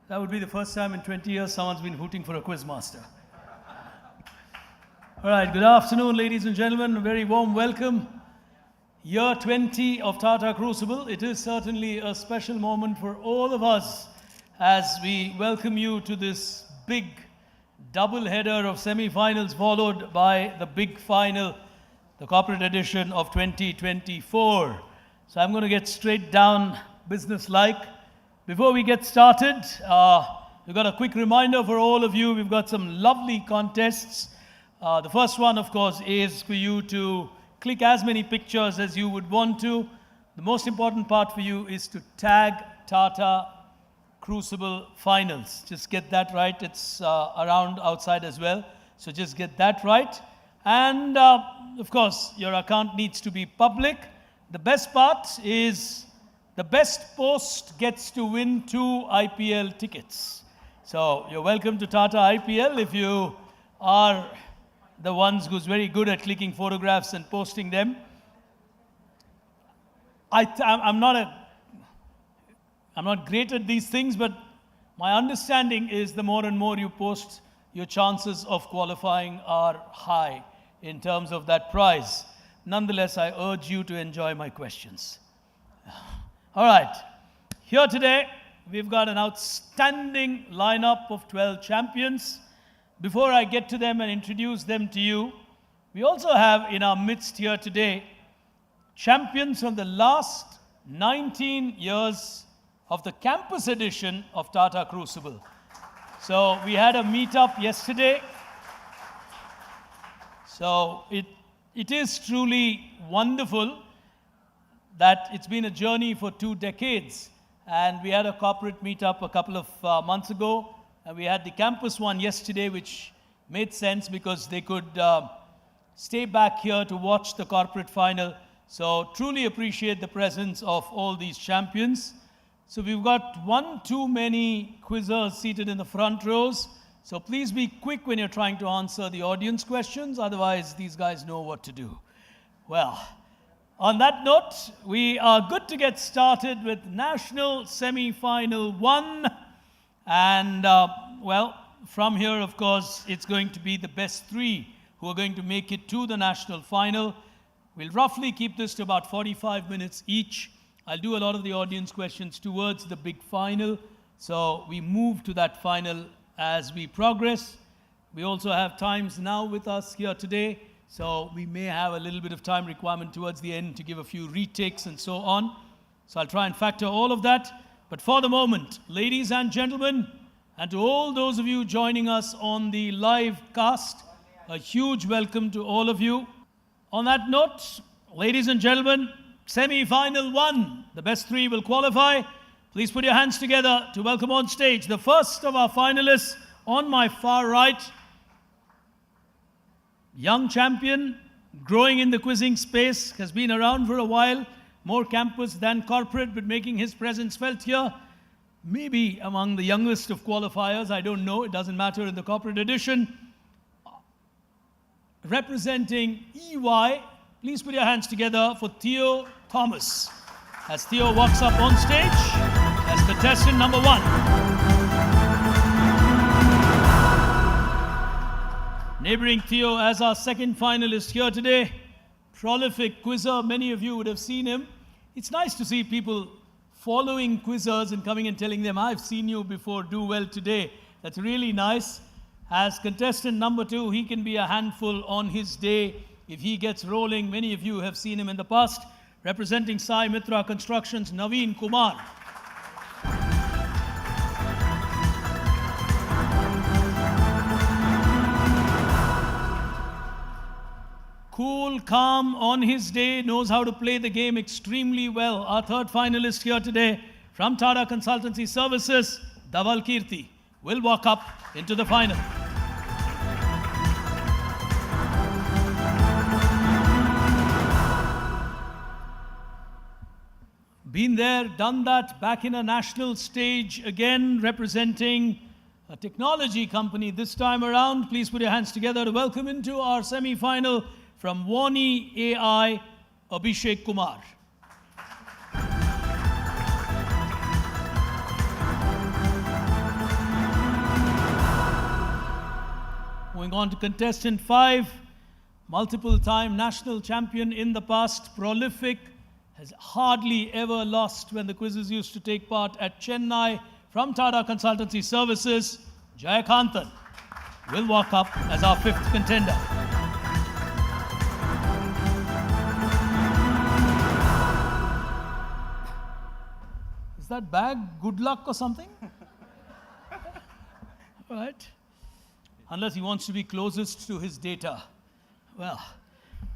That would be the first time in 20 years someone's been hooting for a quiz master. All right, good afternoon, ladies and gentlemen. A very warm welcome. Year 20 of Tata Crucible. It is certainly a special moment for all of us as we welcome you to this big double-header of semi-finals followed by the big final, the corporate edition of 2024. So I'm going to get straight down business-like. Before we get started, we've got a quick reminder for all of you. We've got some lovely contests. The first one, of course, is for you to click as many pictures as you would want to. The most important part for you is to tag Tata Crucible Finals. Just get that right. It's around outside as well. So just get that right. And, of course, your account needs to be public. The best part is the best post gets to win 2 IPL tickets. So you're welcome to Tata IPL if you are the ones who's very good at clicking photographs and posting them. I'm not great at these things, but my understanding is the more and more you post, your chances of qualifying are high in terms of that prize. Nonetheless, I urge you to enjoy my questions. All right, here today, we've got an outstanding lineup of 12 champions. Before I get to them and introduce them to you, we also have in our midst here today champions from the last 19 years of the campus edition of Tata Crucible. So we had a meetup yesterday. So it is truly wonderful that it's been a journey for 2 decades. And we had a corporate meetup a couple of months ago. And we had the campus one yesterday, which made sense because they could stay back here to watch the corporate final. So truly appreciate the presence of all these champions. So we've got one too many quizzers seated in the front rows. So please be quick when you're trying to answer the audience questions. Otherwise, these guys know what to do. Well, on that note, we are good to get started with National Semi-Final 1. And, well, from here, of course, it's going to be the best 3 who are going to make it to the national final. We'll roughly keep this to about 45 minutes each. I'll do a lot of the audience questions towards the big final. So we move to that final as we progress. We also have times now with us here today. So we may have a little bit of time requirement towards the end to give a few retakes and so on. So I'll try and factor all of that. But for the moment, ladies and gentlemen, and to all those of you joining us on the live cast, a huge welcome to all of you. On that note, ladies and gentlemen, semi-final 1, the best 3 will qualify. Please put your hands together to welcome on stage the first of our finalists on my far right. Young champion, growing in the quizzing space, has been around for a while. More campus than corporate, but making his presence felt here. Maybe among the youngest of qualifiers, I don't know, it doesn't matter in the corporate edition. Representing EY, please put your hands together for Theo Thomas. As Theo walks up on stage as contestant number 1. Neighboring Theo as our second finalist here today. Prolific quizzer, many of you would have seen him. It's nice to see people following quizzers and coming and telling them, I've seen you before, do well today. That's really nice. As contestant number 2, he can be a handful on his day if he gets rolling. Many of you have seen him in the past. Representing Sai Mitra Constructions, Naveen Kumar. Cool, calm on his day, knows how to play the game extremely well. Our third finalist here today from Tata Consultancy Services, Dhaval Kirti, will walk up into the final. Been there, done that, back in a national stage again, representing a technology company this time around. Please put your hands together to welcome into our semi-final from Wani AI, Abhishek Kumar. on to contestant 5, multiple-time national champion in the past, prolific, has hardly ever lost when the quizzes used to take part at Chennai from Tata Consultancy Services, Jayakanthan will walk up as our 5th contender. Is that bag good luck or something? All right. Unless he wants to be closest to his data. Well,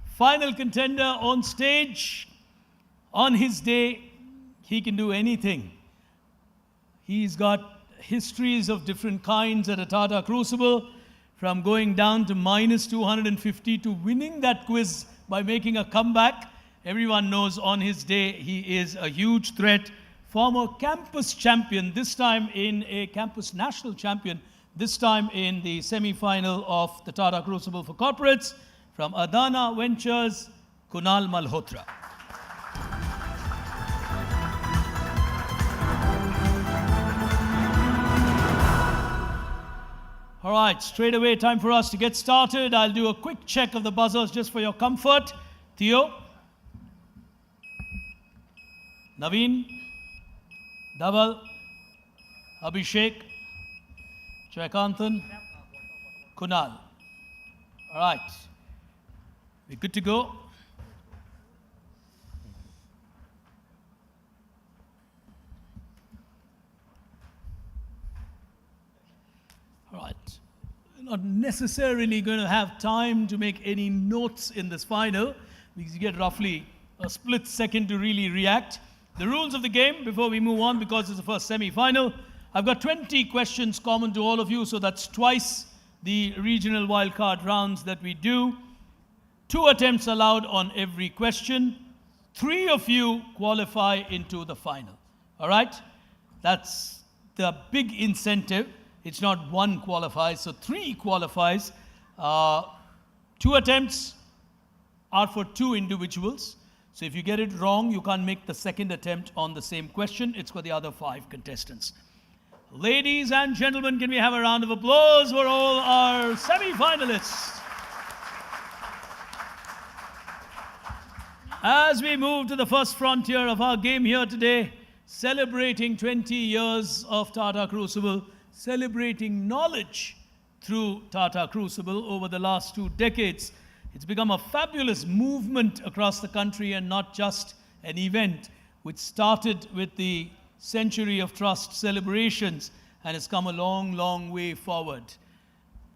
final contender on stage. On his day, he can do anything. He's got histories of different kinds at a Tata Crucible, from going down to minus 250 to winning that quiz by making a comeback. Everyone knows on his day he is a huge threat. Former campus champion, this time in a campus national champion, this time in the semi-final of the Tata Crucible for Corporates, from Adana Ventures, Kunal Malhotra. All right, straight away, time for us to get started. I'll do a quick check of the buzzers just for your comfort. Theo, Naveen, Dhaval, Abhishek, Jayakanthan, Kunal. All right, we're good to go. All right, we're not necessarily going to have time to make any notes in this final because you get roughly a split second to really react. The rules of the game before we move on, because it's the first semi-final. I've got 20 questions common to all of you, so that's twice the regional wildcard rounds that we do. 2 attempts allowed on every question. 3 of you qualify into the final. All right? That's the big incentive. It's not 1 qualifies, so 3 qualifies. 2 attempts are for 2 individuals. So if you get it wrong, you can't make the second attempt on the same question. It's for the other 5 contestants. Ladies and gentlemen, can we have a round of applause for all our semi-finalists? As we move to the first frontier of our game here today, celebrating 20 years of Tata Crucible, celebrating knowledge through Tata Crucible over the last 2 decades. It's become a fabulous movement across the country and not just an event which started with the Century of Trust celebrations and has come a long, long way forward.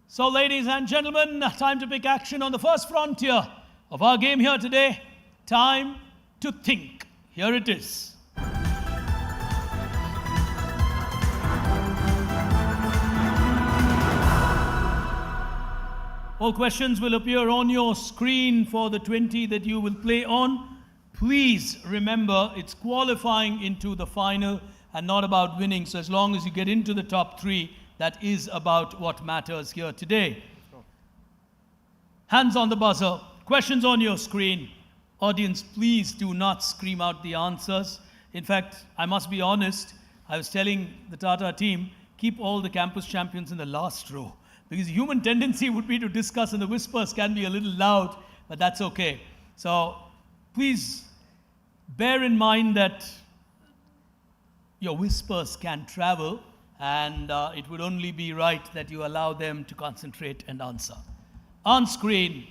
So, ladies and gentlemen, time to pick action on the first frontier of our game here today. Time to think. Here it is. All questions will appear on your screen for the 20 that you will play on. Please remember, it's qualifying into the final and not about winning. So as long as you get into the top 3, that is about what matters here today. Hands on the buzzer. Questions on your screen. Audience, please do not scream out the answers. In fact, I must be honest, I was telling the Tata team, keep all the campus champions in the last row. Because the human tendency would be to discuss and the whispers can be a little loud, but that's okay. So please bear in mind that your whispers can travel and it would only be right that you allow them to concentrate and answer. On screen,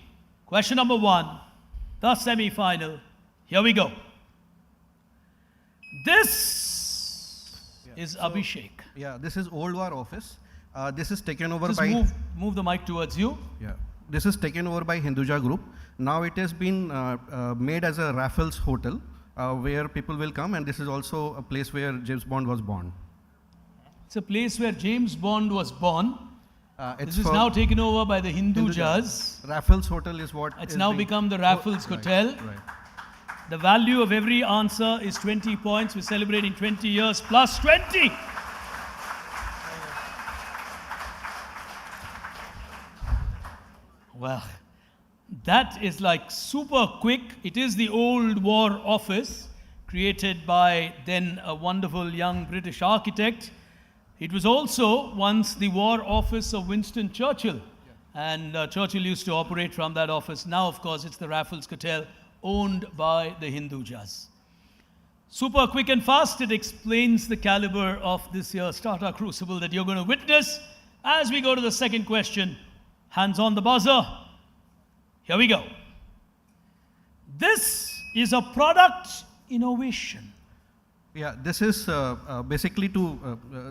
question number 1, the semi-final. Here we go. This is Abhishek. Yeah, this is Old War Office. This is taken over Just by... move the mic towards you. Yeah. This is taken over by Hinduja Group. Now it has been made as a Raffles Hotel where people will come, and this is also a place where James Bond was born. It's a place where James Bond was born. This is now taken over by the Hindujas. Raffles Hotel is what... It's now become the Raffles Hotel. Right. The value of every answer is 20 points. We're celebrating 20 years plus 20. Well, that is like super quick. It is the Old War Office, created by then a wonderful young British architect. It was also once the War Office of Winston Churchill. And Churchill used to operate from that office. Now, of course, it's the Raffles Hotel, owned by the Hindujas. Super quick and fast, it explains the caliber of this year's Tata Crucible that you're going to witness as we go to the second question. Hands on the buzzer. Here we go. This is a product innovation. Yeah, this is basically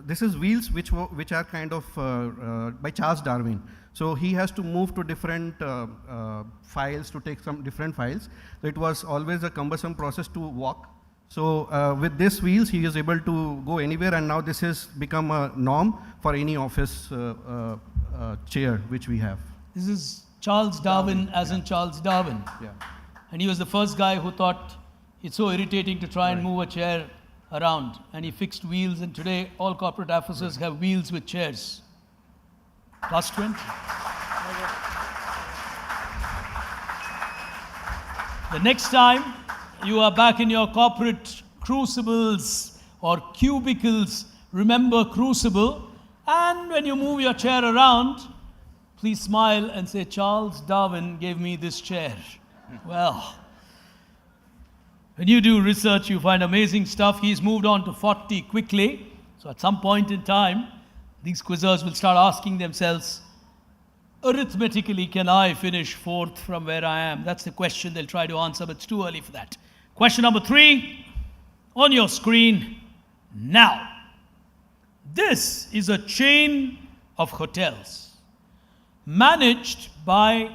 this is wheels which are kind of by Charles Darwin. So he has to move to different files to take some different files. So it was always a cumbersome process to walk. So with these wheels, he is able to go anywhere, and now this has become a norm for any office chair which we have. This is Charles Darwin, as in Charles Darwin. Yeah. And he was the first guy who thought it's so irritating to try and move a chair around. And he fixed wheels, and today all corporate offices have wheels with chairs. Plus 20. The next time you are back in your corporate crucibles or cubicles, remember Crucible. And when you move your chair around, please smile and say, Charles Darwin gave me this chair. Well, when you do research, you find amazing stuff. He's moved on to 40 quickly. So at some point in time, these quizzers will start asking themselves, arithmetically, can I finish fourth from where I am? That's the question they'll try to answer, but it's too early for that. Question number 3 on your screen now. This is a chain of hotels managed by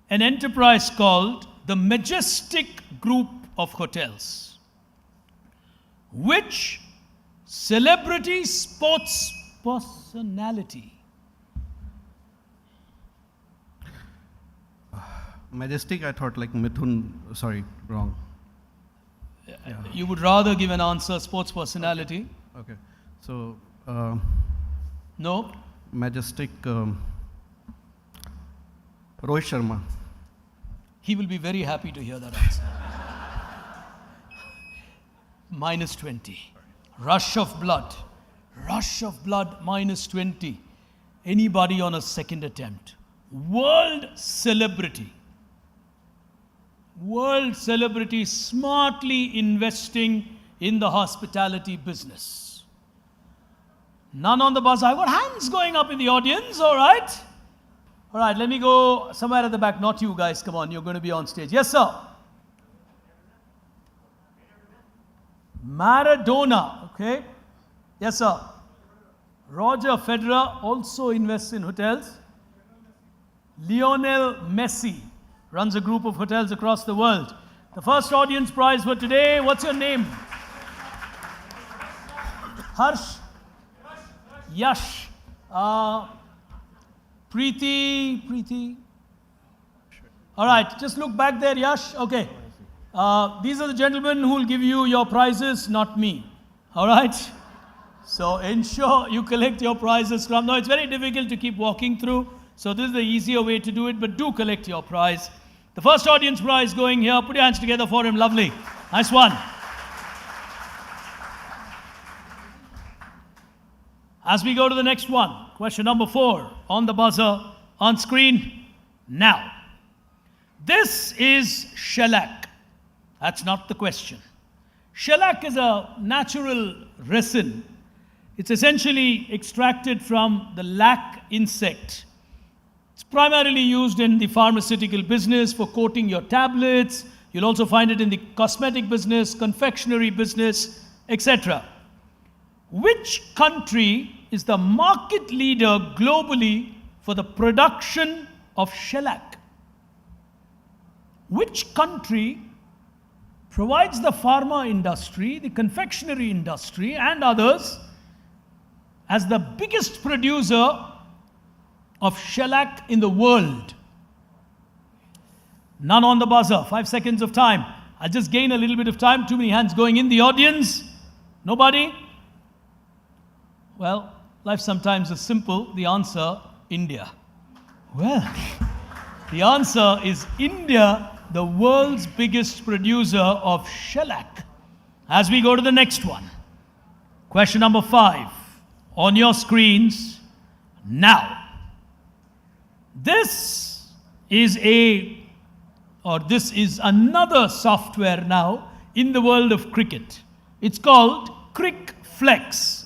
an enterprise called the Majestic Group of Hotels. Which celebrity sports personality? Majestic, I thought like Mithun, sorry, wrong. You would rather give an answer, sports personality? Okay, so No? Majestic, Rohit Sharma. He will be very happy to hear that answer. Minus 20. Rush of blood. Rush of blood, minus 20. Anybody on a second attempt. World celebrity. World celebrity smartly investing in the hospitality business. None on the buzzer. I've got hands going up in the audience, all right? All right, let me go somewhere at the back. Not you guys, come on, you're going to be on stage. Yes, sir. Maradona, okay. Yes, sir. Roger Federer also invests in hotels. Lionel Messi runs a group of hotels across the world. The first audience prize for today, what's your name? Harsh? Yash. Preeti. All right, just look back there, Yash. Okay. These are the gentlemen who will give you your prizes, not me. All right? So ensure you collect your prizes from. Now, it's very difficult to keep walking through, so this is the easier way to do it, but do collect your prize. The first audience prize going here. Put your hands together for him. Lovely. Nice one. As we go to the next one, question number 4 on the buzzer, on screen, now. This is shellac. That's not the question. Shellac is a natural resin. It's essentially extracted from the lac insect. It's primarily used in the pharmaceutical business for coating your tablets. You'll also find it in the cosmetic business, confectionery business, etc. Which country is the market leader globally for the production of shellac? Which country provides the pharma industry, the confectionery industry, and others as the biggest producer of shellac in the world? None on the buzzer. 5 seconds of time. I'll just gain a little bit of time. Too many hands going in the audience. Nobody? Well, life sometimes is simple. The answer, India. Well, the answer is India, the world's biggest producer of shellac. As we go to the next one. Question number 5 on your screens now. This is another software now in the world of cricket. It's called CricFlex.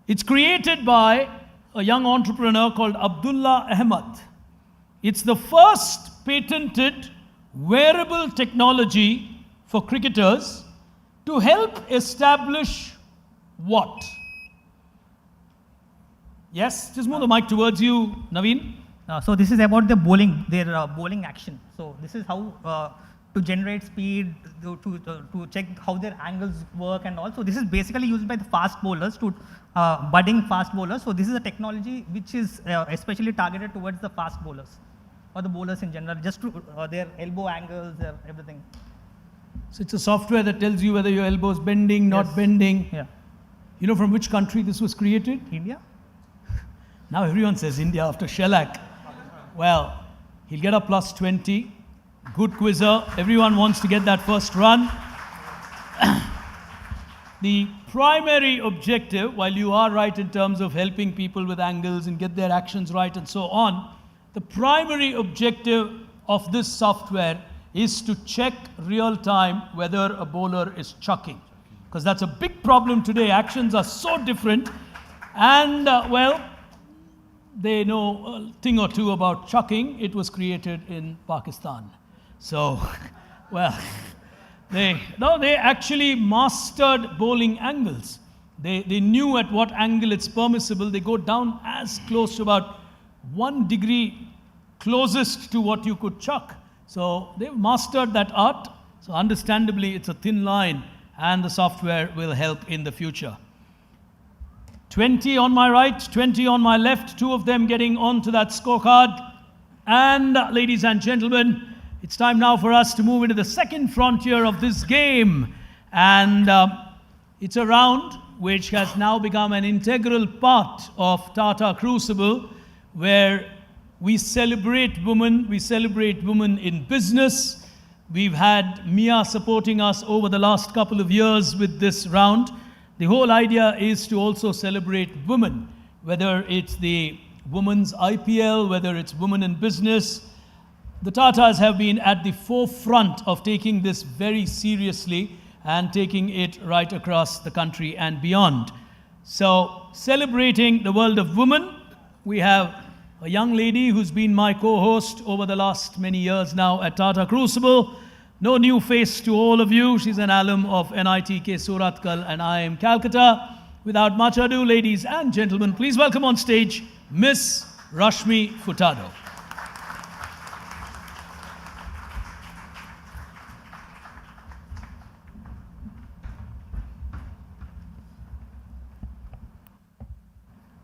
It's created by a young entrepreneur called Abdullah Ahmad. It's the first patented wearable technology for cricketers to help establish what? Yes, just move the mic towards you, Naveen. So this is about the bowling, their bowling action. So this is how to generate speed, to check how their angles work, and also this is basically used by the fast bowlers to budding fast bowlers. So this is a technology which is especially targeted towards the fast bowlers or the bowlers in general, just to their elbow angles, their everything. So it's a software that tells you whether your elbow is bending, not bending. Yeah. You know from which country this was created? India. Now everyone says India after shellac. Well, he'll get a plus 20. Good quizzer. Everyone wants to get that first run. The primary objective, while you are right in terms of helping people with angles and get their actions right and so on, the primary objective of this software is to check real time whether a bowler is chucking. Because that's a big problem today. Actions are so different. And, well, they know a thing or two about chucking. It was created in Pakistan. So, well, they actually mastered bowling angles. They knew at what angle it's permissible. They go down as close to about 1 degree closest to what you could chuck. So they've mastered that art. So understandably, it's a thin line, and the software will help in the future. 20 on my right, 20 on my left, two of them getting onto that scorecard. And ladies and gentlemen, it's time now for us to move into the second frontier of this game. And it's a round which has now become an integral part of Tata Crucible, where we celebrate women in business. We've had Mia supporting us over the last couple of years with this round. The whole idea is to also celebrate women, whether it's the women's IPL, whether it's women in business. The Tatas have been at the forefront of taking this very seriously and taking it right across the country and beyond. So, celebrating the world of women, we have a young lady who's been my co-host over the last many years now at Tata Crucible. No new face to all of you. She's an alum of NITK Surathkal and IIM Calcutta. Without much ado, ladies and gentlemen, please welcome on stage Miss Rashmi Furtado.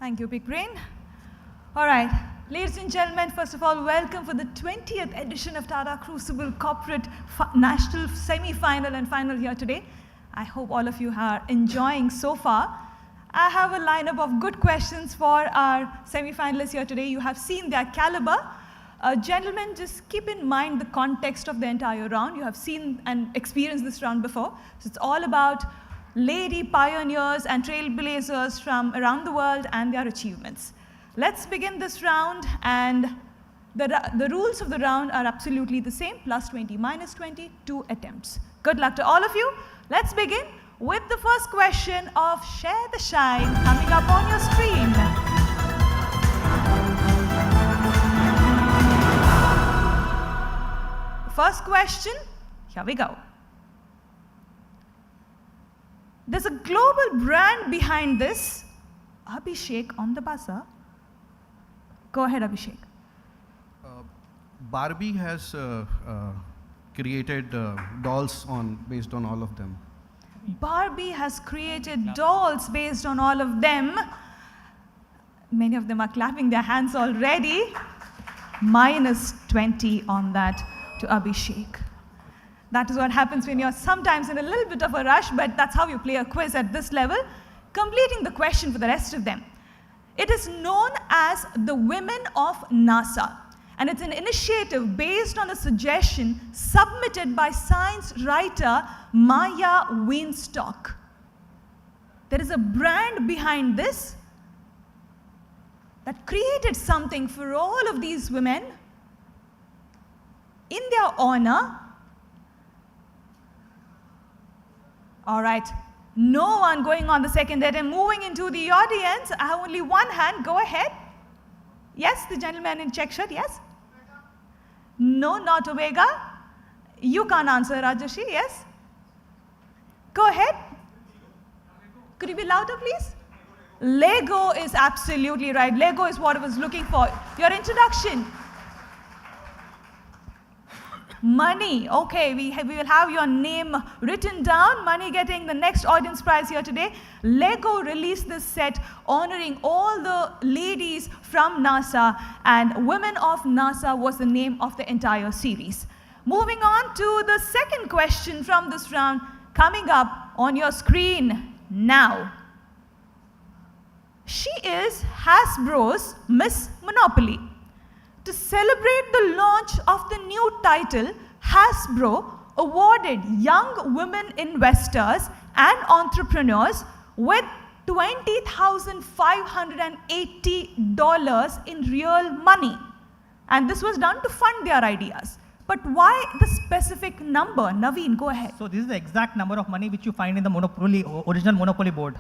Thank you, Big Brain. All right, ladies and gentlemen, first of all, welcome for the 20th edition of Tata Crucible Corporate National Semi-Final and Final here today. I hope all of you are enjoying so far. I have a lineup of good questions for our semi-finalists here today. You have seen their caliber. Gentlemen, just keep in mind the context of the entire round. You have seen and experienced this round before. So it's all about lady pioneers and trailblazers from around the world and their achievements. Let's begin this round, and the rules of the round are absolutely the same, plus 20, minus 20, 2 attempts. Good luck to all of you. Let's begin with the first question of Share the Shine coming up on your screen. First question, here we go. There's a global brand behind this. Abhishek on the buzzer. Go ahead, Abhishek. Barbie has created dolls based on all of them. Barbie has created dolls based on all of them. Many of them are clapping their hands already. Minus 20 on that to Abhishek. That is what happens when you're sometimes in a little bit of a rush, but that's how you play a quiz at this level. Completing the question for the rest of them. It is known as the Women of NASA, and it's an initiative based on a suggestion submitted by science writer Maya Weinstock. There is a brand behind this. that created something for all of these women in their honor. All right, no one going on the second date. And moving into the audience, I have only one hand. Go ahead. Yes, the gentleman in check shirt, yes? No, not Omega. You can't answer, Rajashi, yes? Go ahead. Could you be louder, please? Lego is absolutely right. Lego is what I was looking for. Your introduction. Money. Okay, we will have your name written down. Money getting the next audience prize here today. Lego released this set honoring all the ladies from NASA, and Women of NASA was the name of the entire series. Moving on to the second question from this round, coming up on your screen now. She is Hasbro's Miss Monopoly. To celebrate the launch of the new title, Hasbro awarded young women investors and entrepreneurs with $20,580 in real money. And this was done to fund their ideas. But why the specific number? Naveen, go ahead. So this is the exact number of money which you find in the original Monopoly board.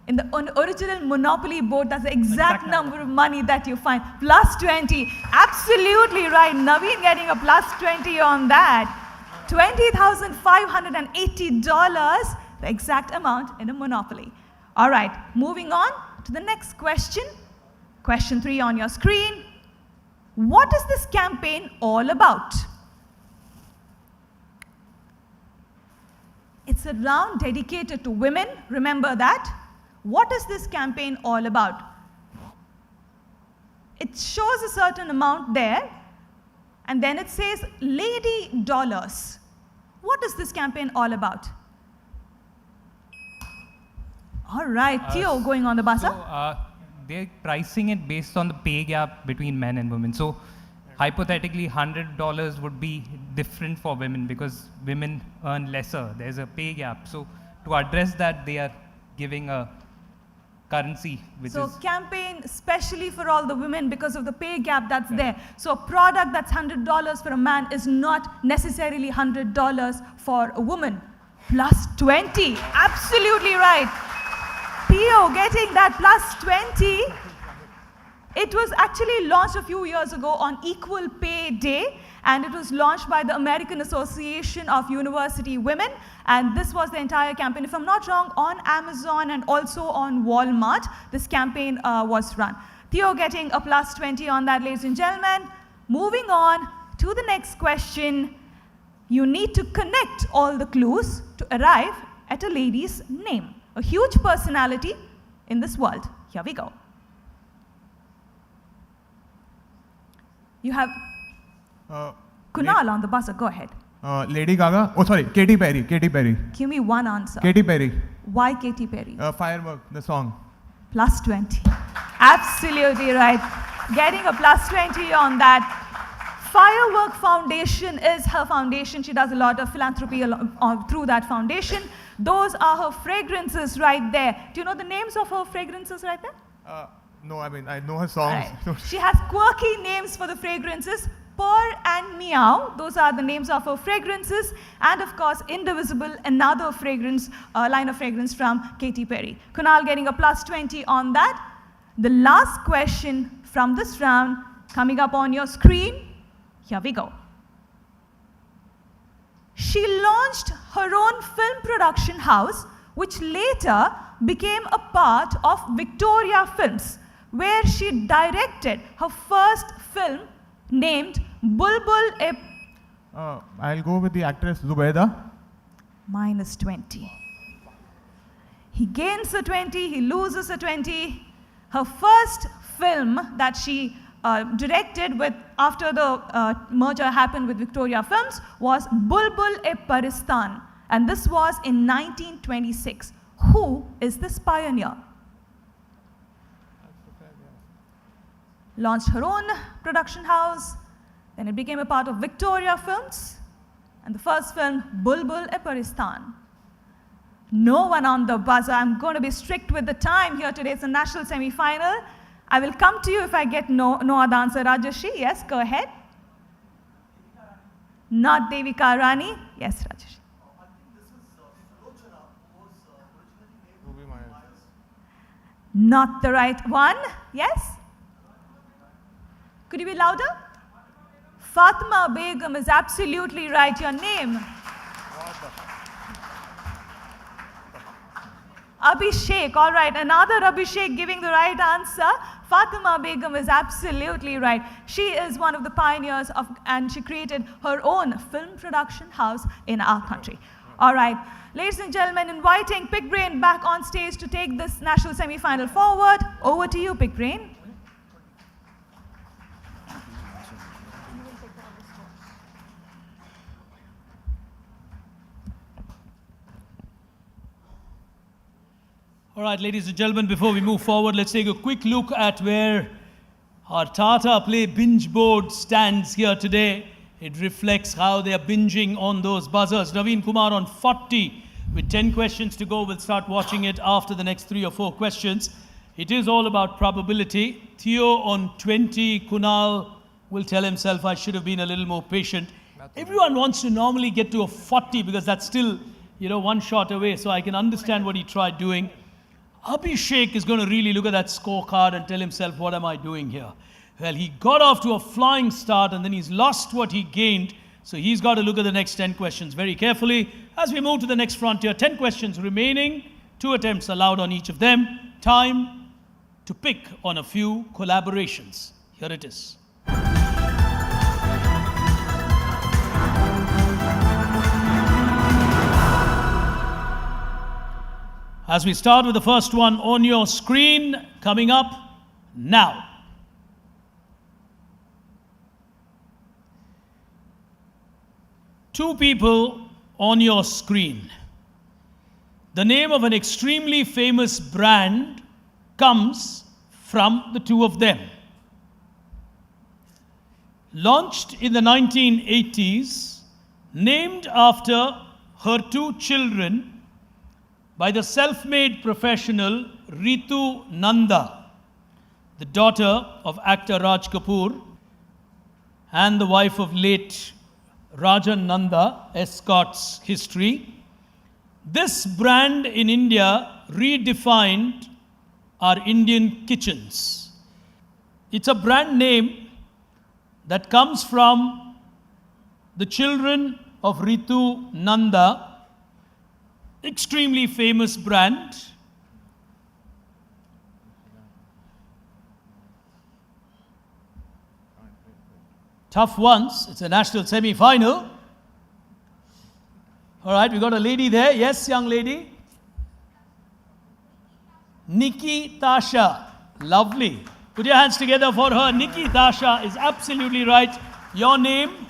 In the original Monopoly board, that's the exact number of money that you find. Plus 20. Absolutely right. Naveen getting a plus 20 on that. $20,580, the exact amount in a Monopoly. All right, moving on to the next question. Question 3 on your screen. What is this campaign all about? It's a round dedicated to women. Remember that. What is this campaign all about? It shows a certain amount there, and then it says Lady Dollars. What is this campaign all about? All right, Theo going on the buzzer. So, they're pricing it based on the pay gap between men and women. So, hypothetically, $100 would be different for women because women earn lesser. There's a pay gap. So, to address that, they are giving a currency, which so is... campaign especially for all the women because of the pay gap that's there. So a product that's $100 for a man is not necessarily $100 for a woman. Plus 20, absolutely right. Theo getting that plus 20. It was actually launched a few years ago on Equal Pay Day, and it was launched by the American Association of University Women, and this was the entire campaign. If I'm not wrong, on Amazon and also on Walmart, this campaign was run. Theo getting a plus 20 on that, ladies and gentlemen. Moving on to the next question. You need to connect all the clues to arrive at a lady's name, a huge personality in this world. Here we go. You have Kunal on the buzzer. Go ahead. Lady Gaga. Oh, sorry. Katy Perry. Katy Perry. Give me one answer. Katy Perry. Why Katy Perry? Firework. The song. Plus 20. Absolutely right. Getting a plus 20 on that. Firework Foundation is her foundation. She does a lot of philanthropy through that foundation. Those are her fragrances right there. Do you know the names of her fragrances right there? No, I mean, I know her songs. Right. She has quirky names for the fragrances. Purr and Meow, those are the names of her fragrances. And of course, Indivisible, another fragrance, line of fragrance from Katy Perry. Kunal getting a plus 20 on that. The last question from this round, coming up on your screen. Here we go. She launched her own film production house, which later became a part of Victoria Films, where she directed her first film named Bulbul e... I'll go with the actress Zubaida. Minus 20. He gains a 20, he loses a 20. Her first film that she directed with after the merger happened with Victoria Films was Bulbul e Paristan, and this was in 1926. Who is this pioneer? Launched her own production house, then it became a part of Victoria Films, and the first film, Bulbul e Paristan. No one on the buzzer. I'm going to be strict with the time here today. It's a national semi-final. I will come to you if I get no other answer. Rajarshi, yes, go ahead. Not Devika Rani. Yes, Rajarshi. Not the right one. Yes? Could you be louder? Fatima Begum is absolutely right. Your name? Abhishek. All right. Another Abhishek giving the right answer. Fatima Begum is absolutely right. She is one of the pioneers of, and she created her own film production house in our country. All right. Ladies and gentlemen, inviting Pick Brain back on stage to take this national semi-final forward. Over to you, Pick Brain. All right, ladies and gentlemen, before we move forward, let's take a quick look at where our Tata Play binge board stands here today. It reflects how they are binging on those buzzers. Naveen Kumar on 40 with 10 questions to go. We'll start watching it after the next 3 or 4 questions. It is all about probability. Theo on 20. Kunal will tell himself, I should have been a little more patient. Everyone wants to normally get to a 40 because that's still, one shot away. So I can understand what he tried doing. Abhishek is going to really look at that scorecard and tell himself, what am I doing here? Well, he got off to a flying start and then he's lost what he gained. So he's got to look at the next 10 questions very carefully. As we move to the next frontier, 10 questions remaining, 2 attempts allowed on each of them. Time to pick on a few collaborations. Here it is. As we start with the first one on your screen, coming up now. Two people on your screen. The name of an extremely famous brand comes from the two of them. Launched in the 1980s, named after her 2 children, by the self-made professional Ritu Nanda, the daughter of actor Raj Kapoor and the wife of late Rajan Nanda, escorts history. This brand in India redefined our Indian kitchens. It's a brand name that comes from the children of Ritu Nanda, extremely famous brand. Tough ones. It's a national semi-final. All right, we got a lady there. Yes, young lady. Nikki Tasha. Lovely. Put your hands together for her. Nikki Tasha is absolutely right. Your name?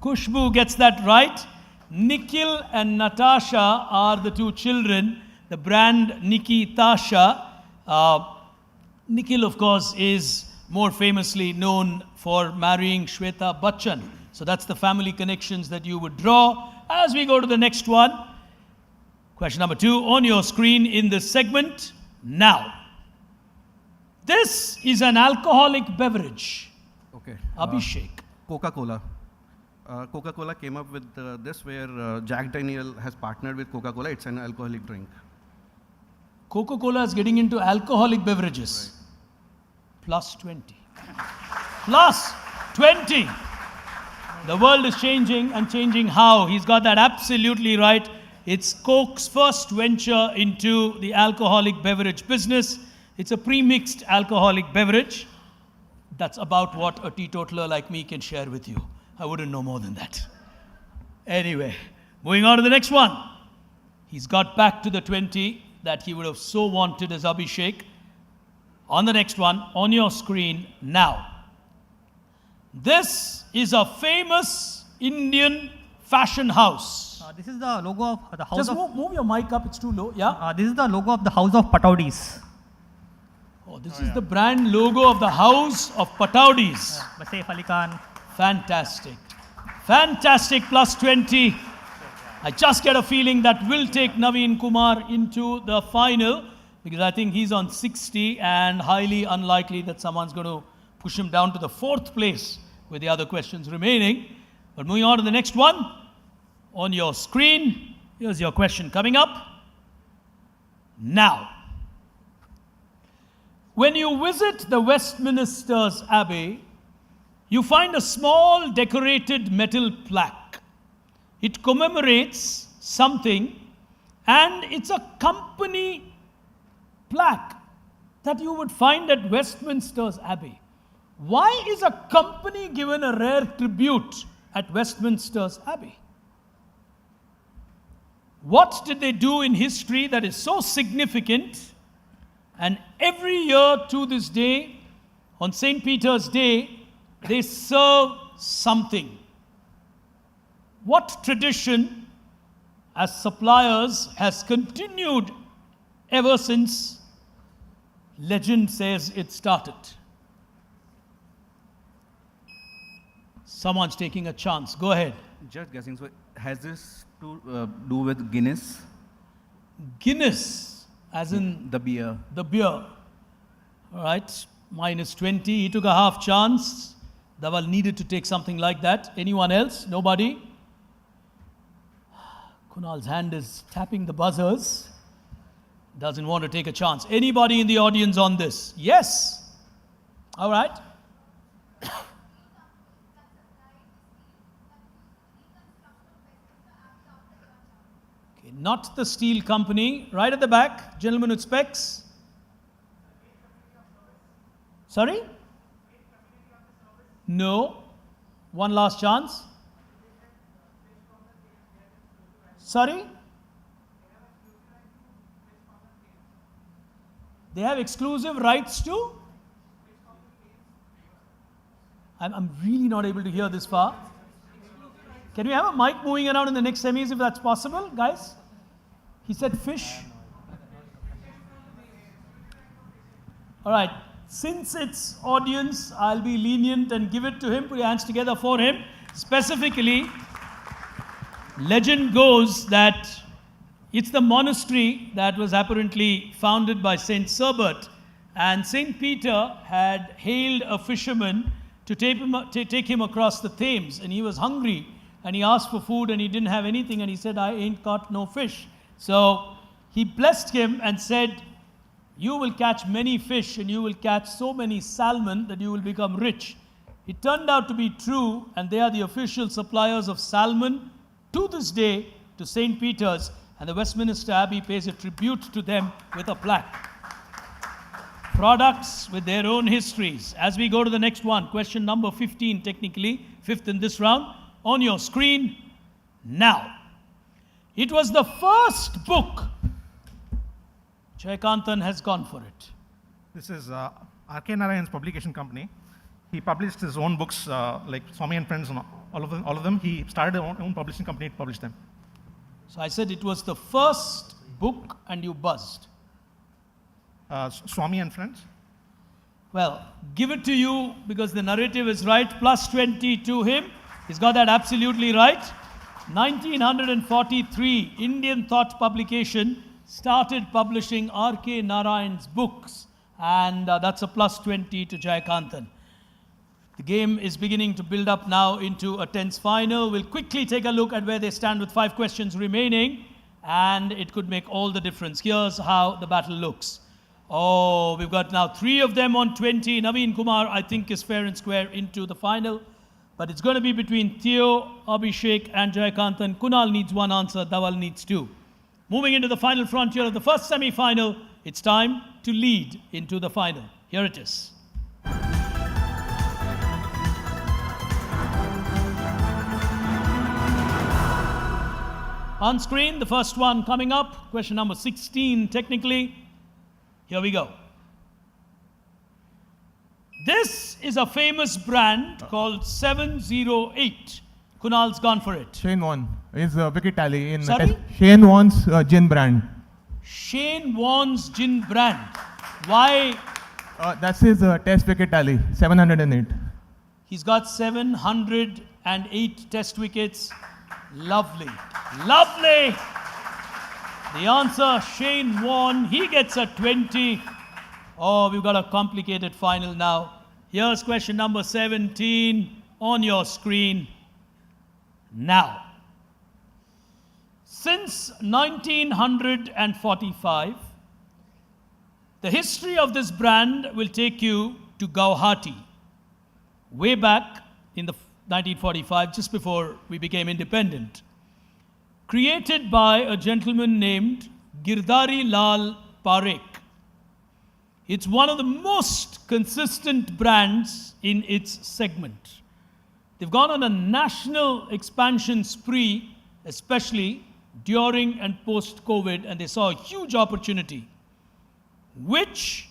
Kushbu gets that right. Nikhil and Natasha are the 2 children. The brand Nikki Tasha. Nikhil, of course, is more famously known for marrying Shweta Bachchan. So that's the family connections that you would draw. As we go to the next one, question number 2 on your screen in this segment now. This is an alcoholic beverage. Okay. Abhishek. Coca-Cola. Coca-Cola came up with this where Jack Daniel has partnered with Coca-Cola. It's an alcoholic drink. Coca-Cola is getting into alcoholic beverages. Right. Plus 20. Plus 20. The world is changing and changing how. He's got that absolutely right. It's Coke's first venture into the alcoholic beverage business. It's a pre-mixed alcoholic beverage. That's about what a teetotaler like me can share with you. I wouldn't know more than that. Anyway, moving on to the next one. He's got back to the 20 that he would have so wanted as Abhishek. On the next one, on your screen now. This is a famous Indian fashion house. This is the logo of the house Just of... move your mic up, it's too low. Yeah? this is the logo of the house of Pataudis. Oh, this is the brand logo of the house of Pataudis. Saif Ali Khan. Fantastic. Fantastic, plus 20. I just get a feeling that will take Naveen Kumar into the final. because I think he's on 60 and highly unlikely that someone's going to push him down to the 4th place with the other questions remaining. But moving on to the next one. On your screen, here's your question coming up now. When you visit the Westminster's Abbey, you find a small decorated metal plaque. It commemorates something, and it's a company plaque that you would find at Westminster's Abbey. Why is a company given a rare tribute at Westminster's Abbey? What did they do in history that is so significant? And every year to this day, on St. Peter's Day, they serve something. What tradition, as suppliers, has continued ever since legend says it started? Someone's taking a chance. Go ahead. Just guessing. So, has this to do with Guinness? Guinness, as in The beer. the beer. All right, minus 20. He took a half chance. Dhaval needed to take something like that. Anyone else? Nobody? Kunal's hand is tapping the buzzers. Doesn't want to take a chance. Anybody in the audience on this? Yes? All right. Okay, not the steel company. Right at the back, gentleman with specs. Sorry? No. One last chance. Sorry? They have exclusive rights to? I'm really not able to hear this far. Can we have a mic moving around in the next semis if that's possible, guys? He said fish. All right. Since it's audience, I'll be lenient and give it to him. Put your hands together for him. Specifically, legend goes that it's the monastery that was apparently founded by Saint Serbert, and Saint Peter had hailed a fisherman to take him across the Thames, and he was hungry, and he asked for food, and he didn't have anything, and he said, "I ain't caught no fish." So he blessed him and said, "You will catch many fish, and you will catch so many salmon that you will become rich." It turned out to be true, and they are the official suppliers of salmon to this day to St. Peter's, and the Westminster Abbey pays a tribute to them with a plaque. Products with their own histories. As we go to the next one, question number 15, technically, 5th in this round, on your screen now. It was the first book. Jayakanthan has gone for it. This is R.K. Narayan's publication company. He published his own books, like Swami and Friends, and all of them. He started his own publishing company to publish them. So I said it was the first book, and you buzzed. Swami and Friends. Well, give it to you because the narrative is right. Plus 20 to him. He's got that absolutely right. 1943, Indian Thought Publication started publishing R.K. Narayan's books, and that's a plus 20 to Jayakanthan. The game is beginning to build up now into a tense final. We'll quickly take a look at where they stand with 5 questions remaining, and it could make all the difference. Here's how the battle looks. Oh, we've got now 3 of them on 20. Naveen Kumar, I think, is fair and square into the final. But it's going to be between Theo, Abhishek, and Jayakanthan. Kunal needs 1 answer. Dhaval needs 2. Moving into the final frontier of the first semi-final, it's time to lead into the final. Here it is. On screen, the first one coming up, question number 16, technically. Here we go. This is a famous brand called 708. Kunal's gone for it. Shane Warne is wicket tally in Sorry? Shane Warne's gin brand. Shane Warne's gin brand. Why? That's his test wicket tally, 708. He's got 708 test wickets. Lovely. Lovely. The answer, Shane Warne. He gets a 20. Oh, we've got a complicated final now. Here's question number 17 on your screen now. Since 1945, the history of this brand will take you to Guwahati, way back in the 1945, just before we became independent. Created by a gentleman named Girdhari Lal Parekh. It's one of the most consistent brands in its segment. They've gone on a national expansion spree, especially during and post-COVID, and they saw a huge opportunity. Which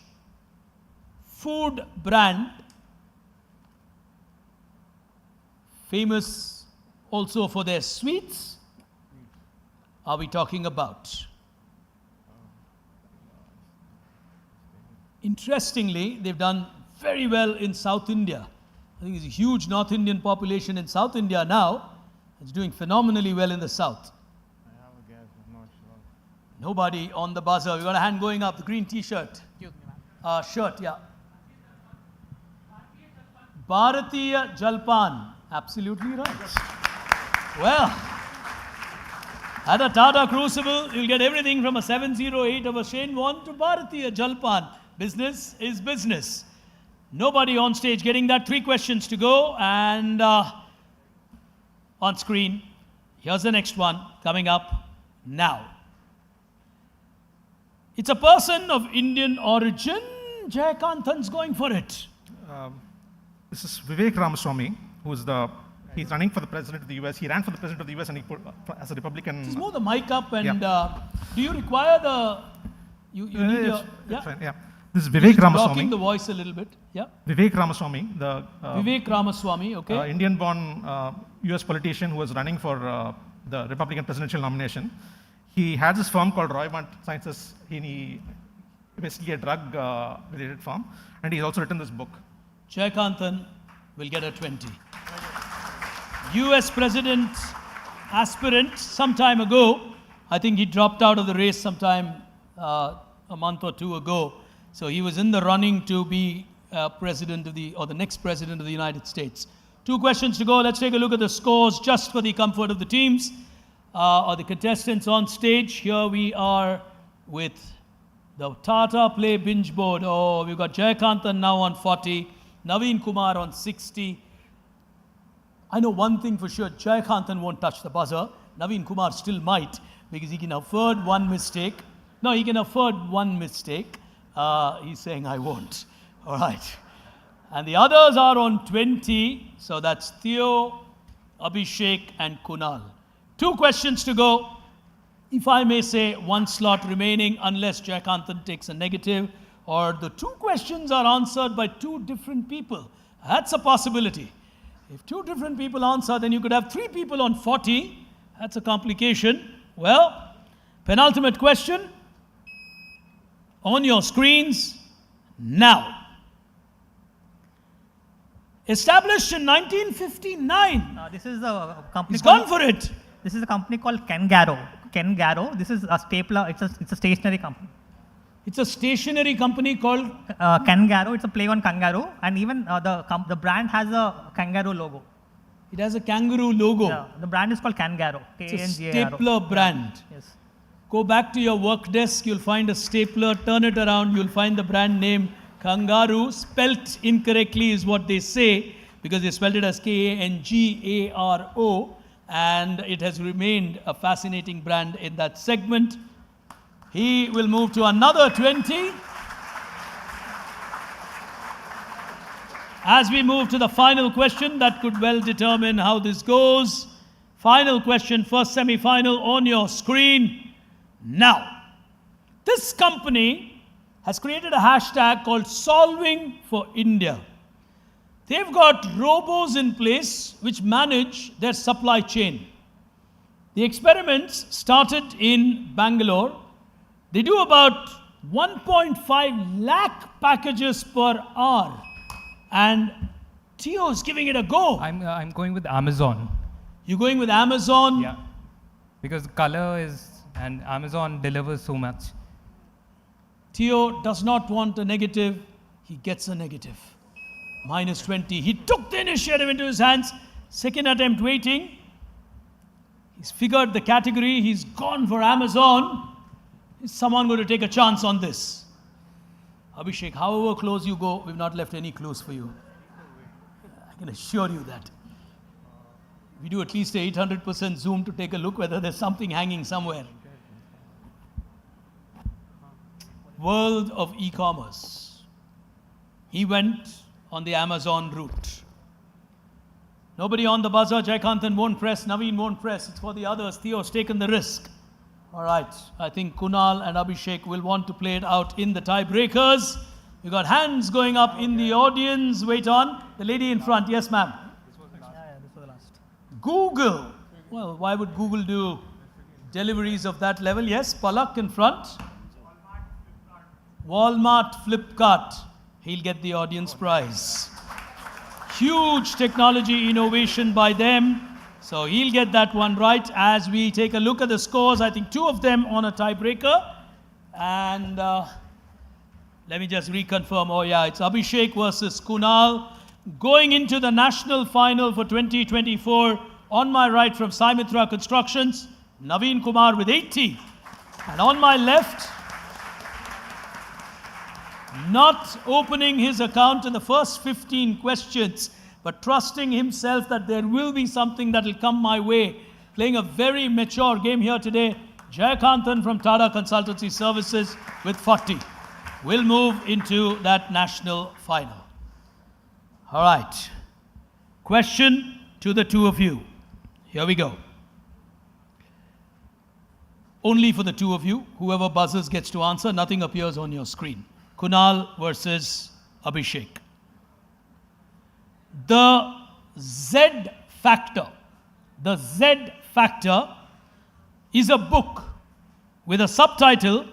food brand, famous also for their sweets, are we talking about? Interestingly, they've done very well in South India. I think there's a huge North Indian population in South India now. It's doing phenomenally well in the South. I have a guess, I'm not sure. Nobody on the buzzer. We've got a hand going up. The green T-shirt. Shirt, yeah. Bharatiya Jalpan. Absolutely right. Well, at a Tata Crucible, you'll get everything from a 708 of a Shane Warne to Bharatiya Jalpan. Business is business. Nobody on stage getting that. 3 questions to go. And on screen, here's the next one coming up now. It's a person of Indian origin. Jayakanthan's going for it. This is Vivek Ramaswamy, he's running for the president of the US. He ran for the president of the US and he put as a Republican. Just move the mic up and do you require the, you need your, it's fine, yeah. This is Vivek Ramaswamy. Blocking the voice a little bit, yeah. Vivek Ramaswamy, Vivek Ramaswamy, okay. Indian-born US politician who was running for the Republican presidential nomination. He had this firm called Roivant Sciences. He basically a drug-related firm, and he's also written this book. Jayakanthan will get a 20. US president aspirant some time ago. I think he dropped out of the race sometime a month or 2 ago. So he was in the running to be president of the next president of the United States. 2 questions to go. Let's take a look at the scores just for the comfort of the teams or the contestants on stage. Here we are with the Tata Play Binge Board. Oh, we've got Jayakanthan now on 40, Naveen Kumar on 60. I know one thing for sure, Jayakanthan won't touch the buzzer. Naveen Kumar still might, because he can afford one mistake. No, he can afford one mistake. He's saying, I won't. All right. And the others are on 20. So that's Theo, Abhishek, and Kunal. 2 questions to go. If I may say, 1 slot remaining, unless Jayakanthan takes a negative, or the 2 questions are answered by 2 different people. That's a possibility. If 2 different people answer, then you could have 3 people on 40. That's a complication. Well, penultimate question on your screens now. Established in 1959. This is a company. He's gone for it. This is a company called Kengaro. This is a stapler. It's a stationery company. It's a stationery company called Kengaro. It's a play on kangaroo, and even the brand has a kangaroo logo. It has a kangaroo logo. Yeah, the brand is called Kengaro. It's a stapler brand. Yeah. Yes. Go back to your work desk, you'll find a stapler, turn it around, you'll find the brand name Kangaroo. Spelt incorrectly is what they say, because they spelled it as Kangaro, and it has remained a fascinating brand in that segment. He will move to another 20. As we move to the final question, that could well determine how this goes. Final question, first semi-final on your screen now. This company has created a hashtag called Solving for India. They've got robos in place which manage their supply chain. The experiments started in Bangalore. They do about 1.5 lakh packages per hour. And Theo's giving it a go. I'm going with Amazon. You're going with Amazon? Yeah. Because the color is and Amazon delivers so much. Theo does not want a negative, he gets a negative. Minus 20. He took the initiative into his hands. Second attempt waiting. He's figured the category. He's gone for Amazon. Is someone going to take a chance on this? Abhishek, however close you go, we've not left any clues for you. I can assure you that. We do at least a 800% zoom to take a look whether there's something hanging somewhere. World of e-commerce. He went on the Amazon route. Nobody on the buzzer. Jaykanthan won't press. Naveen won't press. It's for the others. Theo's taken the risk. All right. I think Kunal and Abhishek will want to play it out in the tiebreakers. We got hands going up in the audience. Wait on. The lady in front. Yes, ma'am. This was the last. Google. Well, why would Google do deliveries of that level? Yes, Palak in front. Walmart, Flipkart. He'll get the audience prize. Huge technology innovation by them. So he'll get that one right. As we take a look at the scores, I think two of them on a tiebreaker. And let me just reconfirm. Oh yeah, it's Abhishek versus Kunal. Going into the national final for 2024, on my right from Saimitra Constructions, Naveen Kumar with 80. And on my left, not opening his account in the first 15 questions, but trusting himself that there will be something that will come my way. Playing a very mature game here today, Jaykanthan from Tata Consultancy Services with 40. We'll move into that national final. All right. Question to the two of you. Here we go. Only for the two of you. Whoever buzzes gets to answer. Nothing appears on your screen. Kunal versus Abhishek. The Z Factor is a book with a subtitle,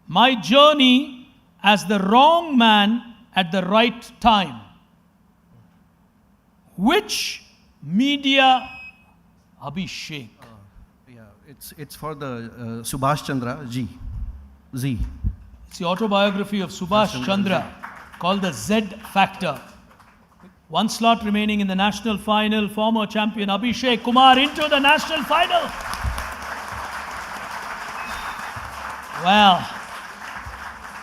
My Journey as the Wrong Man at the Right Time. Which media, Abhishek? Yeah, it's for the Subhash Chandra Z. It's the autobiography of Subhash Chandra called the Z Factor. One slot remaining in the national final. Former champion Abhishek Kumar into the national final. Well,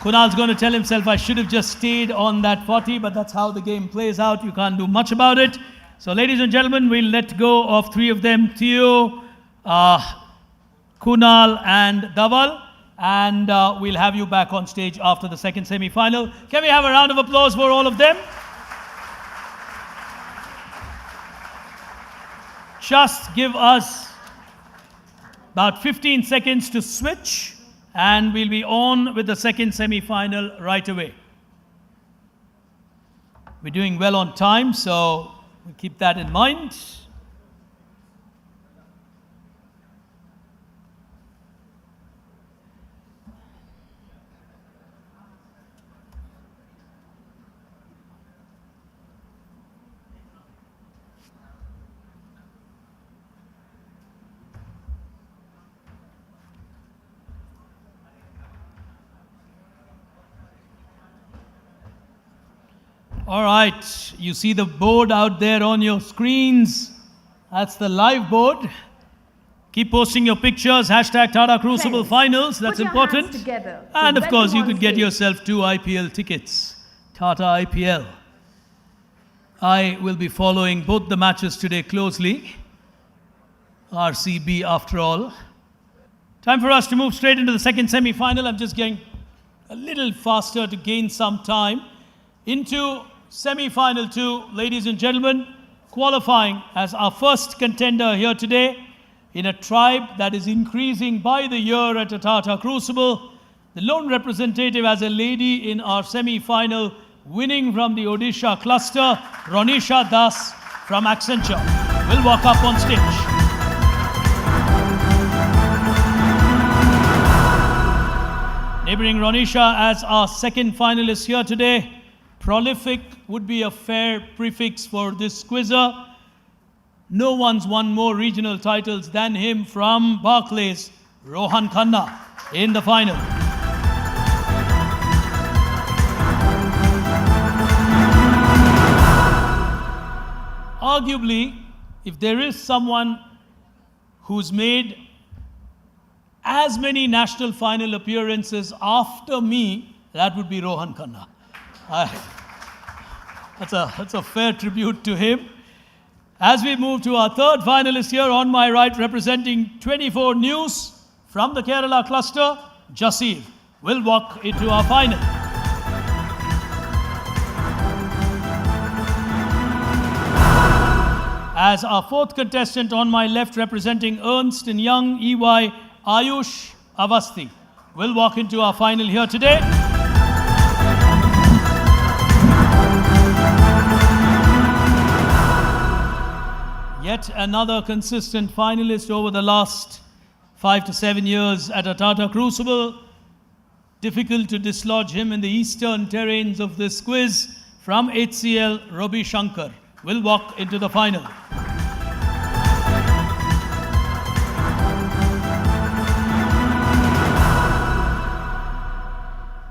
Kunal's going to tell himself, I should have just stayed on that 40, but that's how the game plays out. You can't do much about it. So, ladies and gentlemen, we'll let go of three of them, Theo, Kunal, and Dhaval. And we'll have you back on stage after the second semi-final. Can we have a round of applause for all of them? Just give us about 15 seconds to switch, and we'll be on with the second semi-final right away. We're doing well on time, so we'll keep that in mind. All right, you see the board out there on your screens. That's the live board. Keep posting your pictures, hashtag Tata Crucible Finals, that's important. And of course, you could get yourself 2 IPL tickets, Tata IPL. I will be following both the matches today closely. RCB after all. Time for us to move straight into the second semi-final. I'm just getting a little faster to gain some time. Into semi-final 2, ladies and gentlemen, qualifying as our first contender here today in a tribe that is increasing by the year at a Tata Crucible. The lone representative as a lady in our semi-final, winning from the Odisha cluster, Ronisha Das from Accenture. Will walk up on stage. Neighboring Ronisha as our second finalist here today. Prolific would be a fair prefix for this quizzer. No one's won more regional titles than him from Barclays. Rohan Khanna in the final. Arguably, if there is someone who's made as many national final appearances after me, that would be Rohan Khanna. That's a fair tribute to him. As we move to our third finalist here on my right, representing 24 News from the Kerala cluster, Jasir will walk into our final. As our fourth contestant on my left, representing Ernst & Young EY, Ayush Avasthi will walk into our final here today. Yet another consistent finalist over the last 5 to 7 years at a Tata Crucible. Difficult to dislodge him in the eastern terrains of this quiz. From HCL, Ravi Shankar will walk into the final.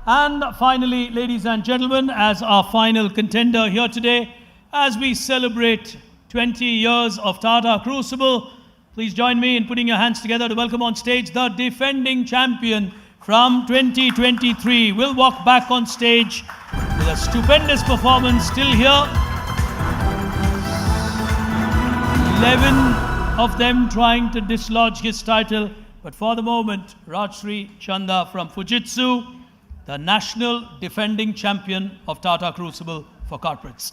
And finally, ladies and gentlemen, as our final contender here today, as we celebrate 20 years of Tata Crucible, please join me in putting your hands together to welcome on stage the defending champion from 2023. We'll walk back on stage with a stupendous performance still here. 11 of them trying to dislodge his title, but for the moment, Rajshri Chanda from Fujitsu, the national defending champion of Tata Crucible for corporates.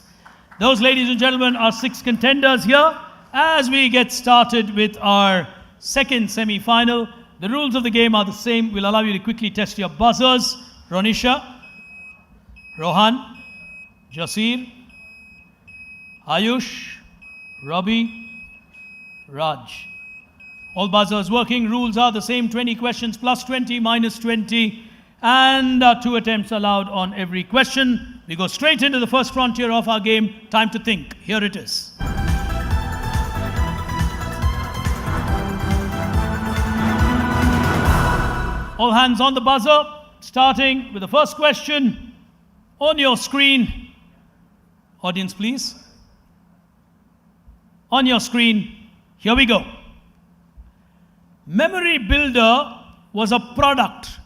Those, ladies and gentlemen, are 6 contenders here. As we get started with our second semi-final, the rules of the game are the same. We'll allow you to quickly test your buzzers. Ronisha, Rohan, Jasir, Ayush, Ravi, Raj. All buzzers working. Rules are the same: 20 questions plus 20 minus 20, and 2 attempts allowed on every question. We go straight into the first frontier of our game. Time to think. Here it is. All hands on the buzzer. Starting with the first question on your screen. Audience, please. On your screen, here we go. Memory Builder was a product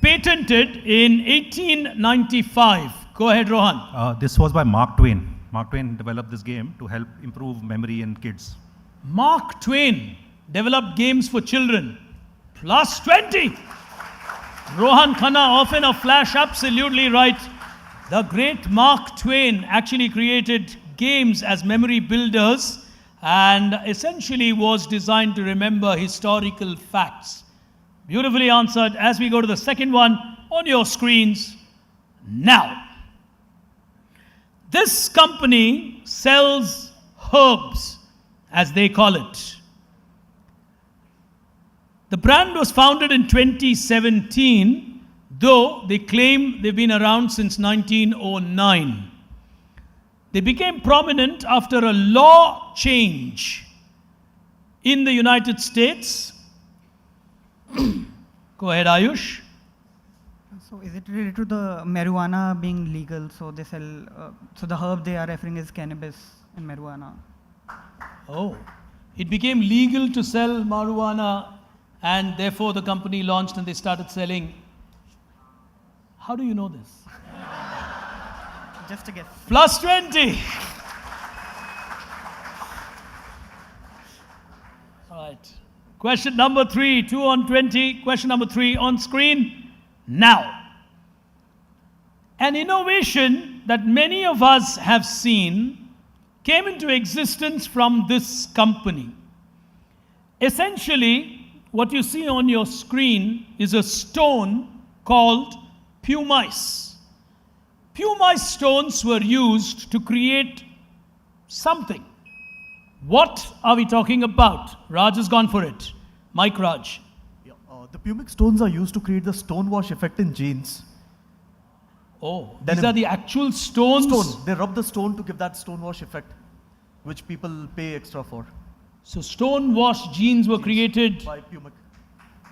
patented in 1895. Go ahead, Rohan. This was by Mark Twain. Mark Twain developed this game to help improve memory in kids. Mark Twain developed games for children. Plus 20. Rohan Khanna, often a flash, absolutely right. The great Mark Twain actually created games as memory builders and essentially was designed to remember historical facts. Beautifully answered. As we go to the second one on your screens now. This company sells herbs, as they call it. The brand was founded in 2017, though they claim they've been around since 1909. They became prominent after a law change in the United States. Go ahead, Ayush. So is it related to the marijuana being legal? So they sell, so the herb they are referring is cannabis and marijuana. Oh, it became legal to sell marijuana and therefore the company launched and they started selling. How do you know this? Just a guess. Plus 20. All right. Question number 3, 2 on 20. Question number 3 on screen now. An innovation that many of us have seen came into existence from this company. Essentially, what you see on your screen is a stone called pumice. Pumice stones were used to create something. What are we talking about? Raj has gone for it. Mike Raj. Yeah, the pumice stones are used to create the stonewash effect in jeans. Oh, these are the actual stones? Stone. They rub the stone to give that stonewash effect, which people pay extra for. So stone wash jeans were created by pumice.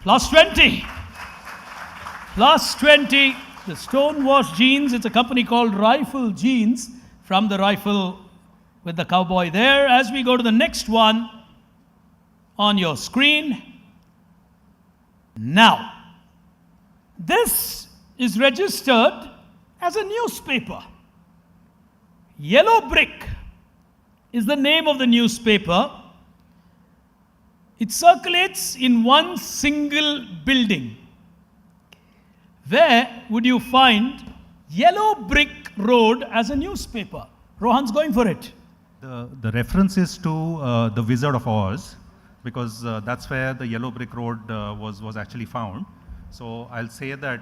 Plus 20. Plus 20. The Stonewash Jeans. It's a company called Rifle Jeans, from the rifle with the cowboy there. As we go to the next one on your screen. Now, this is registered as a newspaper. Yellow Brick is the name of the newspaper. It circulates in one single building. Where would you find Yellow Brick Road as a newspaper? Rohan's going for it. The reference is to the Wizard of Oz, because that's where the Yellow Brick Road was actually found. So I'll say that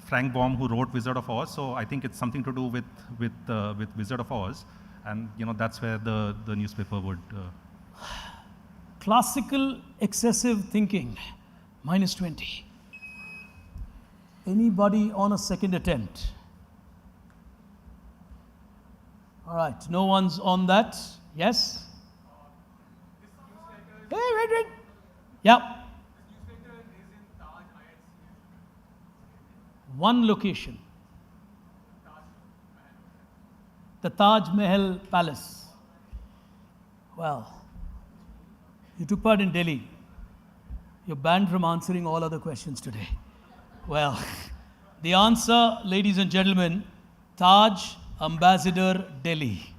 Frank Baum, who wrote Wizard of Oz, so I think it's something to do with Wizard of Oz, and that's where the newspaper would. Classical excessive thinking. Minus 20. Anybody on a second attempt? All right, no one's on that. Yes? Hey, wait. Yeah. One location. The Taj Mahal Palace. Well, you took part in Delhi. You're banned from answering all other questions today. Well, the answer, ladies and gentlemen, Taj Ambassador, Delhi.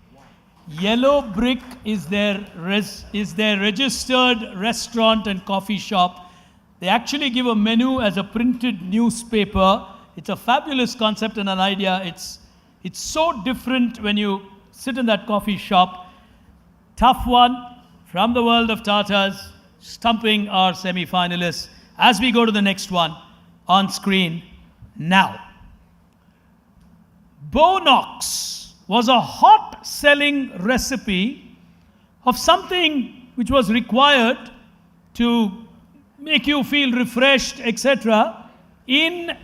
Yellow Brick is their registered restaurant and coffee shop. They actually give a menu as a printed newspaper. It's a fabulous concept and an idea. It's so different when you sit in that coffee shop. Tough one from the world of Tatas, stumping our semi-finalists. As we go to the next one on screen now. Bonox was a hot-selling recipe of something which was required to make you feel refreshed, etc., in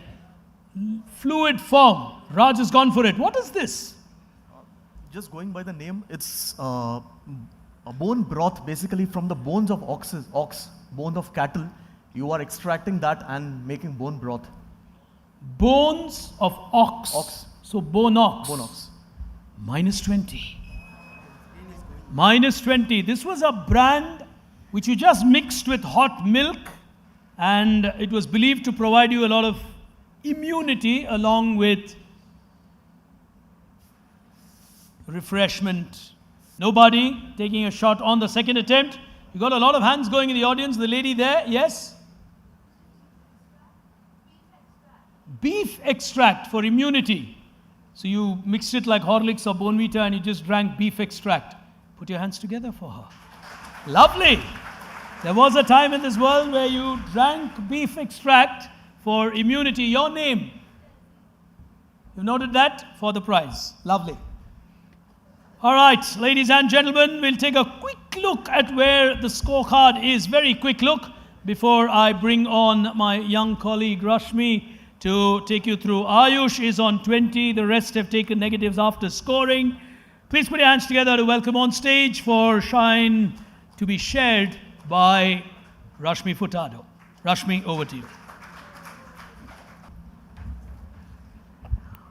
fluid form. Raj has gone for it. What is this? Just going by the name, it's a bone broth, basically from the bones of ox, bones of cattle. You are extracting that and making bone broth. Bones of ox. So bonox. Bonox. Minus 20. Minus 20. This was a brand which you just mixed with hot milk, and it was believed to provide you a lot of immunity along with refreshment. Nobody taking a shot on the second attempt. You got a lot of hands going in the audience. The lady there, yes? Beef extract for immunity. So you mixed it like Horlicks or Bonvita and you just drank beef extract. Put your hands together for her. Lovely. There was a time in this world where you drank beef extract for immunity. Your name. You noted that for the prize. Lovely. All right, ladies and gentlemen, we'll take a quick look at where the scorecard is. Very quick look before I bring on my young colleague Rashmi to take you through. Ayush is on 20. The rest have taken negatives after scoring. Please put your hands together to welcome on stage for Shine to be shared by Rashmi Furtado. Rashmi, over to you.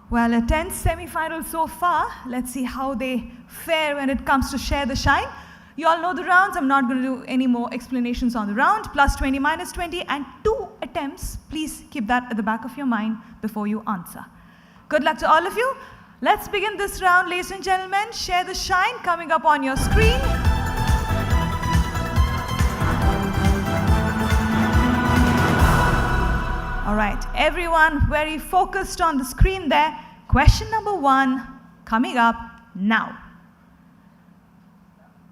Well, a tense semi-final so far. Let's see how they fare when it comes to share the shine. You all know the rounds. I'm not going to do any more explanations on the round. Plus 20, minus 20, and 2 attempts. Please keep that at the back of your mind before you answer. Good luck to all of you. Let's begin this round, ladies and gentlemen. Share the shine coming up on your screen. All right, everyone very focused on the screen there. Question number 1 coming up now.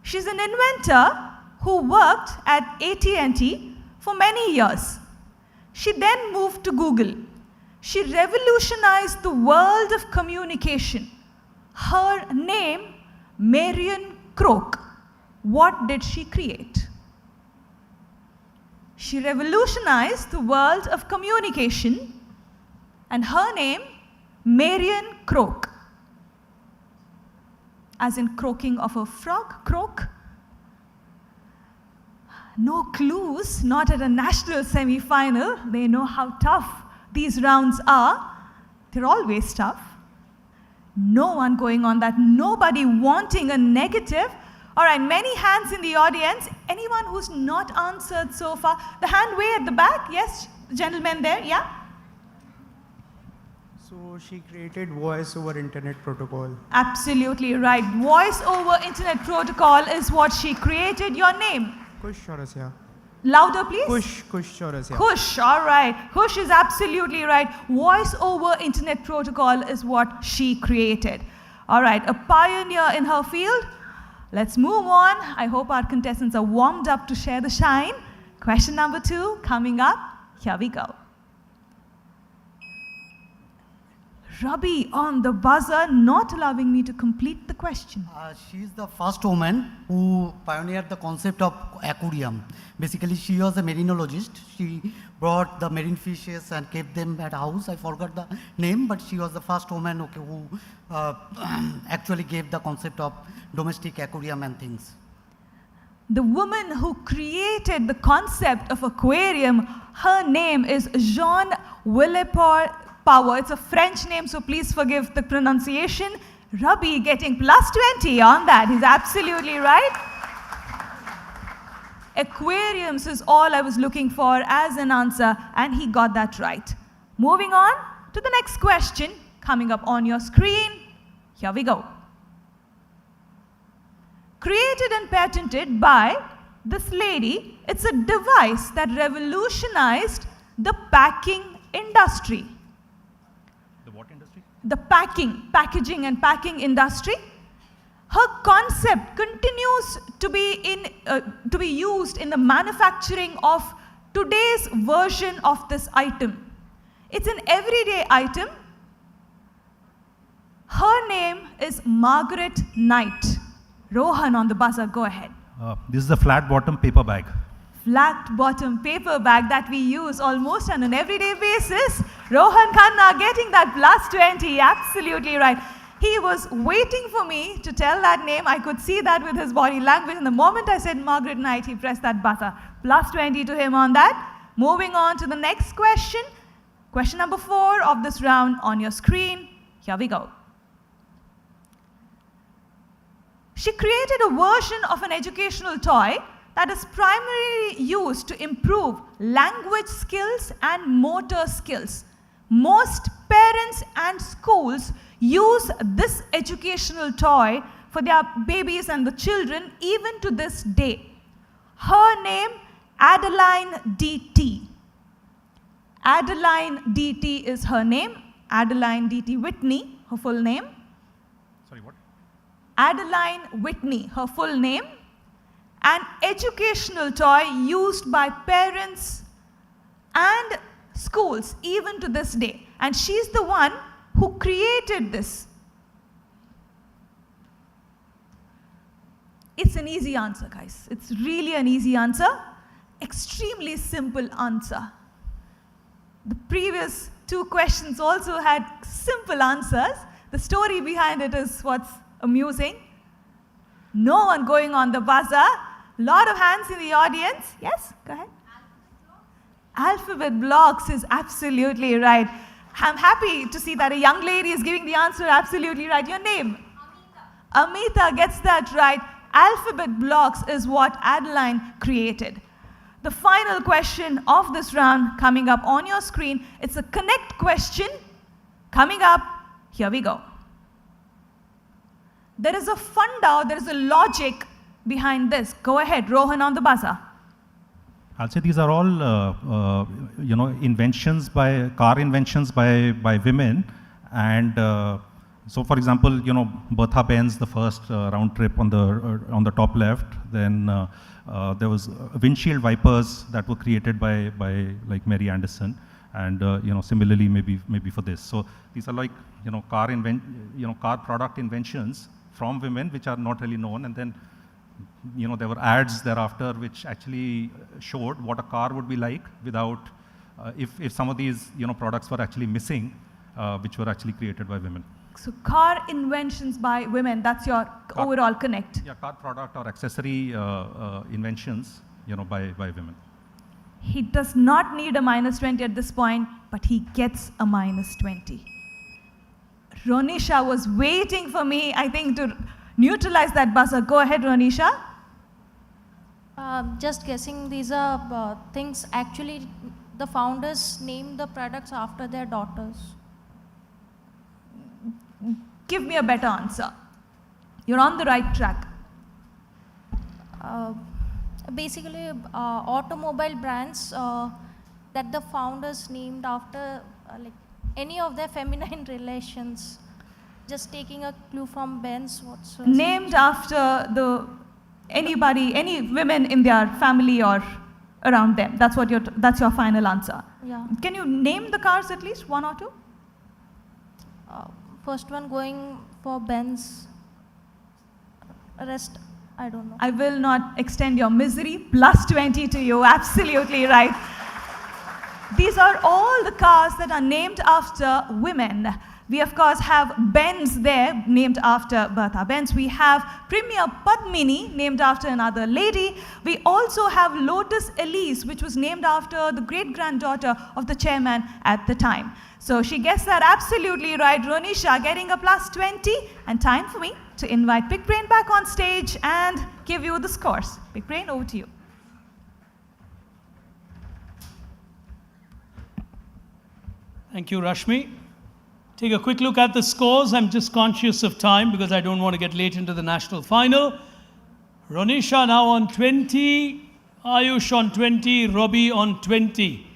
She's an inventor who worked at AT&T for many years. She then moved to Google. She revolutionized the world of communication. Her name, Marian Croak. What did she create? She revolutionized the world of communication, and her name, Marian Croak. As in croaking of a frog, croak. No clues, not at a national semi-final. They know how tough these rounds are. They're always tough. No one going on that, nobody wanting a negative. All right, many hands in the audience. Anyone who's not answered so far? The hand way at the back, yes, gentleman there, yeah? So she created voice over internet protocol. Absolutely right. Voice over internet protocol is what she created. Your name? Kush Chaurasia. Louder, please. Kush Chaurasia. Kush, all right. Kush is absolutely right. Voice over internet protocol is what she created. All right, a pioneer in her field. Let's move on. I hope our contestants are warmed up to share the shine. Question number 2 coming up. Here we go. Rabi on the buzzer, not allowing me to complete the question. She's the first woman who pioneered the concept of aquarium. Basically, she was a marinologist. She brought the marine fishes and kept them at house. I forgot the name, but she was the first woman who actually gave the concept of domestic aquarium and things. The woman who created the concept of aquarium, her name is Jean Willeport Power. It's a French name, so please forgive the pronunciation. Rabi getting +20 on that. He's absolutely right. Aquariums is all I was looking for as an answer, and he got that right. Moving on to the next question coming up on your screen. Here we go. Created and patented by this lady, it's a device that revolutionized the packing industry. The what industry? The packaging and packing industry. Her concept continues to be used in the manufacturing of today's version of this item. It's an everyday item. Her name is Margaret Knight. Rohan on the buzzer, go ahead. This is the flat bottom paper bag. Flat bottom paper bag that we use almost on an everyday basis. Rohan Khanna getting that +20, absolutely right. He was waiting for me to tell that name. I could see that with his body language. And the moment I said Margaret Knight, he pressed that buzzer. +20 to him on that. Moving on to the next question. Question number 4 of this round on your screen. Here we go. She created a version of an educational toy that is primarily used to improve language skills and motor skills. Most parents and schools use this educational toy for their babies and the children even to this day. Her name, Adeline D.T. Adeline D.T. is her name. Adeline D.T. Whitney, her full name. Sorry, what? Adeline Whitney, her full name. An educational toy used by parents and schools even to this day. And she's the one who created this. It's an easy answer, guys. It's really an easy answer. Extremely simple answer. The previous 2 questions also had simple answers. The story behind it is what's amusing. No one going on the buzzer. Lot of hands in the audience. Yes, go ahead. Alphabet blocks is absolutely right. I'm happy to see that a young lady is giving the answer absolutely right. Your name? Amita. Amita gets that right. Alphabet blocks is what Adeline created. The final question of this round coming up on your screen. It's a connect question coming up. Here we go. There is a funda, there is a logic behind this. Go ahead, Rohan on the buzzer. I'll say these are all, inventions car inventions by women. And so, for example, Bertha Benz, the first round trip on the top left. Then there was windshield wipers that were created by like Mary Anderson. And similarly, maybe for this. So these are like car product inventions from women, which are not really known. And then there were ads thereafter which actually showed what a car would be like without, if some of these products were actually missing, which were actually created by women. So car inventions by women, that's your overall connect. Yeah, car product or accessory inventions by women. He does not need a minus 20 at this point, but he gets a minus 20. Ronisha was waiting for me, I think, to neutralize that buzzer. Go ahead, Ronisha. Just guessing, these are things actually the founders named the products after their daughters. Give me a better answer. You're on the right track. Basically, automobile brands that the founders named after like any of their feminine relations. Just taking a clue from Ben's. What's named after any women in their family or around them. That's your final answer. Yeah. Can you name the cars at least, one or two? First one going for Ben's. Rest, I don't know. I will not extend your misery. Plus 20 to you. Absolutely right. These are all the cars that are named after women. We, of course, have Benz there, named after Bertha Benz. We have Premier Padmini, named after another lady. We also have Lotus Elise, which was named after the great-granddaughter of the chairman at the time. So she gets that absolutely right. Ronisha getting a plus 20. And time for me to invite Big Brain back on stage and give you the scores. Big Brain, over to you. Thank you, Rashmi. Take a quick look at the scores. I'm just conscious of time because I don't want to get late into the national final. Ronisha now on 20, Ayush on 20, Robbie on 20.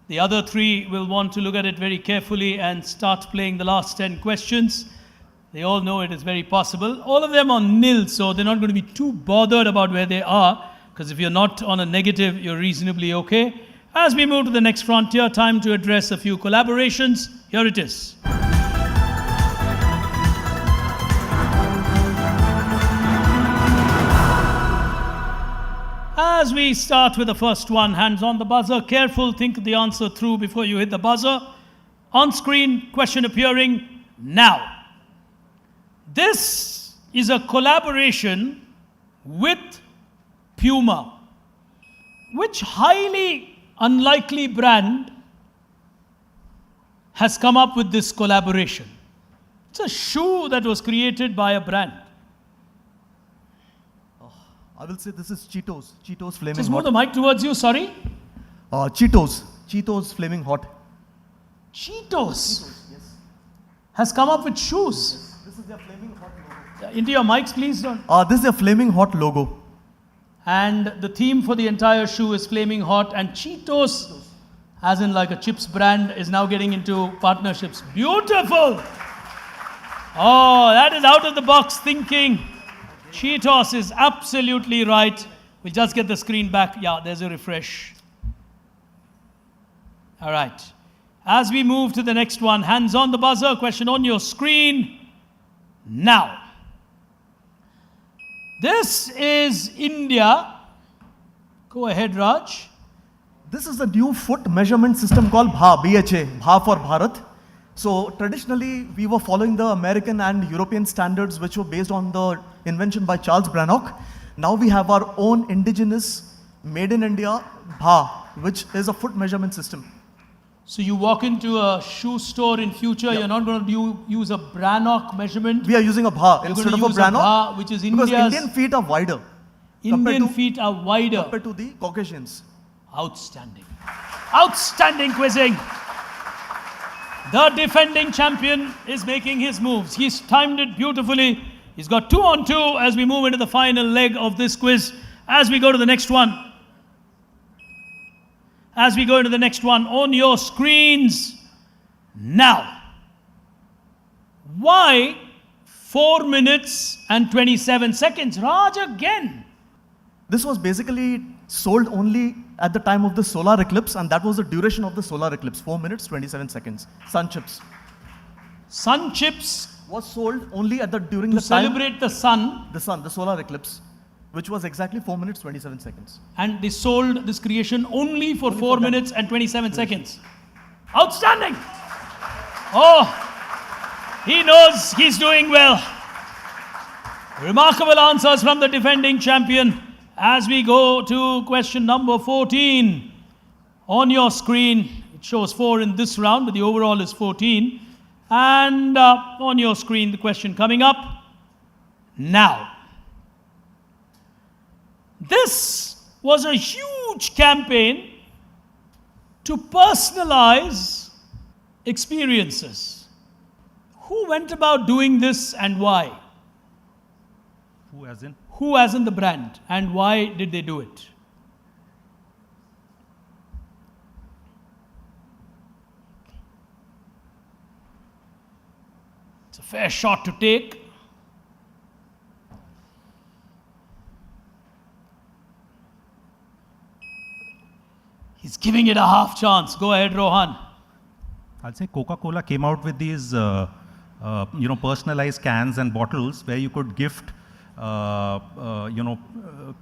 The other three will want to look at it very carefully and start playing the last 10 questions. They all know it is very possible. All of them on nil, so they're not going to be too bothered about where they are, because if you're not on a negative, you're reasonably okay. As we move to the next frontier, time to address a few collaborations. Here it is. As we start with the first one, hands on the buzzer, careful, think the answer through before you hit the buzzer. On screen, question appearing now. This is a collaboration with Puma. Which highly unlikely brand has come up with this collaboration? It's a shoe that was created by a brand. I will say this is Cheetos. Cheetos Flaming Hot. Just move the mic towards you, sorry. Cheetos. Cheetos Flaming Hot. Cheetos, yes, has come up with shoes. Yes. This is their Flaming Hot logo. Into your mics, please. This is their Flaming Hot logo. And the theme for the entire shoe is Flaming Hot. And Cheetos, as in like a chips brand, is now getting into partnerships. Beautiful. Oh, that is out of the box thinking. Cheetos is absolutely right. We'll just get the screen back. Yeah, there's a refresh. All right. As we move to the next one, hands on the buzzer, question on your screen now. This is India. Go ahead, Raj. This is a new foot measurement system called BHA, BHA for Bharat. So traditionally, we were following the American and European standards, which were based on the invention by Charles Brannock. Now we have our own indigenous, made in India, BHA, which is a foot measurement system. So you walk into a shoe store in future, you're not going to use a Brannock measurement. We are using a BHA instead of a Brannock, which is because India's Indian feet are wider. Indian feet are wider compared to the Caucasians. Outstanding. Outstanding quizzing. The defending champion is making his moves. He's timed it beautifully. He's got 2 on 2 as we move into the final leg of this quiz. As we go to the next one. As we go into the next one on your screens now. Why 4 minutes and 27 seconds? Raj again. This was basically sold only at the time of the solar eclipse, and that was the duration of the solar eclipse, 4 minutes, 27 seconds. Sun chips. Sun chips was sold only during to the time celebrate the sun. The solar eclipse, which was exactly 4 minutes, 27 seconds. And they sold this creation only for 4 minutes and 27 seconds. Outstanding. Oh, he knows he's doing well. Remarkable answers from the defending champion. as we go to question number 14, on your screen, it shows 4 in this round, but the overall is 14. And on your screen, the question coming up now. This was a huge campaign to personalize experiences. Who went about doing this and why? Who as in? Who as in the brand, and why did they do it? It's a fair shot to take. He's giving it a half chance. Go ahead, Rohan. I'll say Coca-Cola came out with these, personalized cans and bottles where you could gift,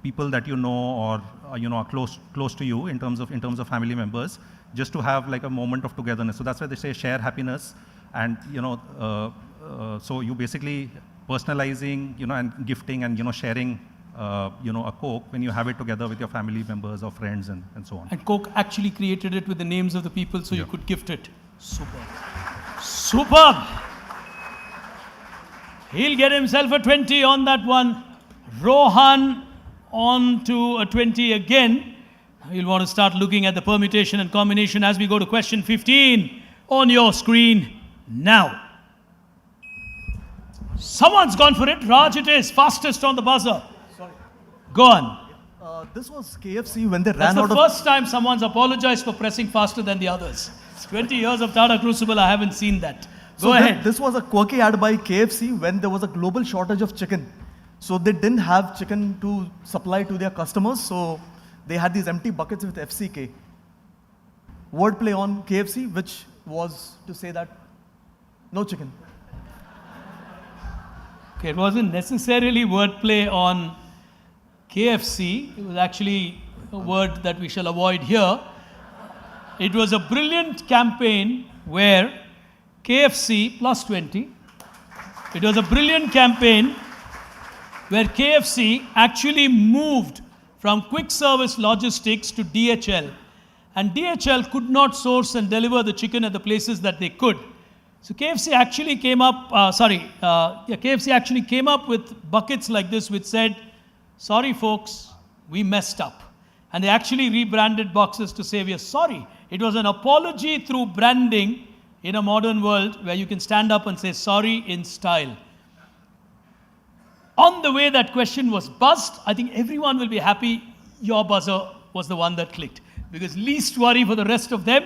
people that you know or are close to you in terms of family members, just to have like a moment of togetherness. So that's why they say share happiness, and so you basically personalizing, and gifting and sharing. A Coke when you have it together with your family members or friends and so on. And Coke actually created it with the names of the people so you could gift it. Superb. Superb. He'll get himself a 20 on that one. Rohan on to a 20 again. You'll want to start looking at the permutation and combination as we go to question 15 on your screen now. Someone's gone for it. Raj, it is. Fastest on the buzzer. Go on. This was KFC when they That's ran out the of... first time someone's apologized for pressing faster than the others. 20 years of Tata Crucible, I haven't seen that. Go ahead. This was a quirky ad by KFC when there was a global shortage of chicken. So they didn't have chicken to supply to their customers, so they had these empty buckets with FCK. Wordplay on KFC, which was to say that no chicken. Okay, it wasn't necessarily wordplay on KFC. It was actually a word that we shall avoid here. It was a brilliant campaign where KFC plus 20. It was a brilliant campaign where KFC actually moved from quick service logistics to DHL. And DHL could not source and deliver the chicken at the places that they could. So KFC actually came up, KFC actually came up with buckets like this which said, sorry folks, we messed up. And they actually rebranded boxes to say we are sorry. It was an apology through branding in a modern world where you can stand up and say sorry in style. On the way that question was buzzed, I think everyone will be happy your buzzer was the one that clicked. Because least worry for the rest of them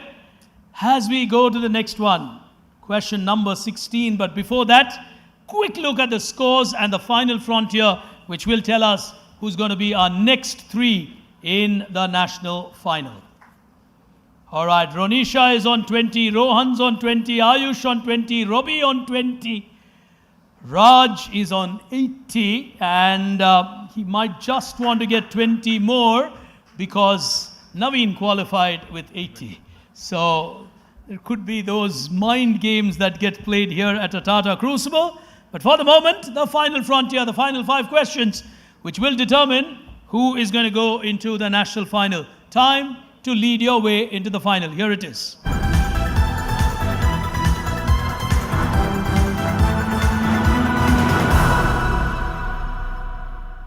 as we go to the next one. Question number 16. But before that, quick look at the scores and the final frontier, which will tell us who's going to be our next 3 in the national final. All right, Ronisha is on 20, Rohan's on 20, Ayush on 20, Robbie on 20, Raj is on 80, and he might just want to get 20 more because Naveen qualified with 80. So there could be those mind games that get played here at a Tata Crucible. But for the moment, the final frontier, the final 5 questions, which will determine who is going to go into the national final. Time to lead your way into the final. Here it is.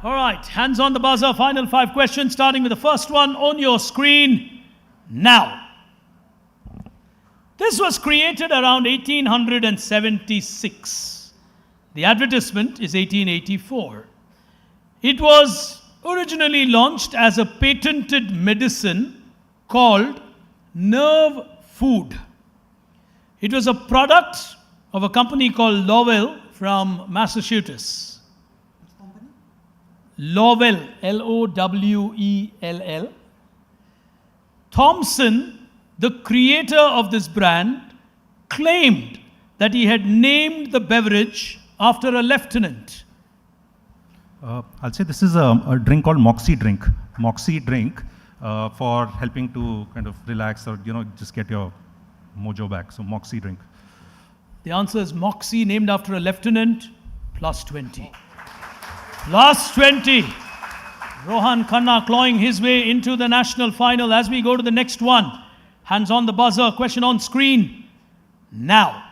All right, hands on the buzzer, final 5 questions, starting with the first one on your screen now. This was created around 1876. The advertisement is 1884. It was originally launched as a patented medicine called nerve food. It was a product of a company called Lowell from Massachusetts. Lowell, Lowell. Thomson, the creator of this brand, claimed that he had named the beverage after a lieutenant. I'll say this is a drink called Moxie drink. Moxie drink for helping to kind of relax or just get your mojo back. So Moxie drink. The answer is Moxie, named after a lieutenant, plus 20. Plus 20. Rohan Khanna clawing his way into the national final. As we go to the next one, hands on the buzzer, question on screen. Now,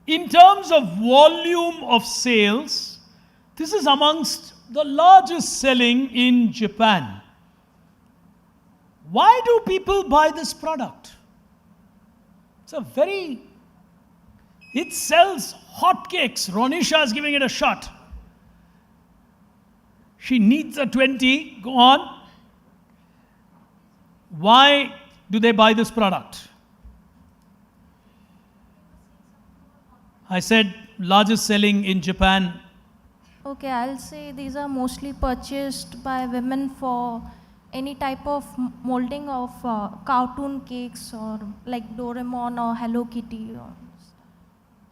in terms of volume of sales, this is amongst the largest selling in Japan. Why do people buy this product? It sells hotcakes. Ronisha is giving it a shot. She needs a 20. Go on. Why do they buy this product? I said largest selling in Japan. Okay, I'll say these are mostly purchased by women for any type of molding of cartoon cakes or like Doraemon or Hello Kitty.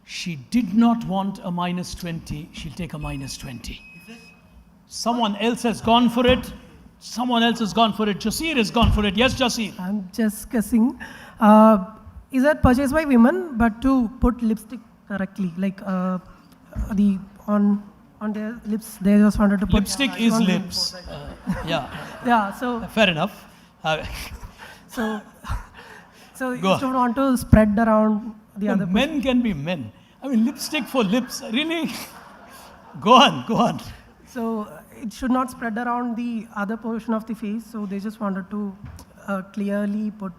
She did not want a minus 20. She'll take a minus 20. Someone else has gone for it. Someone else has gone for it. Jasir has gone for it. Yes, Jasir. I'm just guessing. Is that purchased by women, but to put lipstick correctly, like on their lips, they just wanted to put Lipstick is lips. Yeah. Yeah. So fair enough. so you don't want to spread around the other. Men can be men. I mean, lipstick for lips. Really? Go on. So it should not spread around the other portion of the face. So they just wanted to clearly put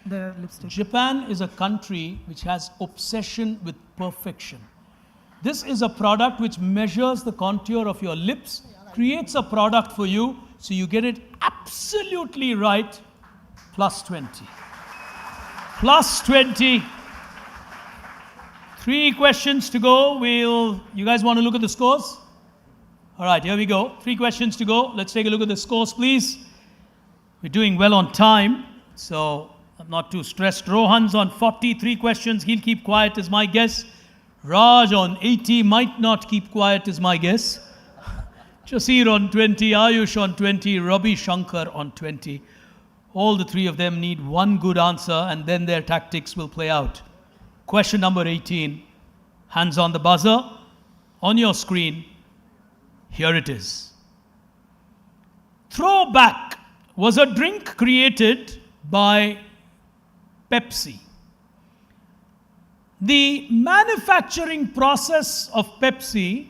their lipstick. Japan is a country which has obsession with perfection. This is a product which measures the contour of your lips, creates a product for you, so you get it absolutely right, plus 20. Plus 20. 3 questions to go. You guys want to look at the scores? All right, here we go. 3 questions to go. Let's take a look at the scores, please. We're doing well on time, so I'm not too stressed. Rohan's on 43 questions. He'll keep quiet, is my guess. Raj on 80, might not keep quiet, is my guess. Jasir on 20, Ayush on 20, Ravi Shankar on 20. All the 3 of them need one good answer, and then their tactics will play out. Question number 18. Hands on the buzzer. On your screen, here it is. Throwback was a drink created by Pepsi. The manufacturing process of Pepsi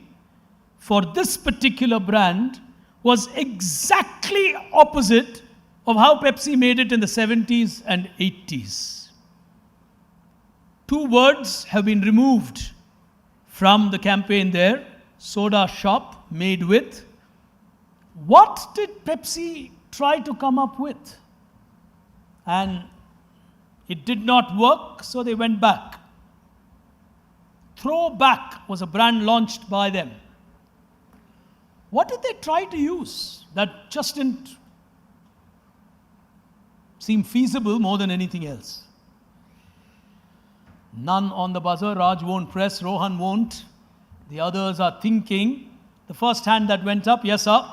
for this particular brand was exactly opposite of how Pepsi made it in the 70s and 80s. 2 words have been removed from the campaign there. Soda shop made with. What did Pepsi try to come up with? And it did not work, so they went back. Throwback was a brand launched by them. What did they try to use that just didn't seem feasible more than anything else? None on the buzzer. Raj won't press. Rohan won't. The others are thinking. The first hand that went up, yes, sir.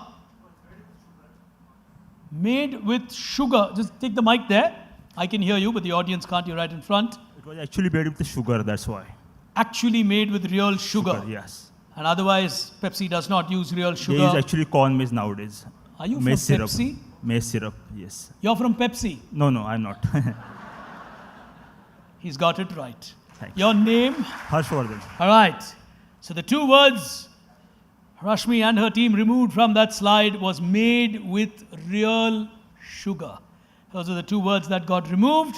Made with sugar. Just take the mic there. I can hear you, but the audience can't. You're right in front. It was actually made with the sugar, that's why. Actually made with real sugar. Yes. And otherwise, Pepsi does not use real sugar. They use actually corn maize nowadays. Are you maize from syrup. Pepsi? Maize syrup, yes. You're from Pepsi? No, I'm not. He's got it right. Thanks. Your name? Harshvardhan. All right. So the 2 words Rashmi and her team removed from that slide was made with real sugar. Those are the 2 words that got removed.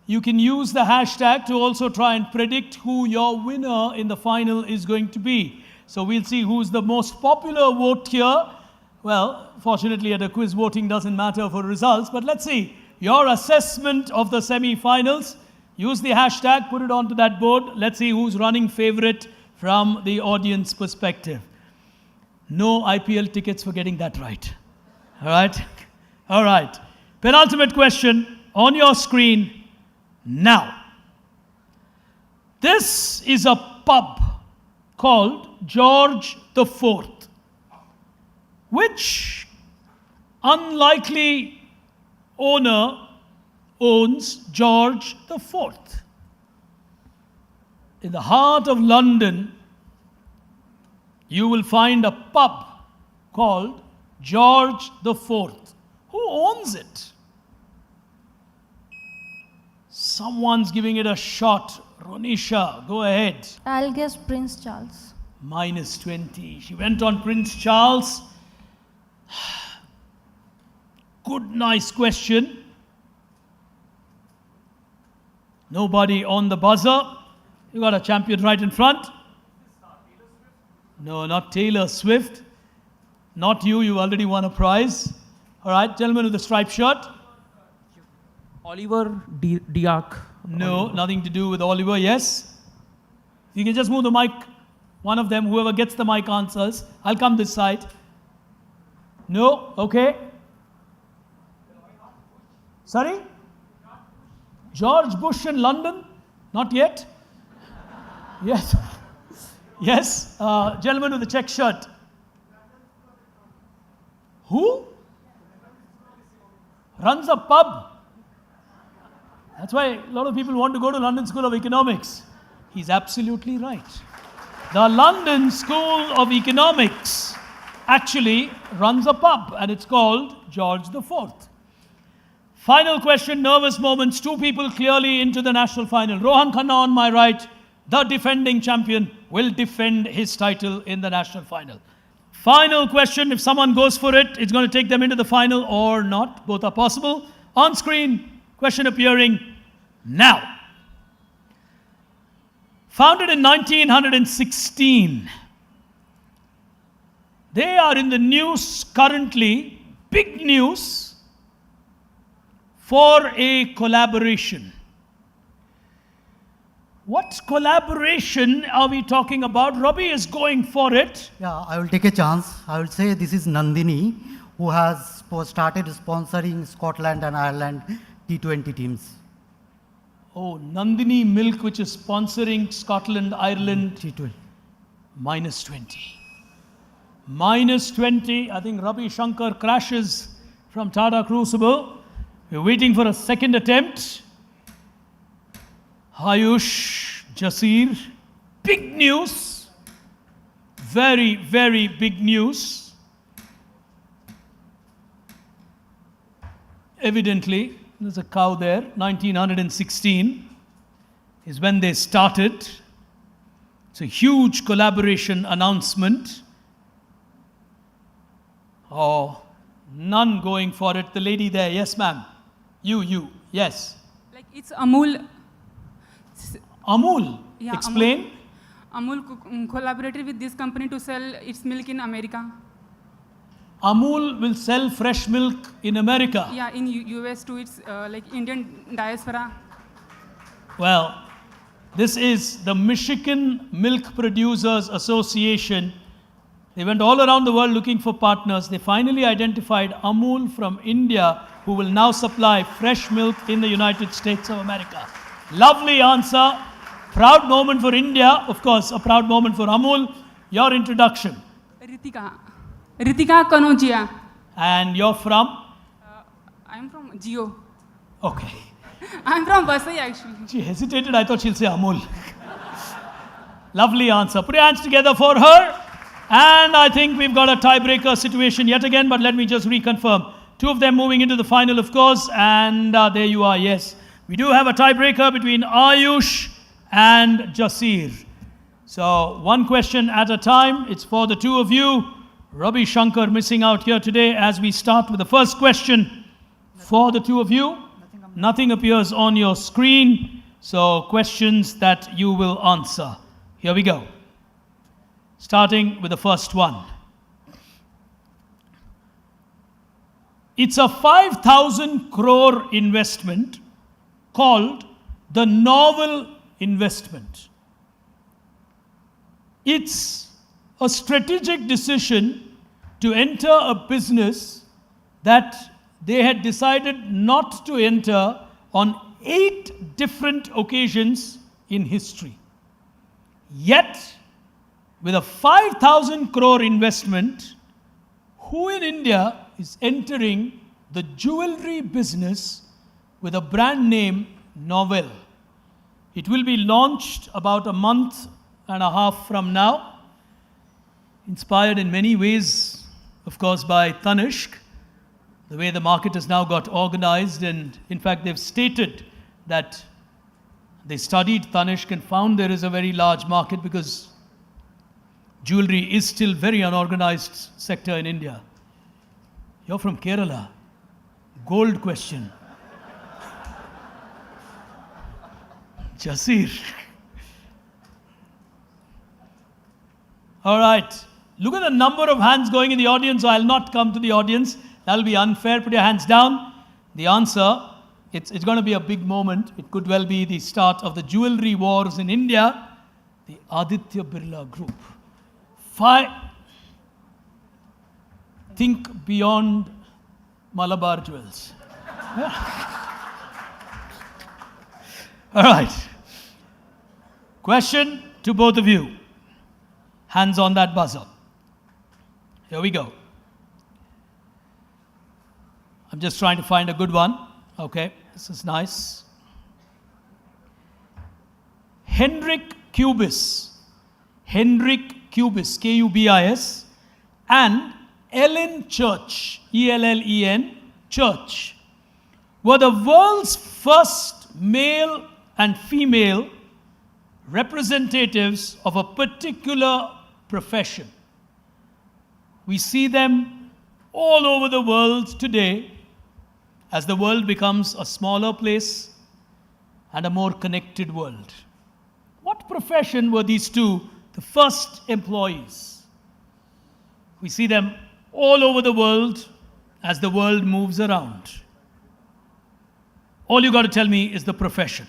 You can use the hashtag to also try and predict who your winner in the final is going to be. So we'll see who's the most popular vote here. Well, fortunately at a quiz, voting doesn't matter for results, but let's see your assessment of the semi-finals. Use the hashtag, put it onto that board. Let's see who's running favorite from the audience perspective. No IPL tickets for getting that right. All right? All right. Penultimate question on your screen now. This is a pub called George IV. Which unlikely owner owns George IV? In the heart of London, you will find a pub called George the Fourth. Who owns it? Someone's giving it a shot. Ronisha, go ahead. I'll guess Prince Charles. Minus 20. She went on Prince Charles. Good, nice question. Nobody on the buzzer. You got a champion right in front. No, not Taylor Swift. Not you, you already won a prize. All right, gentleman with the striped shirt. Oliver Diak. No, nothing to do with Oliver, yes. You can just move the mic. One of them, whoever gets the mic answers. I'll come this side. No, okay. Sorry? George Bush in London? Not yet. Yes. Yes, gentleman with the check shirt. Who? Runs a pub. That's why a lot of people want to go to London School of Economics. He's absolutely right. The London School of Economics actually runs a pub, and it's called George the Fourth. Final question, nervous moments. Two people clearly into the national final. Rohan Khanna on my right, the defending champion, will defend his title in the national final. Final question, if someone goes for it, it's going to take them into the final or not. Both are possible. On screen, question appearing now. Founded in 1916. They are in the news currently, big news, for a collaboration. What collaboration are we talking about? Robbie is going for it. Yeah, I will take a chance. I will say this is Nandini, who has started sponsoring Scotland and Ireland T20 teams. Oh, Nandini Milk, which is sponsoring Scotland, Ireland. T20. Minus 20. Minus 20. I think Ravi Shankar crashes from Tata Crucible. We're waiting for a second attempt. Ayush, Jasir. Big news. Very, very big news. Evidently, there's a cow there. 1916 is when they started. It's a huge collaboration announcement. Oh, none going for it. The lady there, yes, ma'am. You, yes. Like it's Amul. Amul, Yeah, explain. Amul collaborated with this company to sell its milk in America. Amul will sell fresh milk in America. Yeah, in US to its like Indian diaspora. Well, this is the Michigan Milk Producers Association. They went all around the world looking for partners. They finally identified Amul from India, who will now supply fresh milk in the United States of America. Lovely answer. Proud moment for India. Of course, a proud moment for Amul. Your introduction. Ritika Kanojia. And you're from? I'm from Geo. Okay. I'm from Vasai actually. She hesitated. I thought she'll say Amul. Lovely answer. Put your hands together for her. And I think we've got a tiebreaker situation yet again, but let me just reconfirm. Two of them moving into the final, of course, and there you are, yes. We do have a tiebreaker between Ayush and Jasir. So one question at a time. It's for the two of you. Ravi Shankar missing out here today as we start with the first question for the two of you. Nothing appears on your screen, so questions that you will answer. Here we go. Starting with the first one. It's a 5,000 crore investment called the Novel Investment. It's a strategic decision to enter a business that they had decided not to enter on 8 different occasions in history. Yet, with a 5,000 crore investment, who in India is entering the jewelry business with a brand name Novel? It will be launched about a month and a half from now. Inspired in many ways of course, by Tanishq. The way the market has now got organized, and in fact, they've stated that they studied Tanishq and found there is a very large market because jewelry is still very unorganized sector in India. You're from Kerala. Gold question. Jasir. All right. Look at the number of hands going in the audience, so I'll not come to the audience. That'll be unfair. Put your hands down. The answer, it's going to be a big moment. It could well be the start of the jewelry wars in India. The Aditya Birla Group. Think beyond Malabar Jewels. All right. Question to both of you. Hands on that buzzer. Here we go. I'm just trying to find a good one. Okay, this is nice. Henrik Kubis, K-U-B-I-S, and Ellen Church, E-L-L-E-N, Church, were the world's first male and female representatives of a particular profession. We see them all over the world today as the world becomes a smaller place and a more connected world. What profession were these two, the first employees? We see them all over the world as the world moves around. All you got to tell me is the profession.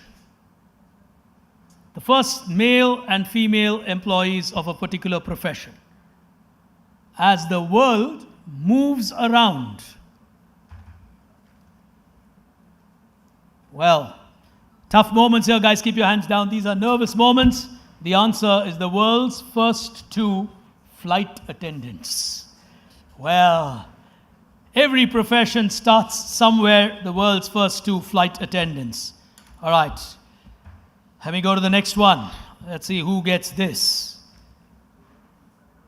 The first male and female employees of a particular profession. As the world moves around. Well, tough moments here, guys. Keep your hands down. These are nervous moments. The answer is the world's first two flight attendants. Well, every profession starts somewhere. The world's first two flight attendants. All right. Let me go to the next one. Let's see who gets this.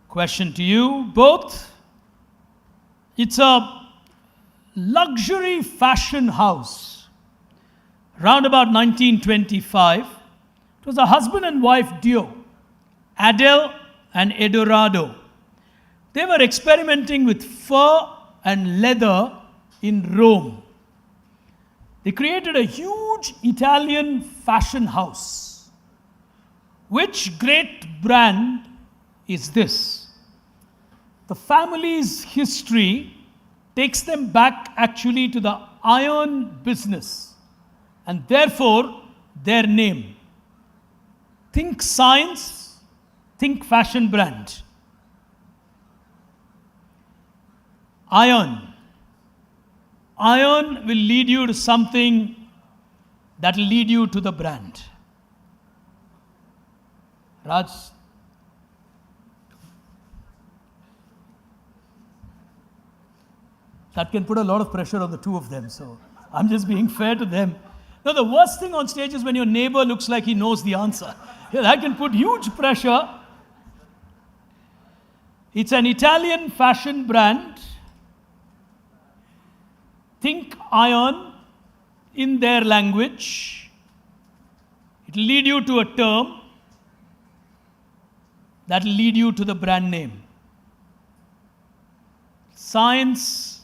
Question to you both. It's a luxury fashion house. Round about 1925, it was a husband and wife duo, Adele and Eldorado. They were experimenting with fur and leather in Rome. They created a huge Italian fashion house. Which great brand is this? The family's history takes them back actually to the iron business, and therefore their name. Think science, think fashion brand. Iron. Iron will lead you to something that will lead you to the brand. Raj. That can put a lot of pressure on the two of them, so I'm just being fair to them. No, the worst thing on stage is when your neighbor looks like he knows the answer. Yeah, that can put huge pressure. It's an Italian fashion brand. Think iron in their language. It will lead you to a term that will lead you to the brand name. Science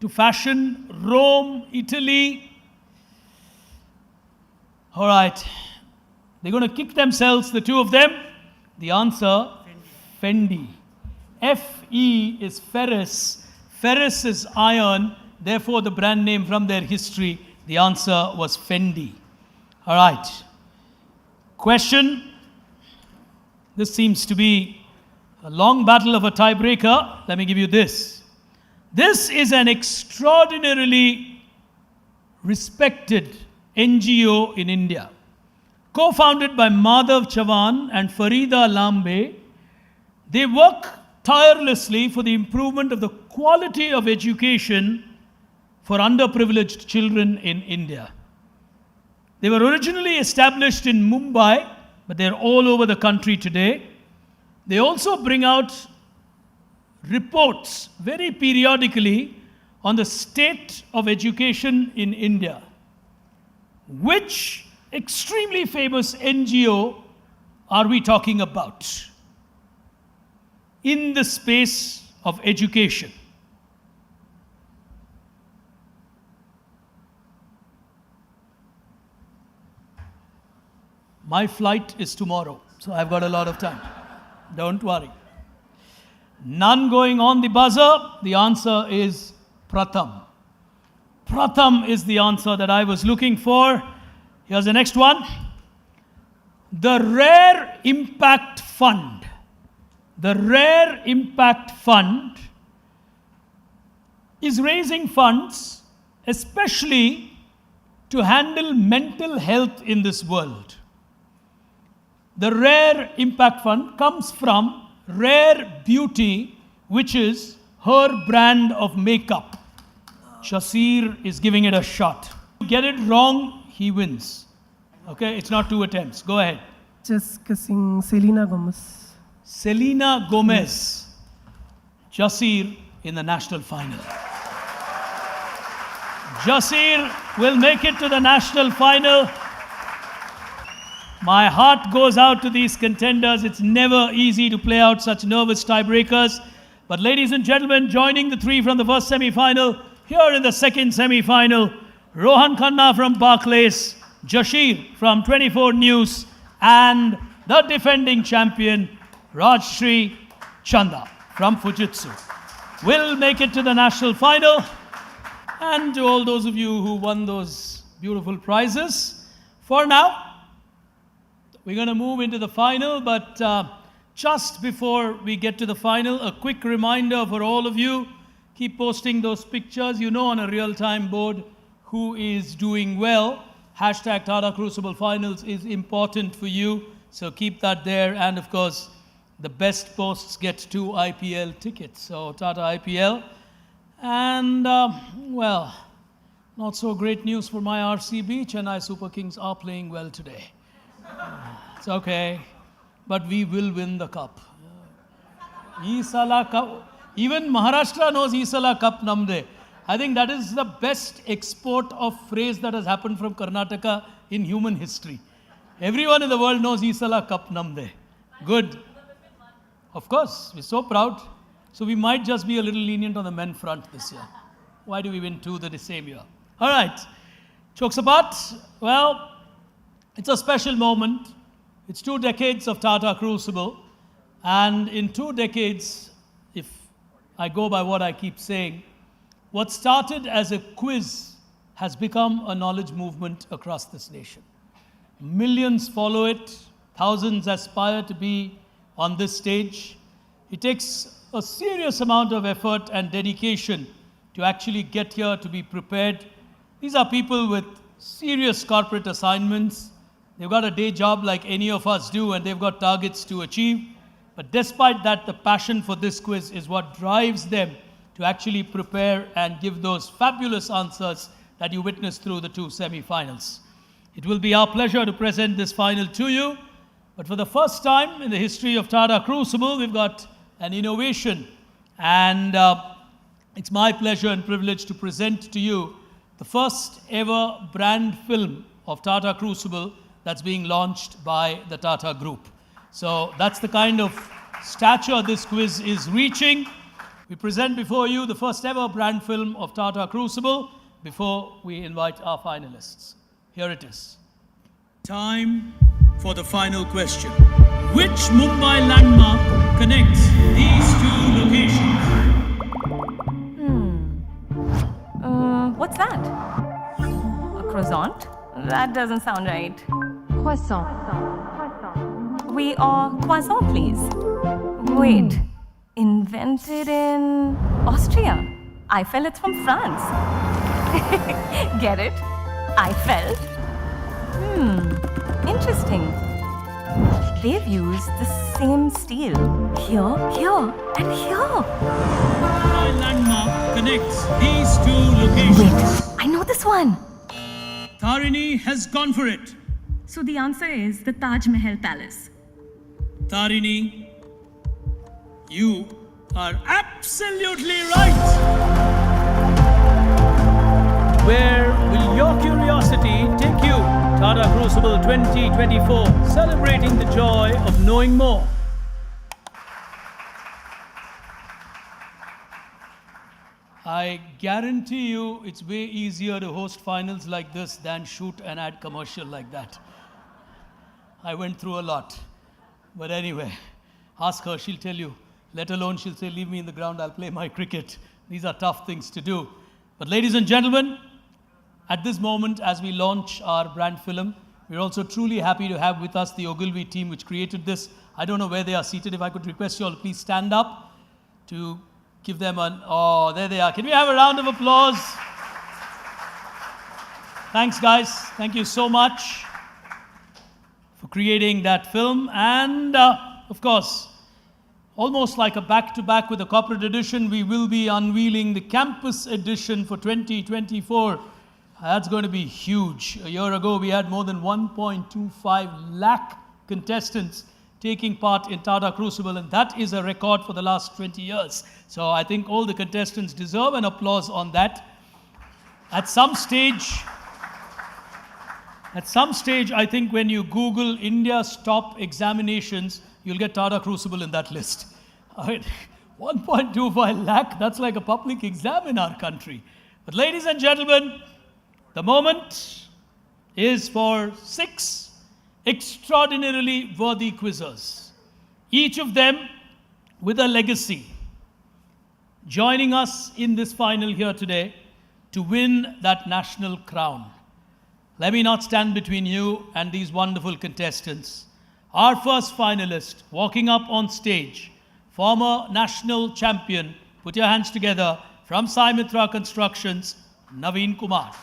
to fashion, Rome, Italy. All right. They're going to kick themselves, the two of them. The answer, Fendi. F-E is ferrous. Ferrous is iron. Therefore, the brand name from their history, the answer was Fendi. All right. Question. This seems to be a long battle of a tiebreaker. Let me give you this. This is an extraordinarily respected NGO in India. Co-founded by Madhav Chavan and Farida Lambe, they work tirelessly for the improvement of the quality of education for underprivileged children in India. They were originally established in Mumbai, but they're all over the country today. They also bring out reports very periodically on the state of education in India. Which extremely famous NGO are we talking about in the space of education? My flight is tomorrow, so I've got a lot of time. Don't worry. None going on the buzzer. The answer is Pratham. Pratham is the answer that I was looking for. Here's the next one. The Rare Impact Fund. The Rare Impact Fund is raising funds especially to handle mental health in this world. The Rare Impact Fund comes from Rare Beauty, which is her brand of makeup. Jasir is giving it a shot. Get it wrong, he wins. Okay, it's not 2 attempts. Go ahead. Just guessing Selena Gomez. Selena Gomez. Jasir in the national final. Jasir will make it to the national final. My heart goes out to these contenders. It's never easy to play out such nervous tiebreakers. But ladies and gentlemen, joining the three from the first semi-final, here in the second semi-final, Rohan Khanna from Barclays, Jasir from 24 News, and the defending champion, Rajshri Chanda from Fujitsu, will make it to the national final. And to all those of you who won those beautiful prizes, for now, we're going to move into the final, but just before we get to the final, a quick reminder for all of you, keep posting those pictures. You know on a real-time board who is doing well. Hashtag Tata Crucible Finals is important for you, so keep that there. And of course, the best posts get 2 IPL tickets, so Tata IPL. And, well, not so great news for my RCB. Chennai Super Kings are playing well today. It's okay, but we will win the cup. Isala Cup. Even Maharashtra knows Isala Cup Namde. I think that is the best export of phrase that has happened from Karnataka in human history. Everyone in the world knows Isala Cup Namde. Good. Of course, we're so proud. So we might just be a little lenient on the men front this year. Why do we win 2 the same year? All right. Jokes apart, well, it's a special moment. It's 2 decades of Tata Crucible. And in 2 decades, if I go by what I keep saying, what started as a quiz has become a knowledge movement across this nation. Millions follow it. Thousands aspire to be on this stage. It takes a serious amount of effort and dedication to actually get here, to be prepared. These are people with serious corporate assignments. They've got a day job like any of us do, and they've got targets to achieve. But despite that, the passion for this quiz is what drives them to actually prepare and give those fabulous answers that you witnessed through the 2 semi-finals. It will be our pleasure to present this final to you. But for the first time in the history of Tata Crucible, we've got an innovation. And it's my pleasure and privilege to present to you the first ever brand film of Tata Crucible that's being launched by the Tata Group. So that's the kind of stature this quiz is reaching. We present before you the first ever brand film of Tata Crucible before we invite our finalists. Here it is. Time for the final question. Which Mumbai landmark connects these 2 locations? What's that? A croissant? That doesn't sound right. Croissant. Oui, croissant, please. Wait, invented in Austria. Eiffel, it's from France. Get it? Eiffel? Interesting. They've used the same steel here, here, and here. My landmark connects these 2 locations. Wait, I know this one. Tarini has gone for it. So the answer is the Taj Mahal Palace. Tarini, you are absolutely right. Where will your curiosity take you? Tata Crucible 2024, celebrating the joy of knowing more. I guarantee you it's way easier to host finals like this than shoot an ad commercial like that. I went through a lot. But anyway, ask her, she'll tell you. Let alone she'll say, leave me in the ground, I'll play my cricket. These are tough things to do. But ladies and gentlemen, at this moment, as we launch our brand film, we're also truly happy to have with us the Ogilvy team which created this. I don't know where they are seated. If I could request you all to please stand up to give them an, oh, there they are. Can we have a round of applause? Thanks, guys. Thank you so much for creating that film. And, of course, almost like a back-to-back with the corporate edition, we will be unveiling the campus edition for 2024. That's going to be huge. A year ago, we had more than 1.25 lakh contestants taking part in Tata Crucible, and that is a record for the last 20 years. So I think all the contestants deserve an applause on that. At some stage, I think when you Google India's top examinations, you'll get Tata Crucible in that list. I mean, 1.25 lakh, that's like a public exam in our country. But ladies and gentlemen, the moment is for 6 extraordinarily worthy quizzers, each of them with a legacy, joining us in this final here today to win that national crown. Let me not stand between you and these wonderful contestants. Our first finalist, walking up on stage, former national champion, put your hands together, from Sai Mitra Constructions, Naveen Kumar.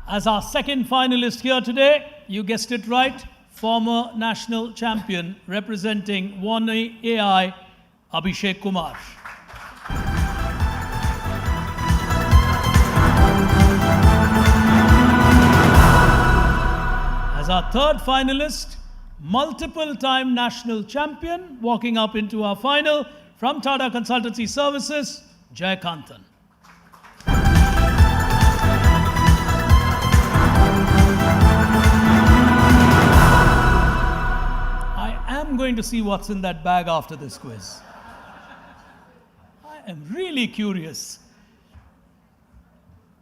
As our second finalist here today, you guessed it right, former national champion representing One AI, Abhishek Kumar. As our third finalist, multiple-time national champion, walking up into our final from Tata Consultancy Services, Jayakantan. I'm going to see what's in that bag after this quiz. I am really curious.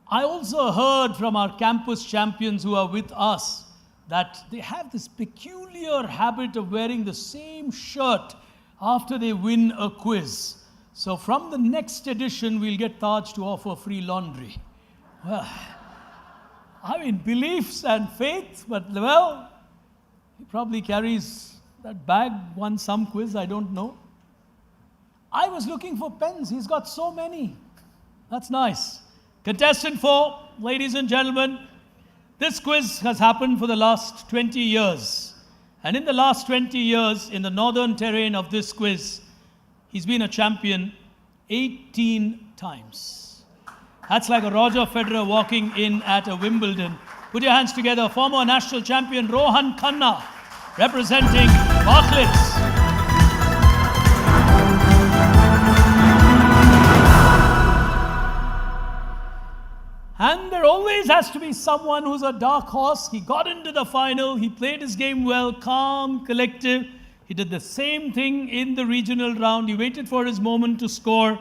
I also heard from our campus champions who are with us that they have this peculiar habit of wearing the same shirt after they win a quiz. So from the next edition, we'll get Taj to offer free laundry. Well, I mean, beliefs and faith, but well, he probably carries that bag, won some quiz, I don't know. I was looking for pens. He's got so many. That's nice. Contestant 4, ladies and gentlemen, this quiz has happened for the last 20 years. And in the last 20 years, in the northern terrain of this quiz, he's been a champion 18 times. That's like a Roger Federer walking in at a Wimbledon. Put your hands together. Former national champion Rohan Khanna, representing Barclays. And there always has to be someone who's a dark horse. He got into the final, he played his game well, calm, collective. He did the same thing in the regional round. He waited for his moment to score.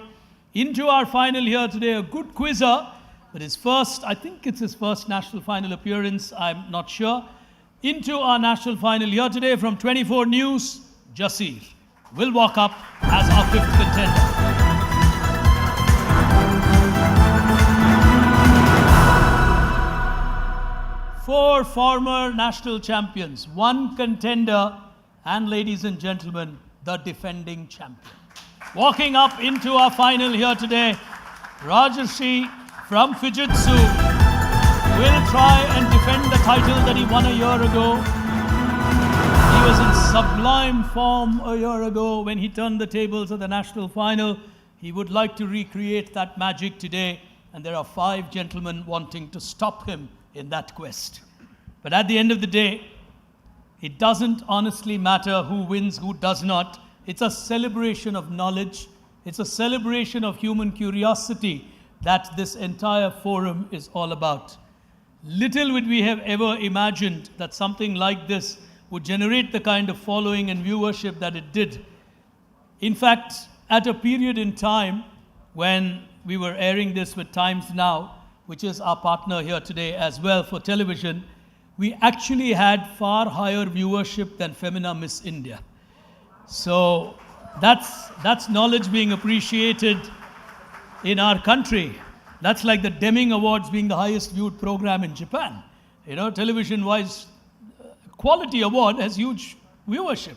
Into our final here today, a good quizzer, but his first, I think it's his first national final appearance, I'm not sure. Into our national final here today from 24 News, Jasir will walk up as our 5th contender. Four former national champions, 1 contender, and ladies and gentlemen, the defending champion. Walking up into our final here today, Rajarshi from Fujitsu will try and defend the title that he won a year ago. He was in sublime form a year ago when he turned the tables at the national final. He would like to recreate that magic today, and there are 5 gentlemen wanting to stop him in that quest. But at the end of the day, it doesn't honestly matter who wins, who does not. It's a celebration of knowledge. It's a celebration of human curiosity that this entire forum is all about. Little would we have ever imagined that something like this would generate the kind of following and viewership that it did. In fact, at a period in time when we were airing this with Times Now, which is our partner here today as well for television, we actually had far higher viewership than Femina Miss India. So that's knowledge being appreciated in our country. That's like the Deming Awards being the highest viewed program in Japan. You know, television-wise, Quality Award has huge viewership.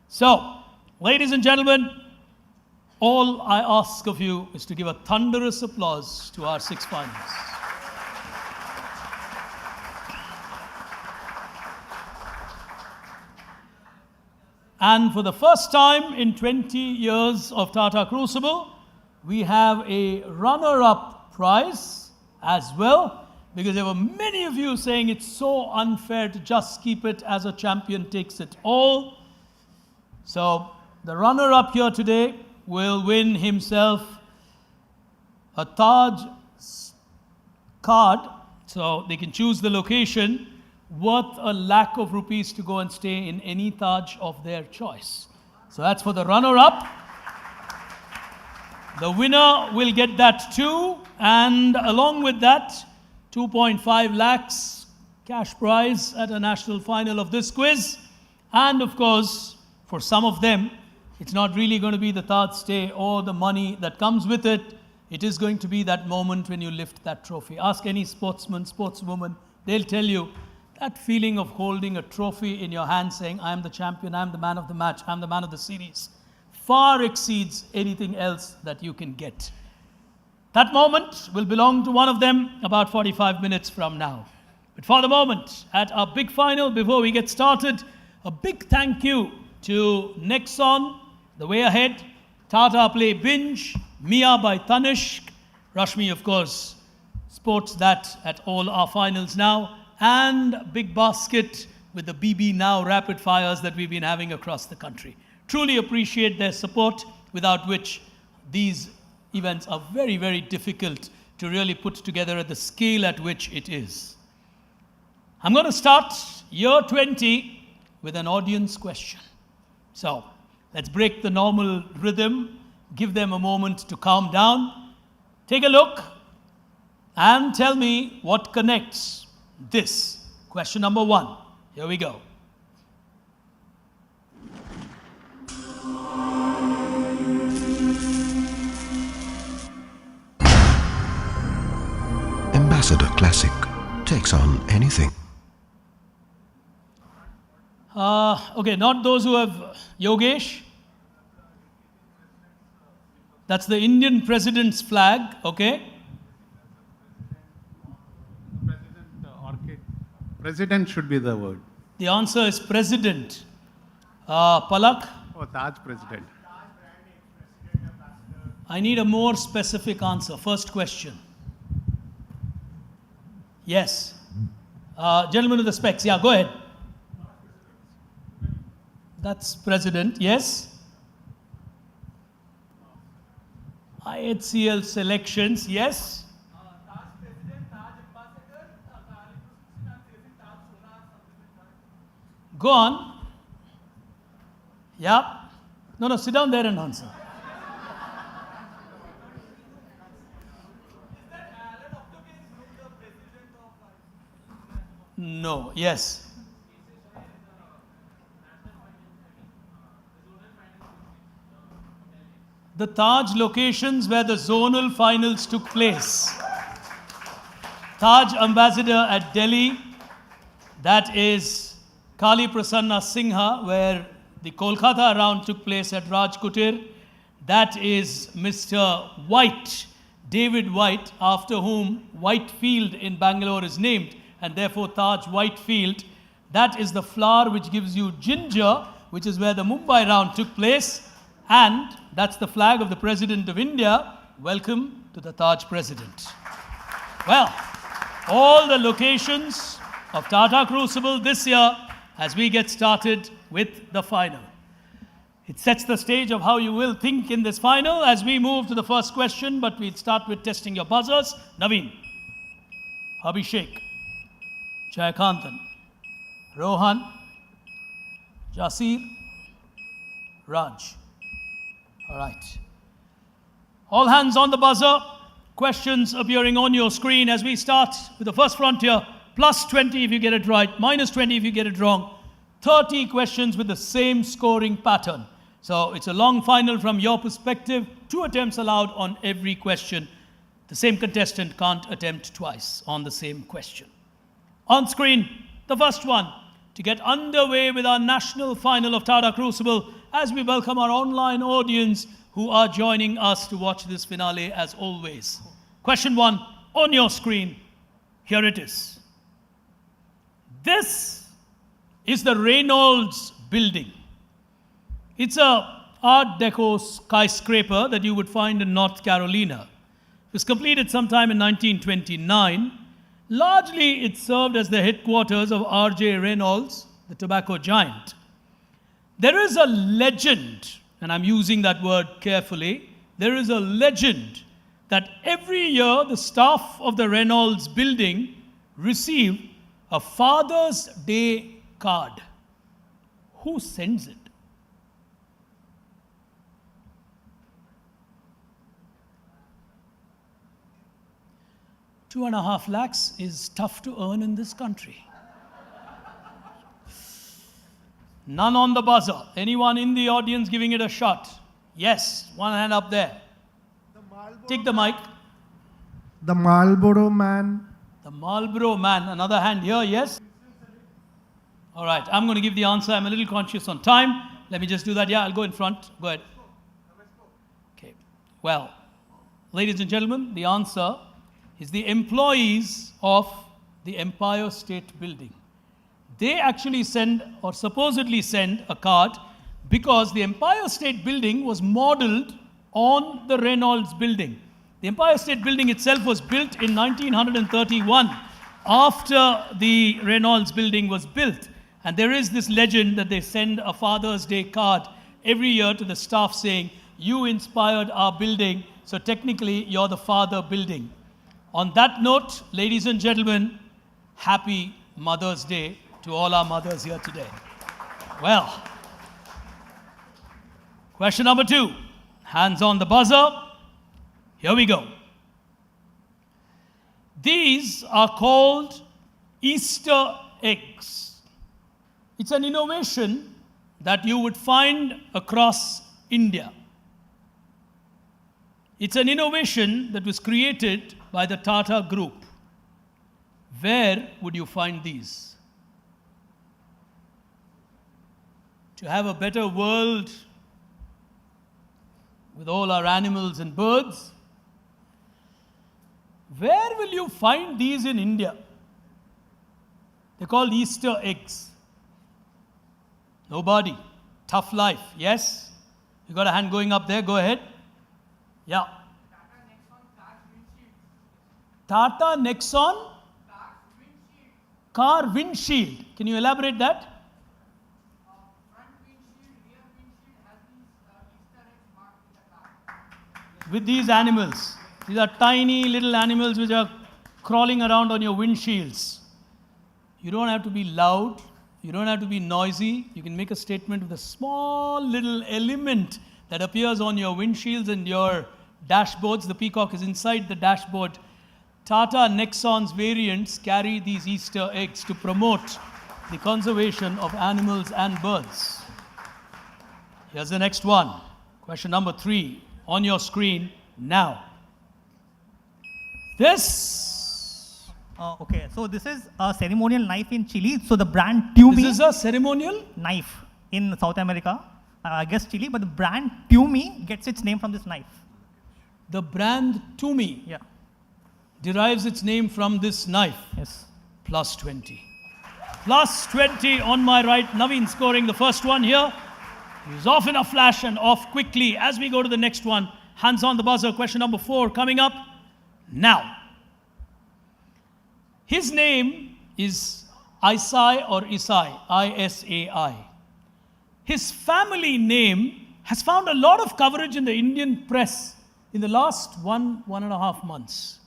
So, ladies and gentlemen, all I ask of you is to give a thunderous applause to our 6 finalists. And for the first time in 20 years of Tata Crucible, we have a runner-up prize as well, because there were many of you saying it's so unfair to just keep it as a champion takes it all. So the runner-up here today will win himself a Taj card, so they can choose the location, worth ₹1,00,000 to go and stay in any Taj of their choice. So that's for the runner-up. The winner will get that too, and along with that, 2.5 lakhs cash prize at a national final of this quiz. And of course, for some of them, it's not really going to be the Taj stay or the money that comes with it. It is going to be that moment when you lift that trophy. Ask any sportsman, sportswoman, they'll tell you that feeling of holding a trophy in your hand saying, I am the champion, I am the man of the match, I am the man of the series, far exceeds anything else that you can get. That moment will belong to one of them about 45 minutes from now. But for the moment, at our big final, before we get started, a big thank you to Nexon, The Way Ahead, Tata Play Binge, Mia by Tanishq, Rashmi, of course, sports that at all our finals now, and Big Basket with the BB Now rapid fires that we've been having across the country. Truly appreciate their support, without which these events are very, very difficult to really put together at the scale at which it is. I'm going to start year 20 with an audience question. So let's break the normal rhythm, give them a moment to calm down, take a look, and tell me what connects this. Question number 1. Here we go. Ambassador Classic takes on anything. Okay, not those who have Yogesh. That's the Indian president's flag, okay? President should be the word. The answer is president. Palak? Oh, Taj president. I need a more specific answer. First question. Yes. Gentleman with the specs. Yeah, go ahead. That's president. Yes. IHCL selections. Yes. Go on. Yeah. No, sit down there and answer. No. Yes. The Taj locations where the zonal finals took place. Taj Ambassador at Delhi, that is Kali Prasanna Singha, where the Kolkata round took place at Raj Kutir. That is Mr. White, David White, after whom Whitefield in Bangalore is named, and therefore Taj Whitefield. That is the flower which gives you ginger, which is where the Mumbai round took place. And that's the flag of the President of India. Welcome to the Taj President. Well, all the locations of Tata Crucible this year as we get started with the final. It sets the stage of how you will think in this final as we move to the first question, but we'll start with testing your buzzers. Naveen, Abhishek, Jayakanthan, Rohan, Jasir, Raj. All right. All hands on the buzzer. Questions appearing on your screen as we start with the first frontier. Plus 20 if you get it right, minus 20 if you get it wrong. 30 questions with the same scoring pattern. So it's a long final from your perspective. 2 attempts allowed on every question. The same contestant can't attempt twice on the same question. On screen, the first one to get underway with our national final of Tata Crucible as we welcome our online audience who are joining us to watch this finale as always. Question 1 on your screen. Here it is. This is the Reynolds building. It's a Art Deco skyscraper that you would find in North Carolina. It was completed sometime in 1929. Largely, it served as the headquarters of R.J. Reynolds, the tobacco giant. There is a legend, and I'm using that word carefully, there is a legend that every year the staff of the Reynolds building receive a Father's Day card. Who sends it? $2.5 lakhs is tough to earn in this country. None on the buzzer. Anyone in the audience giving it a shot? Yes, one hand up there. Take the mic. The Marlboro Man. The Marlboro Man. Another hand here, yes? All right, I'm going to give the answer. I'm a little conscious on time. Let me just do that. Yeah, I'll go in front. Go ahead. Okay. Well, ladies and gentlemen, the answer is the employees of the Empire State Building. They actually send, or supposedly send, a card because the Empire State Building was modeled on the Reynolds building. The Empire State Building itself was built in 1931 after the Reynolds building was built. And there is this legend that they send a Father's Day card every year to the staff saying, you inspired our building, so technically you're the father building. On that note, ladies and gentlemen, happy Mother's Day to all our mothers here today. Well, question number 2. Hands on the buzzer. Here we go. These are called Easter eggs. It's an innovation that you would find across India. It's an innovation that was created by the Tata Group. Where would you find these? To have a better world with all our animals and birds, where will you find these in India? They're called Easter eggs. Nobody. Tough life. Yes? You got a hand going up there. Go ahead. Yeah. Tata Nexon car windshield. Can you elaborate that? With these animals. These are tiny little animals which are crawling around on your windshields. You don't have to be loud. You don't have to be noisy. You can make a statement with a small little element that appears on your windshields and your dashboards. The peacock is inside the dashboard. Tata Nexon's variants carry these Easter eggs to promote the conservation of animals and birds. Here's the next one. Question number 3 on your screen now. This. Okay, so this is a ceremonial knife in Chile. So the brand Tumi. This is a ceremonial knife in South America. I guess Chile, but the brand Tumi gets its name from this knife. The brand Tumi derives its name from this knife. Yes. Plus 20. Plus 20 on my right. Naveen scoring the first one here. He's off in a flash and off quickly as we go to the next one. Hands on the buzzer. Question number 4 coming up now. His name is Isai or Isai, I-S-A-I. His family name has found a lot of coverage in the Indian press in the last one and a half months.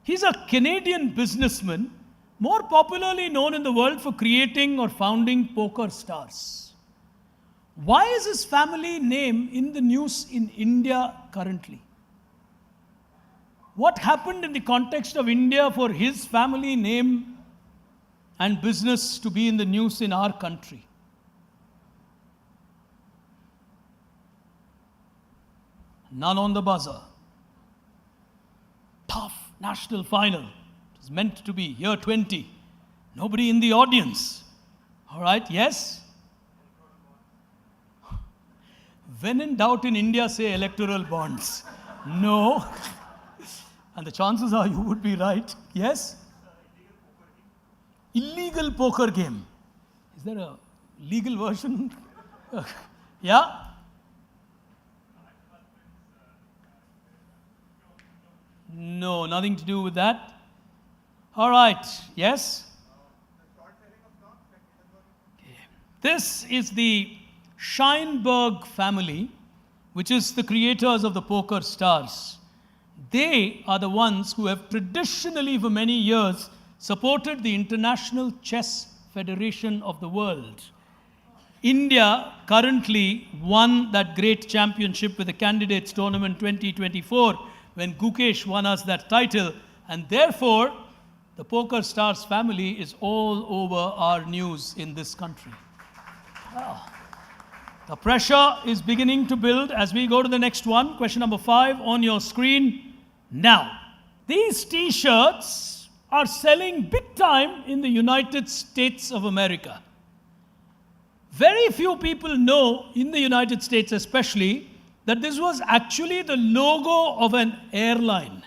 He's a Canadian businessman, more popularly known in the world for creating or founding poker stars. Why is his family name in the news in India currently? What happened in the context of India for his family name and business to be in the news in our country? None on the buzzer. Tough national final. It was meant to be year 20. Nobody in the audience. All right, yes? When in doubt in India, say electoral bonds. No. And the chances are you would be right. Yes? Illegal poker game. Is there a legal version? Yeah? No, nothing to do with that. All right, yes? Okay. This is the Scheinberg family, which is the creators of the poker stars. They are the ones who have traditionally for many years supported the International Chess Federation of the world. India currently won that great championship with the Candidates Tournament 2024 when Gukesh won us that title, and therefore the Poker Stars family is all over our news in this country. Wow. The pressure is beginning to build as we go to the next one. Question number 5 on your screen now. These t-shirts are selling big time in the United States of America. Very few people know, in the United States especially, that this was actually the logo of an airline.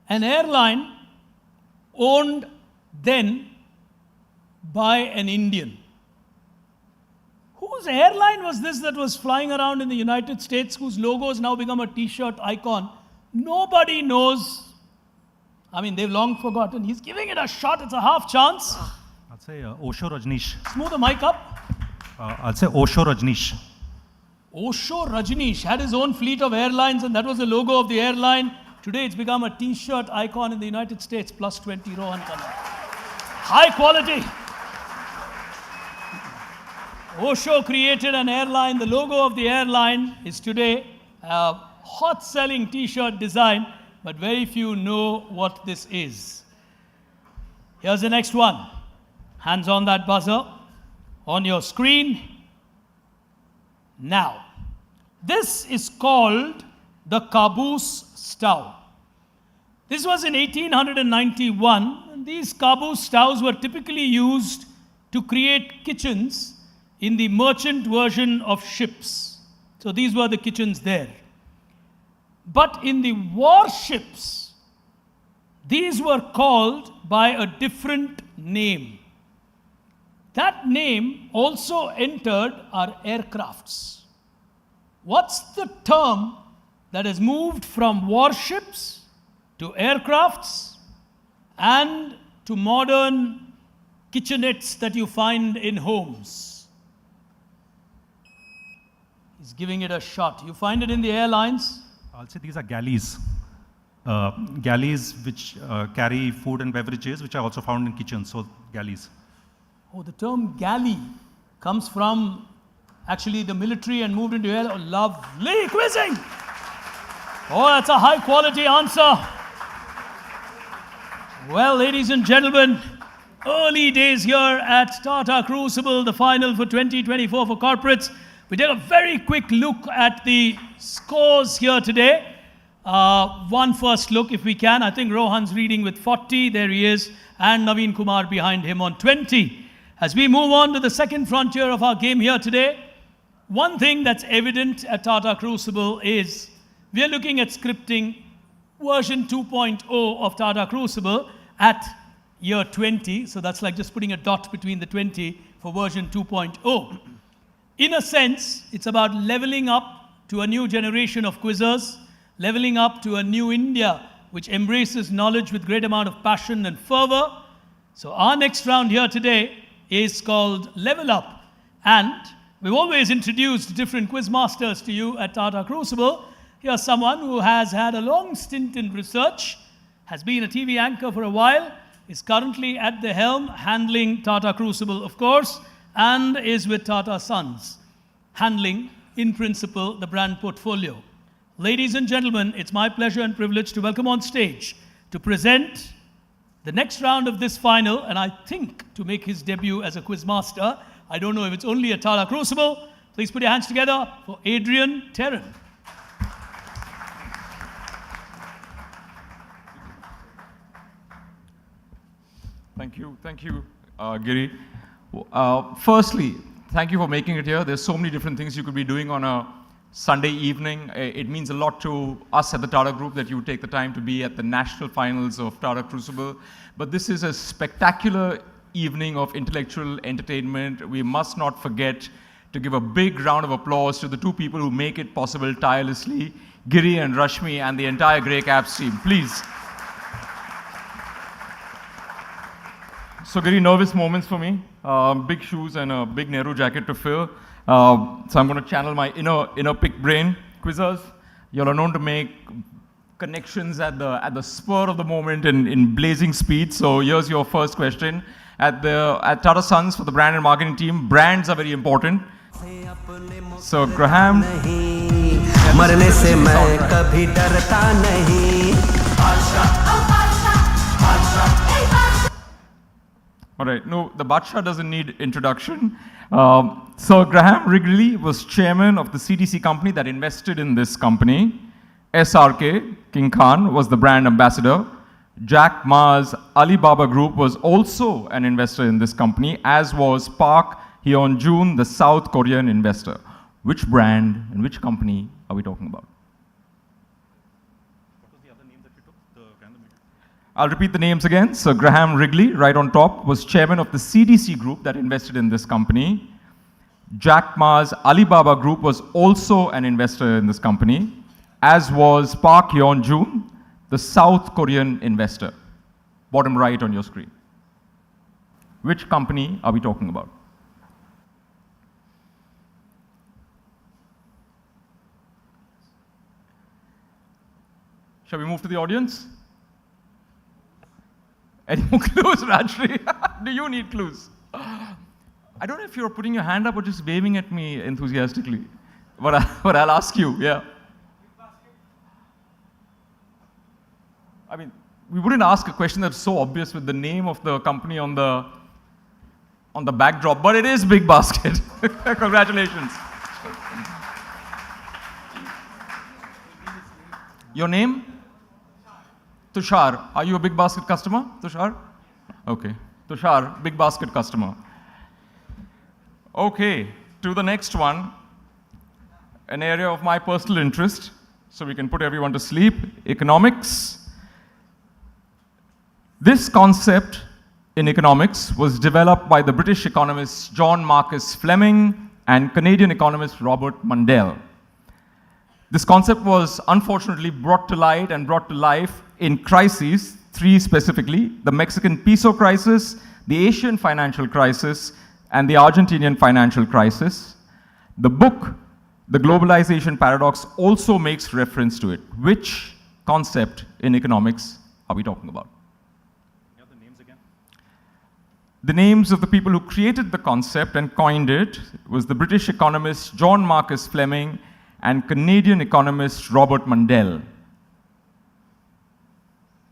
An airline owned then by an Indian. Whose airline was this that was flying around in the United States, whose logo has now become a t-shirt icon? Nobody knows. I mean, they've long forgotten. He's giving it a shot. It's a half chance. I'll say Osho Rajneesh. Smooth the mic up. I'll say Osho Rajneesh. Osho Rajneesh had his own fleet of airlines, and that was the logo of the airline. Today it's become a t-shirt icon in the United States. Plus 20, Rohan Khanna. High quality. Osho created an airline. The logo of the airline is today a hot-selling t-shirt design, but very few know what this is. Here's the next one. Hands on that buzzer. On your screen. Now, this is called the caboose stove. This was in 1891. And these caboose stoves were typically used to create kitchens in the merchant version of ships. So these were the kitchens there. But in the warships, these were called by a different name. That name also entered our aircrafts. What's the term that has moved from warships to aircrafts and to modern kitchenettes that you find in homes? He's giving it a shot. You find it in the airlines? I'll say these are galleys. Galleys which carry food and beverages, which are also found in kitchens, so galleys. Oh, the term galley comes from actually the military and moved into air. Oh, lovely quizzing. Oh, that's a high quality answer. Well, ladies and gentlemen, early days here at Tata Crucible, the final for 2024 for corporates. We take a very quick look at the scores here today. One first look, if we can. I think Rohan's reading with 40. There he is. And Naveen Kumar behind him on 20. As we move on to the second frontier of our game here today, one thing that's evident at Tata Crucible is we are looking at scripting version 2.0 of Tata Crucible at year 20. So that's like just putting a dot between the 20 for version 2.0. In a sense, it's about leveling up to a new generation of quizzers, leveling up to a new India which embraces knowledge with great amount of passion and fervor. So our next round here today is called Level Up. And we've always introduced different quiz masters to you at Tata Crucible. Here's someone who has had a long stint in research, has been a TV anchor for a while, is currently at the helm handling Tata Crucible, of course, and is with Tata Sons, handling, in principle, the brand portfolio. Ladies and gentlemen, it's my pleasure and privilege to welcome on stage to present the next round of this final, and I think to make his debut as a quiz master. I don't know if it's only a Tata Crucible. Please put your hands together for Adrian Terran. Thank you, Giri. Firstly, thank you for making it here. There's so many different things you could be doing on a Sunday evening. It means a lot to us at the Tata Group that you take the time to be at the national finals of Tata Crucible. But this is a spectacular evening of intellectual entertainment. We must not forget to give a big round of applause to the two people who make it possible tirelessly, Giri and Rashmi and the entire Grey Caps team. Please. So Giri, nervous moments for me. Big shoes and a big Nehru jacket to fill. So I'm going to channel my inner pick brain. Quizzers, you're known to make connections at the spur of the moment in blazing speed. So here's your first question. At Tata Sons, for the brand and marketing team, brands are very important. So Graham. All right, no, the Badshah doesn't need introduction. So Graham Wrigley was chairman of the CDC company that invested in this company. SRK, King Khan, was the brand ambassador. Jack Ma's Alibaba Group was also an investor in this company, as was Park Hyun-jun, the South Korean investor. Which brand and which company are we talking about? I'll repeat the names again. So Graham Wrigley, right on top, was chairman of the CDC group that invested in this company. Jack Ma's Alibaba Group was also an investor in this company, as was Park Hyun-jun, the South Korean investor. Bottom right on your screen. Which company are we talking about? Shall we move to the audience? Any more clues, Rajshri? Do you need clues? I don't know if you're putting your hand up or just waving at me enthusiastically. But I'll ask you, yeah. I mean, we wouldn't ask a question that's so obvious with the name of the company on the backdrop, but it is Big Basket. Congratulations. Your name? Tushar. Are you a Big Basket customer, Tushar? Okay. Tushar, Big Basket customer. Okay, to the next one. An area of my personal interest, so we can put everyone to sleep. Economics. This concept in economics was developed by the British economists John Marcus Fleming and Canadian economist Robert Mundell. This concept was unfortunately brought to light and brought to life in crises, three specifically: the Mexican peso crisis, the Asian financial crisis, and the Argentinian financial crisis. The book, The Globalization Paradox, also makes reference to it. Which concept in economics are we talking about? The names of the people who created the concept and coined it was the British economist John Marcus Fleming and Canadian economist Robert Mundell.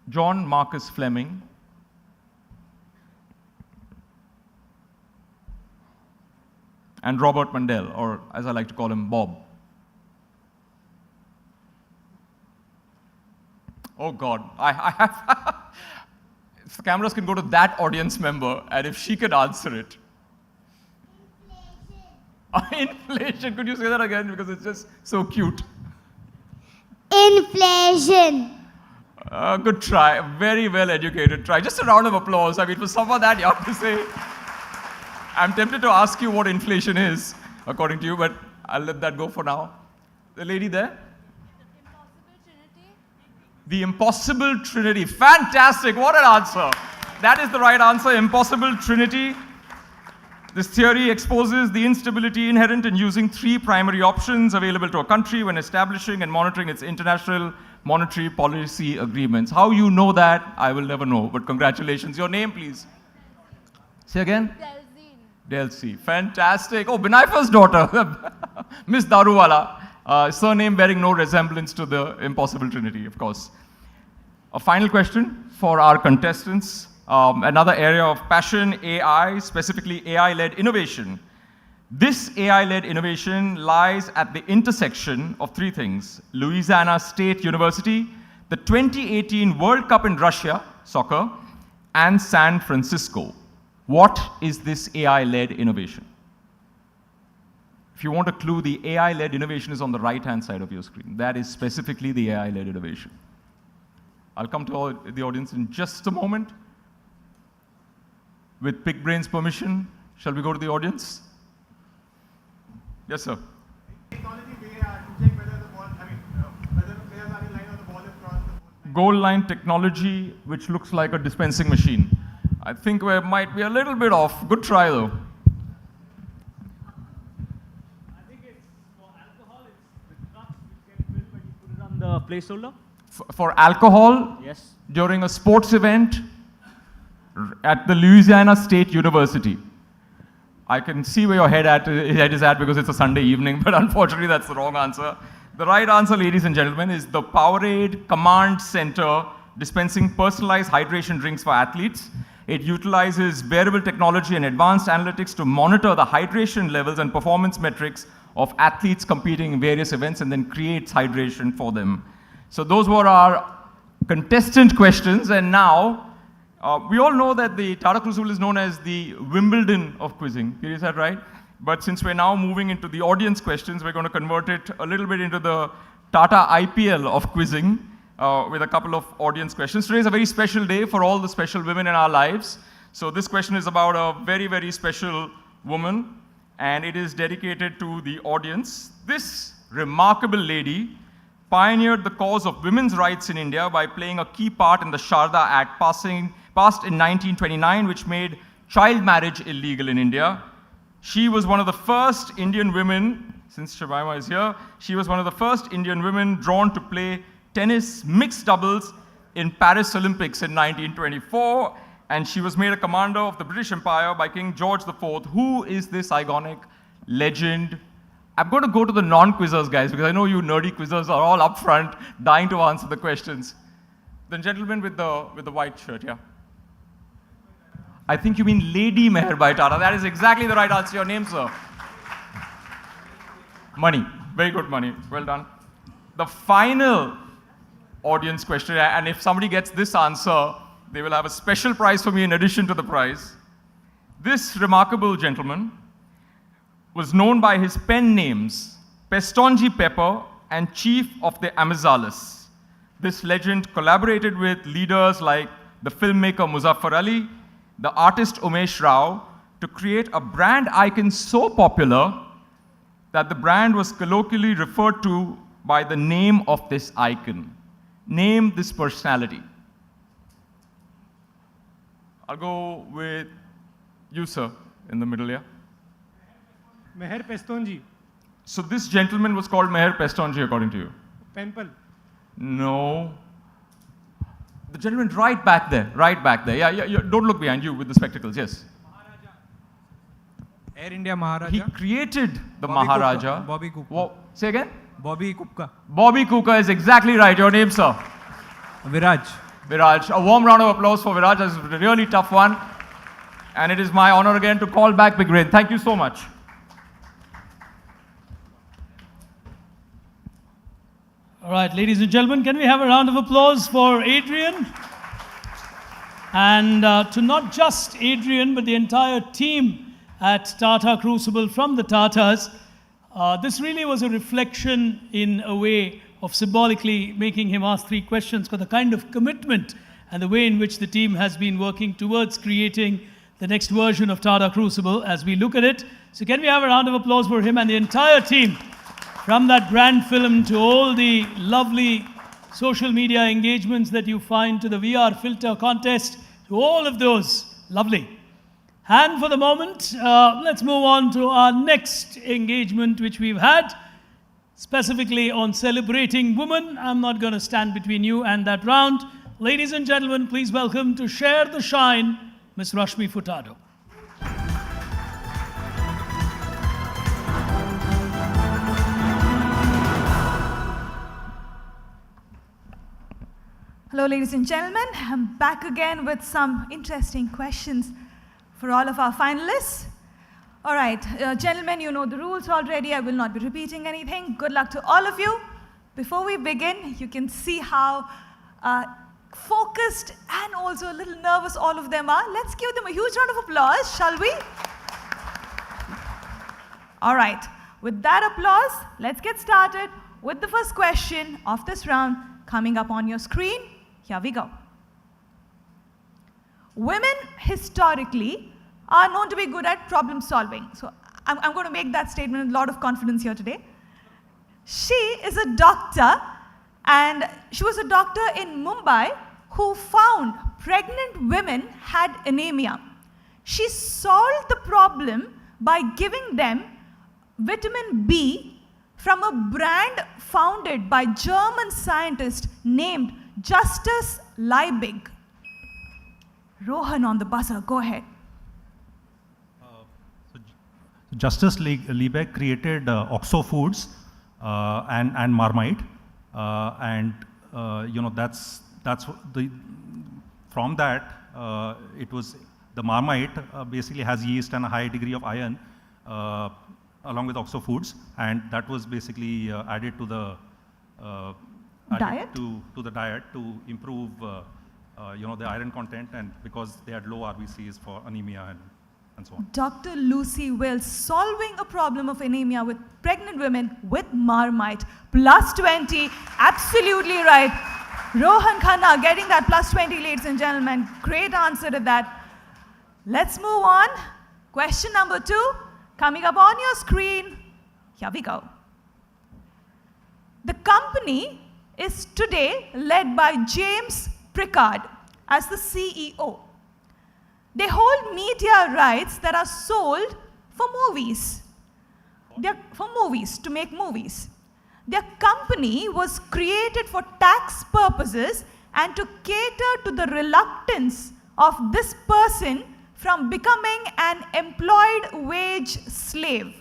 John Marcus Fleming and Robert Mundell, or as I like to call him, Bob. Oh God, I have, if the cameras can go to that audience member, and if she could answer it. Inflation, could you say that again, because it's just so cute. Inflation. Good try, very well educated try. Just a round of applause. I mean, for someone that you have to say. I'm tempted to ask you what inflation is, according to you, but I'll let that go for now. The lady there? The impossible trinity. Fantastic. What an answer. That is the right answer. Impossible trinity. This theory exposes the instability inherent in using three primary options available to a country when establishing and monitoring its international monetary policy agreements. How you know that, I will never know, but congratulations. Your name, please. Say again? Delsi. Fantastic. Oh, Binayfa's daughter, Miss Daruwala. Surname bearing no resemblance to the impossible trinity, of course. A final question for our contestants. Another area of passion, AI, specifically AI-led innovation. This AI-led innovation lies at the intersection of three things: Louisiana State University, the 2018 World Cup in Russia, soccer, and San Francisco. What is this AI-led innovation? If you want a clue, the AI-led innovation is on the right-hand side of your screen. That is specifically the AI-led innovation. I'll come to the audience in just a moment. With Big Brain's permission, shall we go to the audience? Yes, sir. Goal line technology, which looks like a dispensing machine. I think we might be a little bit off. Good try, though. I think it's for alcohol, it's the trucks which get filled when you put it on the placeholder. For alcohol? Yes. During a sports event at the Louisiana State University. I can see where your head is at because it's a Sunday evening, but unfortunately that's the wrong answer. The right answer, ladies and gentlemen, is the Powerade Command Center dispensing personalized hydration drinks for athletes. It utilizes wearable technology and advanced analytics to monitor the hydration levels and performance metrics of athletes competing in various events and then creates hydration for them. So those were our contestant questions, and now we all know that the Tata Crucible is known as the Wimbledon of quizzing. Is that right? But since we're now moving into the audience questions, we're going to convert it a little bit into the Tata IPL of quizzing with a couple of audience questions. Today is a very special day for all the special women in our lives. So this question is about a very, very special woman, and it is dedicated to the audience. This remarkable lady pioneered the cause of women's rights in India by playing a key part in the Sharda Act passed in 1929, which made child marriage illegal in India. She was one of the first Indian women, since Shabima is here, she was one of the first Indian women drawn to play tennis mixed doubles in Paris Olympics in 1924, and she was made a commander of the British Empire by King George IV. Who is this iconic legend? I'm going to go to the non-quizzers, guys, because I know you nerdy quizzers are all up front, dying to answer the questions. The gentleman with the white shirt, yeah. I think you mean Lady Meherbai Tata. That is exactly the right answer. Your name, sir. Money. Very good, Money. Well done. The final audience question, and if somebody gets this answer, they will have a special prize for me in addition to the prize. This remarkable gentleman was known by his pen names, Pestonji Pepper and Chief of the Amazalas. This legend collaborated with leaders like the filmmaker Muzaffar Ali, the artist Umesh Rao, to create a brand icon so popular that the brand was colloquially referred to by the name of this icon. Name this personality. I'll go with you, sir, in the middle here. Meher Pestonji. So this gentleman was called Meher Pestonji, according to you? Pemple. No. The gentleman right back there, right back there. Yeah, don't look behind you with the spectacles, yes. Air India Maharaja. He created the Bobby Maharaja. Kupka. Bobby Kupka. Say again? Bobby Kupka. Bobby Kupka is exactly right. Your name, sir? Viraj. Viraj. A warm round of applause for Viraj. That's a really tough one. And it is my honor again to call back Big Brain. Thank you so much. All right, ladies and gentlemen, can we have a round of applause for Adrian? And to not just Adrian, but the entire team at Tata Crucible from the Tatas. This really was a reflection in a way of symbolically making him ask 3 questions for the kind of commitment and the way in which the team has been working towards creating the next version of Tata Crucible as we look at it. So can we have a round of applause for him and the entire team? From that grand film to all the lovely social media engagements that you find, to the VR filter contest, to all of those. Lovely. And for the moment, let's move on to our next engagement which we've had, specifically on celebrating women. I'm not going to stand between you and that round. Ladies and gentlemen, please welcome to share the shine, Ms. Rashmi Furtado. Hello, ladies and gentlemen. I'm back again with some interesting questions for all of our finalists. All right, gentlemen, you know the rules already. I will not be repeating anything. Good luck to all of you. Before we begin, you can see how focused and also a little nervous all of them are. Let's give them a huge round of applause, shall we? All right, with that applause, let's get started with the first question of this round coming up on your screen. Here we go. Women historically are known to be good at problem solving. So I'm going to make that statement with a lot of confidence here today. She is a doctor, and she was a doctor in Mumbai who found pregnant women had anemia. She solved the problem by giving them vitamin B from a brand founded by German scientist named Justus Liebig. Rohan on the buzzer, go ahead. Justus Liebig created Oxo Foods and Marmite, and from that it was the Marmite basically has yeast and a high degree of iron along with Oxo Foods, and that was basically added to the diet to the diet to improve the iron content, and because they had low RBCs for anemia and so on. Dr. Lucy Wells solving a problem of anemia with pregnant women with Marmite. Plus 20, absolutely right. Rohan Khanna getting that plus 20, ladies and gentlemen. Great answer to that. Let's move on. Question number 2, coming up on your screen. Here we go. The company is today led by James Prickard as the CEO. They hold media rights that are sold for movies. They're for movies, to make movies. Their company was created for tax purposes and to cater to the reluctance of this person from becoming an employed wage slave.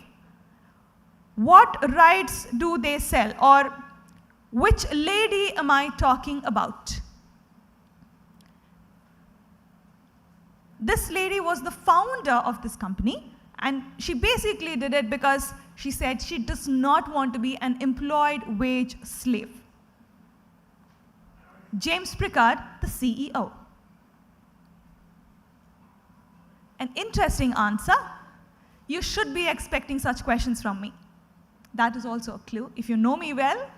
What rights do they sell, or which lady am I talking about? This lady was the founder of this company, and she basically did it because she said she does not want to be an employed wage slave. James Prickard, the CEO. An interesting answer. You should be expecting such questions from me. That is also a clue. If you know me well,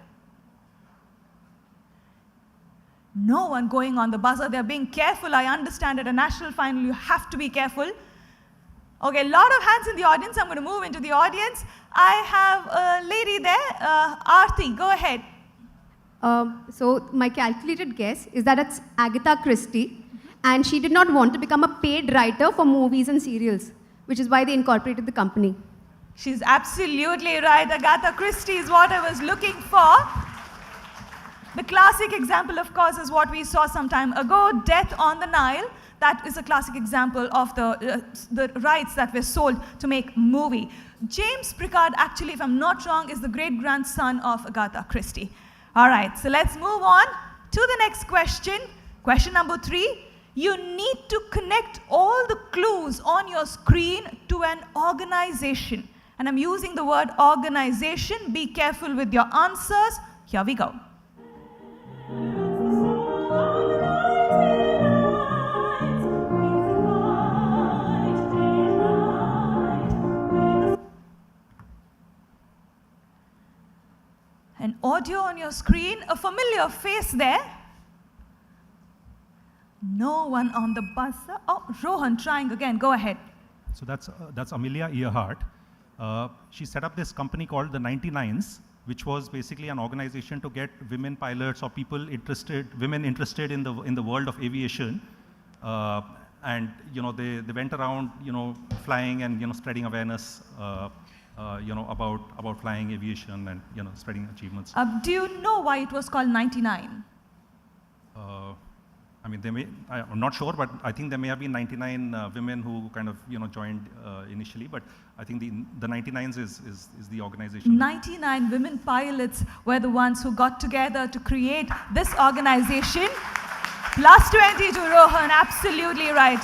no one going on the buzzer. They're being careful. I understand at a national final you have to be careful. Okay, a lot of hands in the audience. I'm going to move into the audience. I have a lady there. Aarti, go ahead. So my calculated guess is that it's Agatha Christie, and she did not want to become a paid writer for movies and serials, which is why they incorporated the company. She's absolutely right. Agatha Christie is what I was looking for. The classic example, of course, is what we saw some time ago, Death on the Nile. That is a classic example of the rights that were sold to make movie. James Prickard, actually, if I'm not wrong, is the great-grandson of Agatha Christie. All right, so let's move on to the next question. Question number 3. You need to connect all the clues on your screen to an organization. And I'm using the word organization. Be careful with your answers. Here we go. An audio on your screen, a familiar face there. No one on the buzzer. Oh, Rohan trying again. Go ahead. So that's Amelia Earhart. She set up this company called the 99s, which was basically an organization to get women pilots or women interested in the world of aviation. And they went around flying and spreading awareness about flying aviation and spreading achievements. Do you know why it was called 99? I mean, I'm not sure, but I think there may have been 99 women who kind of joined initially, but I think the 99s is the organization. 99 women pilots were the ones who got together to create this organization. Plus 20 to Rohan, absolutely right.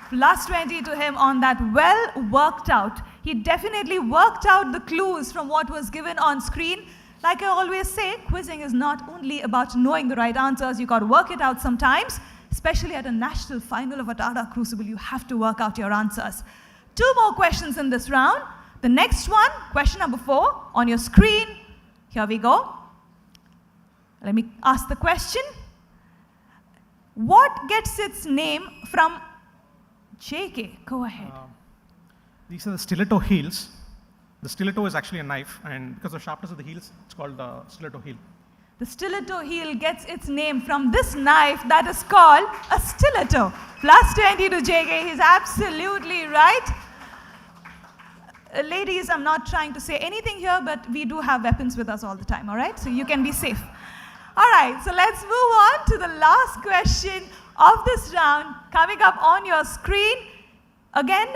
Plus 20 to him on that. Well worked out. He definitely worked out the clues from what was given on screen. Like I always say, quizzing is not only about knowing the right answers, you got to work it out sometimes. Especially at a national final of a Tata Crucible, you have to work out your answers. 2 more questions in this round. The next one, question number 4, on your screen. Here we go. Let me ask the question. What gets its name from JK? Go ahead. These are the stiletto heels. The stiletto is actually a knife, and because of the sharpness of the heels, it's called the stiletto heel. The stiletto heel gets its name from this knife that is called a stiletto. Plus 20 to JK, he's absolutely right. Ladies, I'm not trying to say anything here, but we do have weapons with us all the time, all right? So you can be safe. All right, so let's move on to the last question of this round. Coming up on your screen, again,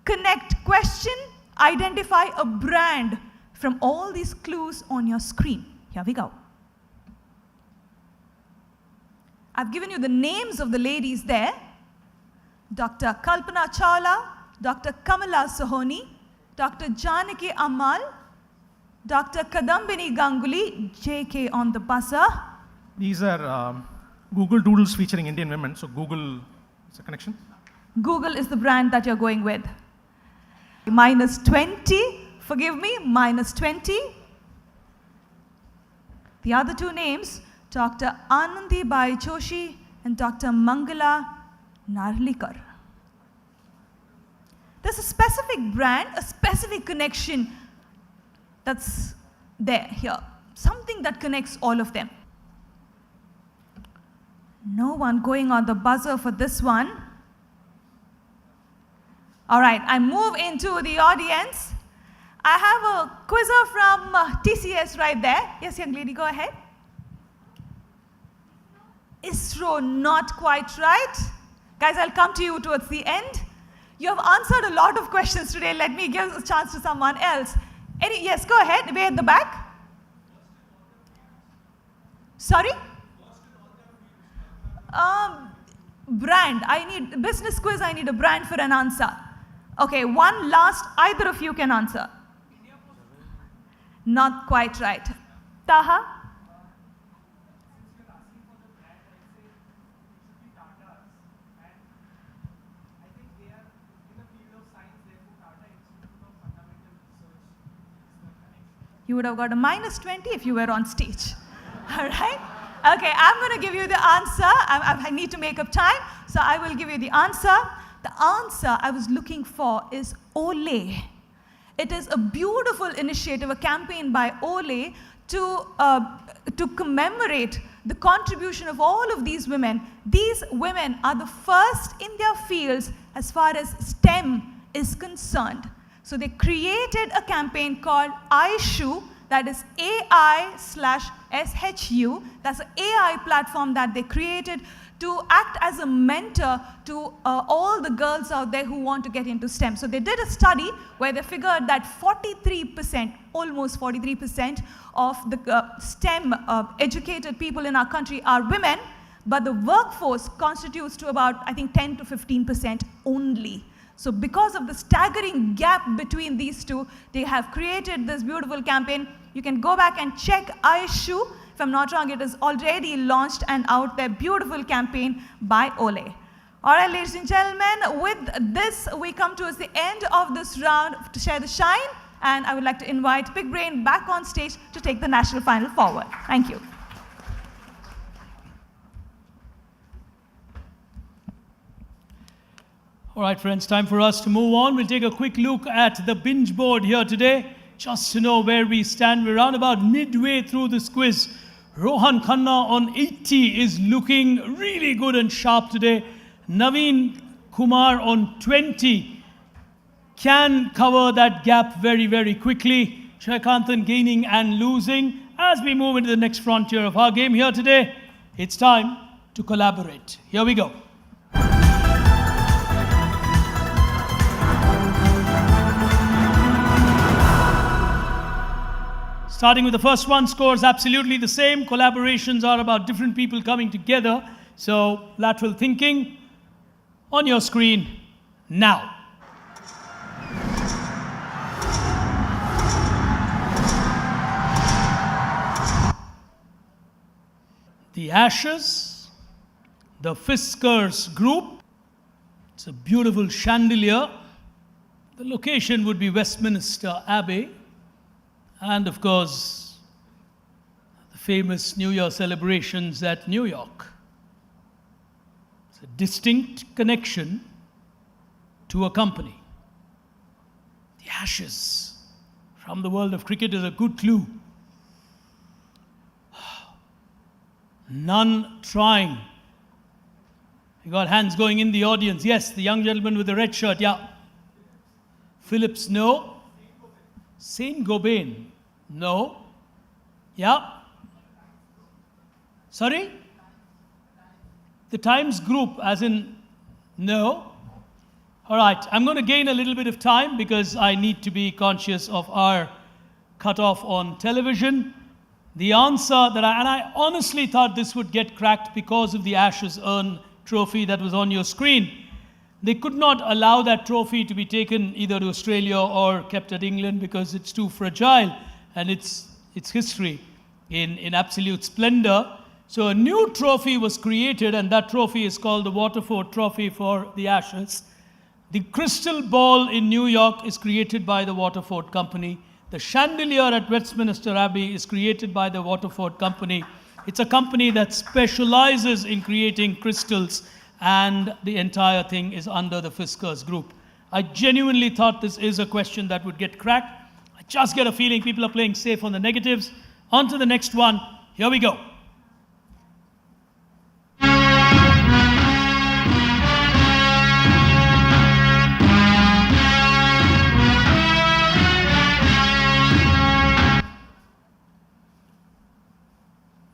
connect question, identify a brand from all these clues on your screen. Here we go. I've given you the names of the ladies there. Dr. Kalpana Chawla, Dr. Kamala Sohoni, Dr. Janaki Ammal, Dr. Kadambini Ganguly, JK on the buzzer. These are Google Doodles featuring Indian women, so Google is a connection. Google is the brand that you're going with. Minus 20, forgive me, minus 20. The other 2 names, Dr. Anandi Bai Joshi and Dr. Mangala Narlikar. There's a specific brand, a specific connection that's there here. Something that connects all of them. No one going on the buzzer for this one. All right, I move into the audience. I have a quizzer from TCS right there. Yes, young lady, go ahead. ISRO, not quite right. Guys, I'll come to you towards the end. You have answered a lot of questions today. Let me give a chance to someone else. Yes, go ahead, way at the back. Sorry? Brand, I need, business quiz, I need a brand for an answer. Okay, one last, either of you can answer. Not quite right. Taha? You would have got a minus 20 if you were on stage. All right? Okay, I'm going to give you the answer. I need to make up time, so I will give you the answer. The answer I was looking for is Ole. It is a beautiful initiative, a campaign by Ole to commemorate the contribution of all of these women. These women are the first in their fields as far as STEM is concerned. So they created a campaign called iShoe, that is AI/SHU. That's an AI platform that they created to act as a mentor to all the girls out there who want to get into STEM. So they did a study where they figured that 43%, almost 43% of the STEM educated people in our country are women, but the workforce constitutes to about, I think, 10 to 15% only. So because of the staggering gap between these two, they have created this beautiful campaign. You can go back and check iShoe. If I'm not wrong, it is already launched and out there. Beautiful campaign by Ole. All right, ladies and gentlemen, with this, we come towards the end of this round to share the shine. And I would like to invite Big Brain back on stage to take the national final forward. Thank you. All right, friends, time for us to move on. We'll take a quick look at the binge board here today. just to know where we stand. We're around about midway through this quiz. Rohan Khanna on 80 is looking really good and sharp today. Naveen Kumar on 20 can cover that gap very, very quickly. Shaykanthan gaining and losing. As we move into the next frontier of our game here today, it's time to collaborate. Here we go. Starting with the first one, scores absolutely the same. Collaborations are about different people coming together. So, lateral thinking on your screen now. The Ashes, the Fiskars Group. It's a beautiful chandelier. The location would be Westminster Abbey. And of course, the famous New Year celebrations at New York. It's a distinct connection to a company. The Ashes from the world of cricket is a good clue. None trying. You got hands going in the audience. Yes, the young gentleman with the red shirt, yeah. Phillips, no. Saint-Gobain, no. Yeah. Sorry? The Times Group, as in, no. All right, I'm going to gain a little bit of time because I need to be conscious of our cutoff on television. The answer that I honestly thought this would get cracked because of the Ashes urn trophy that was on your screen. They could not allow that trophy to be taken either to Australia or kept at England because it's too fragile and its history in absolute splendor. So a new trophy was created, and that trophy is called the Waterford Trophy for the Ashes. The crystal ball in New York is created by the Waterford Company. The chandelier at Westminster Abbey is created by the Waterford Company. It's a company that specializes in creating crystals, and the entire thing is under the Fiskars Group. I genuinely thought this is a question that would get cracked. I just get a feeling people are playing safe on the negatives. On to the next one. Here we go.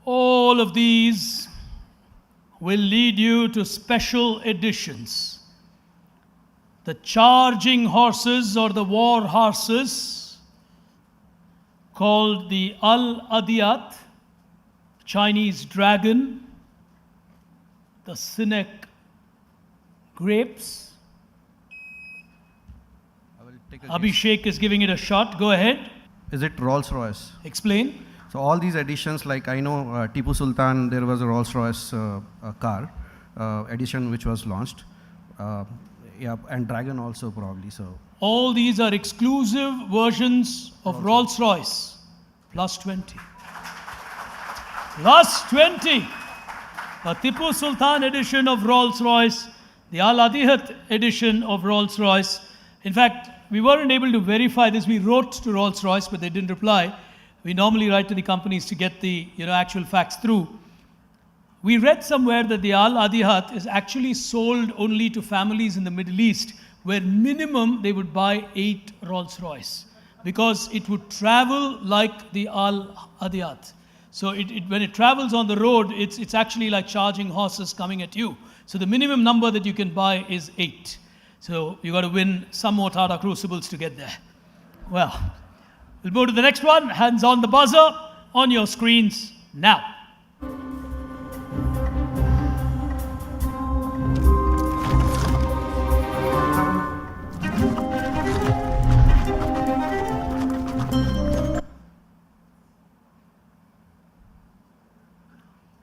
All of these will lead you to special editions. The charging horses or the war horses called the Al-Adiyat, Chinese dragon, the Sinek grapes. Abhishek is giving it a shot. Go ahead. Is it Rolls-Royce? Explain. So all these editions, like I know Tipu Sultan, there was a Rolls-Royce car edition which was launched. Yeah, and Dragon also probably. So all these are exclusive versions of Rolls-Royce. Plus 20. Plus 20. The Tipu Sultan edition of Rolls-Royce, the Al-Adiyat edition of Rolls-Royce. In fact, we weren't able to verify this. We wrote to Rolls-Royce, but they didn't reply. We normally write to the companies to get the actual facts through. We read somewhere that the Al-Adiyat is actually sold only to families in the Middle East, where minimum they would buy 8 Rolls-Royce, because it would travel like the Al-Adiyat. So when it travels on the road, it's actually like charging horses coming at you. So the minimum number that you can buy is 8. So you got to win some more Tata Crucibles to get there. Well, we'll move to the next one. Hands on the buzzer on your screens now.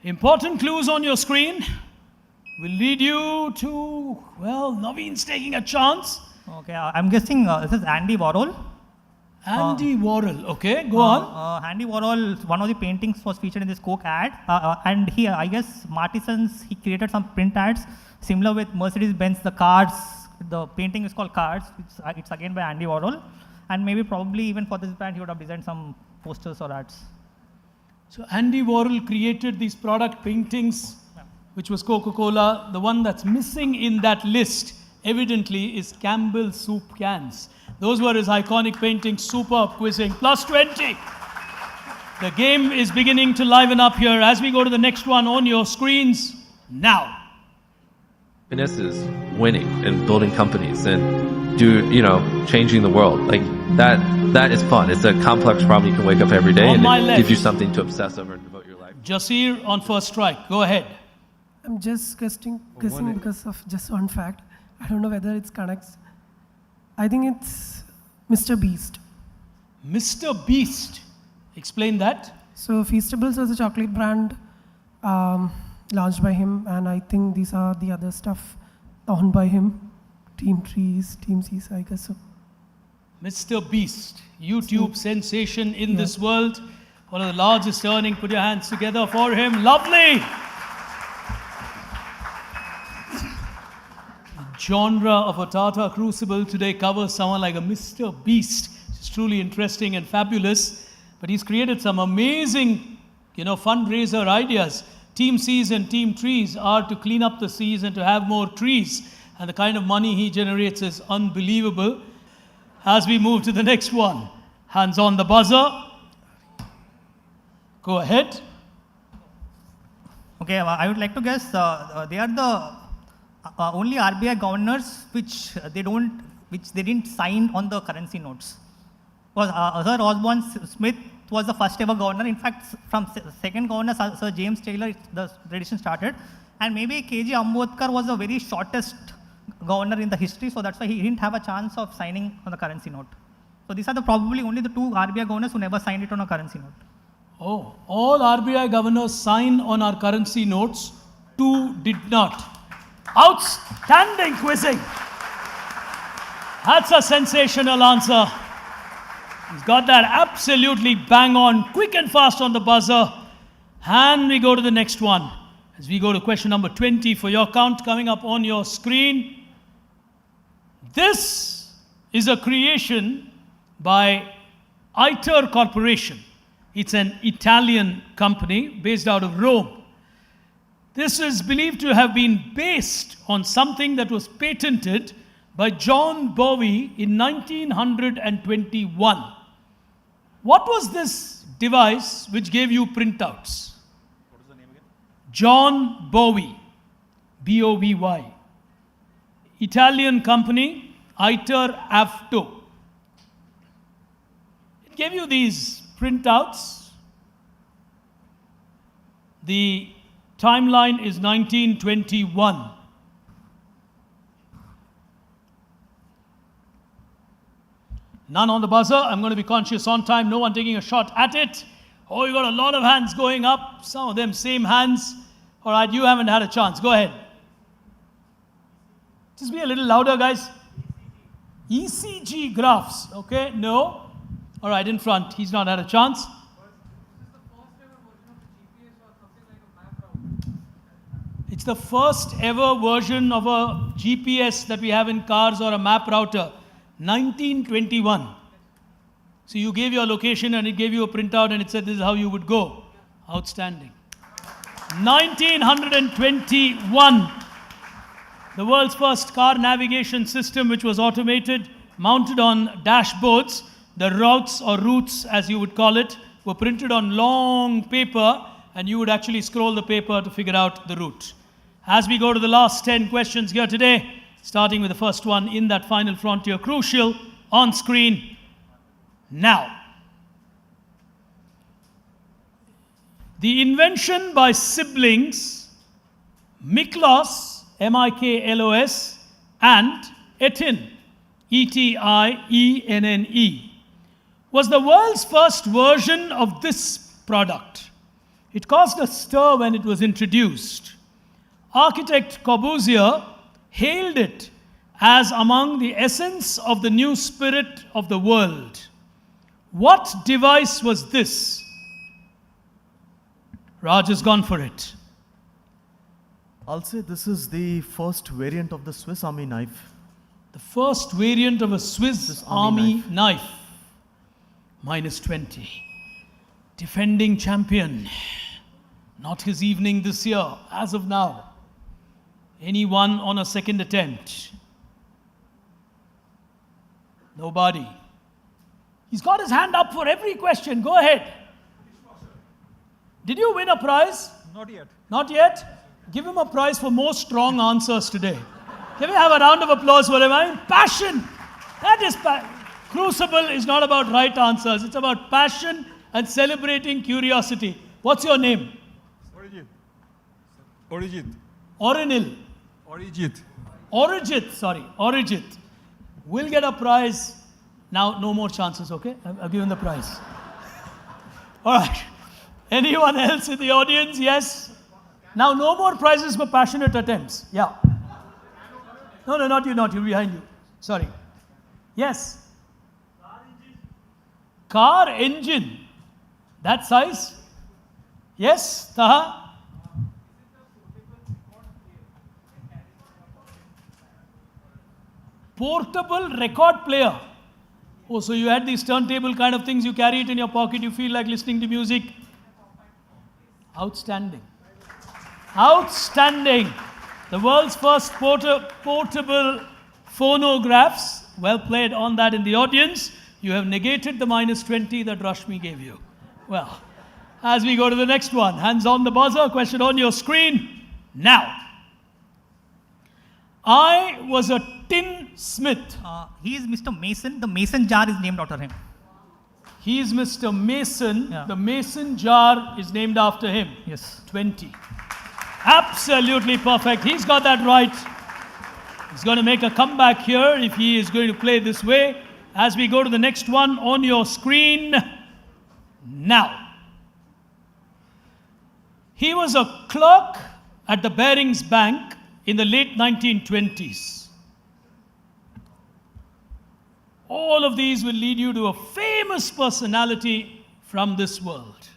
Important clues on your screen will lead you to, well, Naveen's taking a chance. Okay, I'm guessing this is Andy Warhol. Andy Warhol, okay, go on. Andy Warhol, one of the paintings was featured in this Coke ad. And here, I guess, Martisans, he created some print ads, similar with Mercedes-Benz, the cars. The painting is called Cars. It's again by Andy Warhol. And maybe probably even for this brand, he would have designed some posters or ads. So Andy Warhol created these product paintings, which was Coca-Cola. The one that's missing in that list, evidently, is Campbell soup cans. Those were his iconic paintings. Superb quizzing. Plus 20. The game is beginning to liven up here as we go to the next one on your screens now. Happiness is winning and building companies and changing the world. Like that is fun. It's a complex problem you can wake up every day On and my it left. gives you something to obsess over and devote your life. Jasir on first strike. Go ahead. I'm just guessing because of just one fact. I don't know whether it connects. I think it's Mr. Beast. Mr. Beast. Explain that. So Feastables was a chocolate brand launched by him, and I think these are the other stuff owned by him. Team Trees, Team C's, I guess so. Mr. Beast, YouTube sensation in this world. One of the largest earning. Put your hands together for him. Lovely. The genre of a Tata Crucible today covers someone like a Mr. Beast. It's truly interesting and fabulous. But he's created some amazing, fundraiser ideas. Team Seas and Team Trees are to clean up the seas and to have more trees. And the kind of money he generates is unbelievable. As we move to the next one, hands on the buzzer. Go ahead. Okay, I would like to guess they are the only RBI governors which they didn't sign on the currency notes. Because Sir Osborne Smith was the first ever governor. In fact, from second governor, Sir James Taylor, the tradition started. And maybe KG Ambedkar was the very shortest governor in the history, so that's why he didn't have a chance of signing on the currency note. So these are probably only the two RBI governors who never signed it on a currency note. Oh, all RBI governors sign on our currency notes. 2 did not. Outstanding quizzing. That's a sensational answer. He's got that absolutely bang on, quick and fast on the buzzer. And we go to the next one. As we go to question number 20 for your count coming up on your screen. This is a creation by ITER Corporation. It's an Italian company based out of Rome. This is believed to have been based on something that was patented by John Bowie in 1921. What was this device which gave you printouts? What is the name again? John Bowie, B-O-V-Y. Italian company, ITER Avto. It gave you these printouts. The timeline is 1921. None on the buzzer. I'm going to be conscious on time. No one taking a shot at it. Oh, you got a lot of hands going up. Some of them same hands. All right, you haven't had a chance. Go ahead. Just be a little louder, guys. ECG graphs. Okay, no. All right, in front. He's not had a chance. It's the first ever version of a GPS that we have in cars or a map router. 1921. So you gave your location and it gave you a printout and it said this is how you would go. Outstanding. 1921. The world's first car navigation system, which was automated, mounted on dashboards. The routes or routes, as you would call it, were printed on long paper and you would actually scroll the paper to figure out the route. As we go to the last 10 questions here today, starting with the first one in that final frontier crucial on screen now. The invention by siblings Miklos, M-I-K-L-O-S, and Etin, E-T-I-E-N-N-E, was the world's first version of this product. It caused a stir when it was introduced. Architect Corbusier hailed it as among the essence of the new spirit of the world. What device was this? Raj has gone for it. I'll say this is the first variant of the Swiss Army knife. The first variant of a Swiss Army knife. minus 20. Defending champion. Not his evening this year, as of now. Anyone on a second attempt? Nobody. He's got his hand up for every question. Go ahead. Did you win a prize? Not yet. Not yet? Give him a prize for more strong answers today. Can we have a round of applause for him? I mean, passion. That is Crucible is not about right answers. It's about passion and celebrating curiosity. What's your name? Orijit. Orinil. Orijit. Orijit, sorry. Orijit. We'll get a prize. Now, no more chances, okay? I've given the prize. All right. Anyone else in the audience? Yes? Now, no more prizes for passionate attempts. Yeah. No, not you, behind you. Sorry. Yes? Car engine. That size? Yes? Taha? Portable record player. Oh, so you had these turntable kind of things, you carry it in your pocket, you feel like listening to music. Outstanding. Outstanding. The world's first portable phonographs. Well played on that in the audience. You have negated the minus 20 that Rashmi gave you. Well, as we go to the next one, hands on the buzzer, question on your screen. Now, I was a tinsmith. He is Mr. Mason. The Mason jar is named after him. He is Mr. Mason. The Mason jar is named after him. Yes. 20. Absolutely perfect. He's got that right. He's going to make a comeback here if he is going to play this way. As we go to the next one on your screen. Now. He was a clerk at the Barings Bank in the late 1920s. All of these will lead you to a famous personality from this world.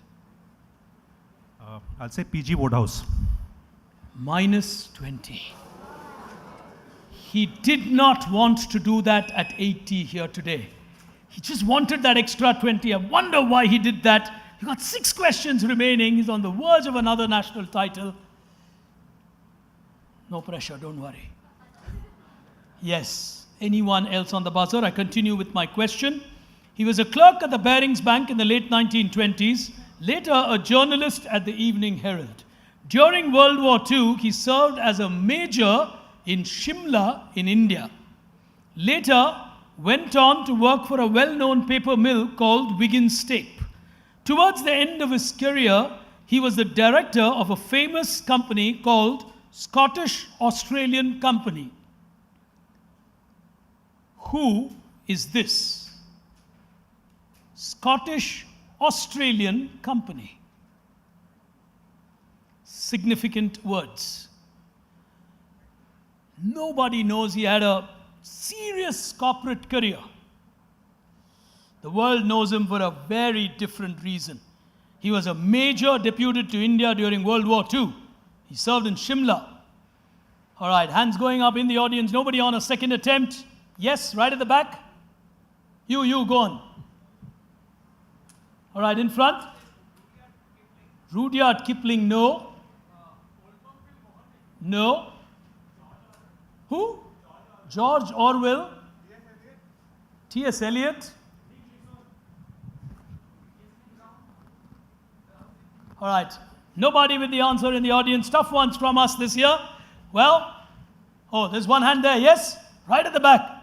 I'll say PG Wodehouse. Minus 20. He did not want to do that at 80 here today. He just wanted that extra 20. I wonder why he did that. He got 6 questions remaining. He's on the verge of another national title. No pressure, don't worry. Yes. Anyone else on the buzzer? I continue with my question. He was a clerk at the Barings Bank in the late 1920s, later a journalist at the Evening Herald. During World War II, he served as a major in Shimla in India. Later, went on to work for a well-known paper mill called Wiggins Tape. Towards the end of his career, he was the director of a famous company called Scottish Australian Company. Who is this? Scottish Australian Company. Significant words. Nobody knows he had a serious corporate career. The world knows him for a very different reason. He was a major deputed to India during World War II. He served in Shimla. All right, hands going up in the audience. Nobody on a second attempt. Yes, right at the back. You, go on. All right, in front. Rudyard Kipling, no. No. Who? George Orwell. T.S. Eliot. All right. Nobody with the answer in the audience. Tough ones from us this year. Well, oh, there's one hand there. Yes? Right at the back.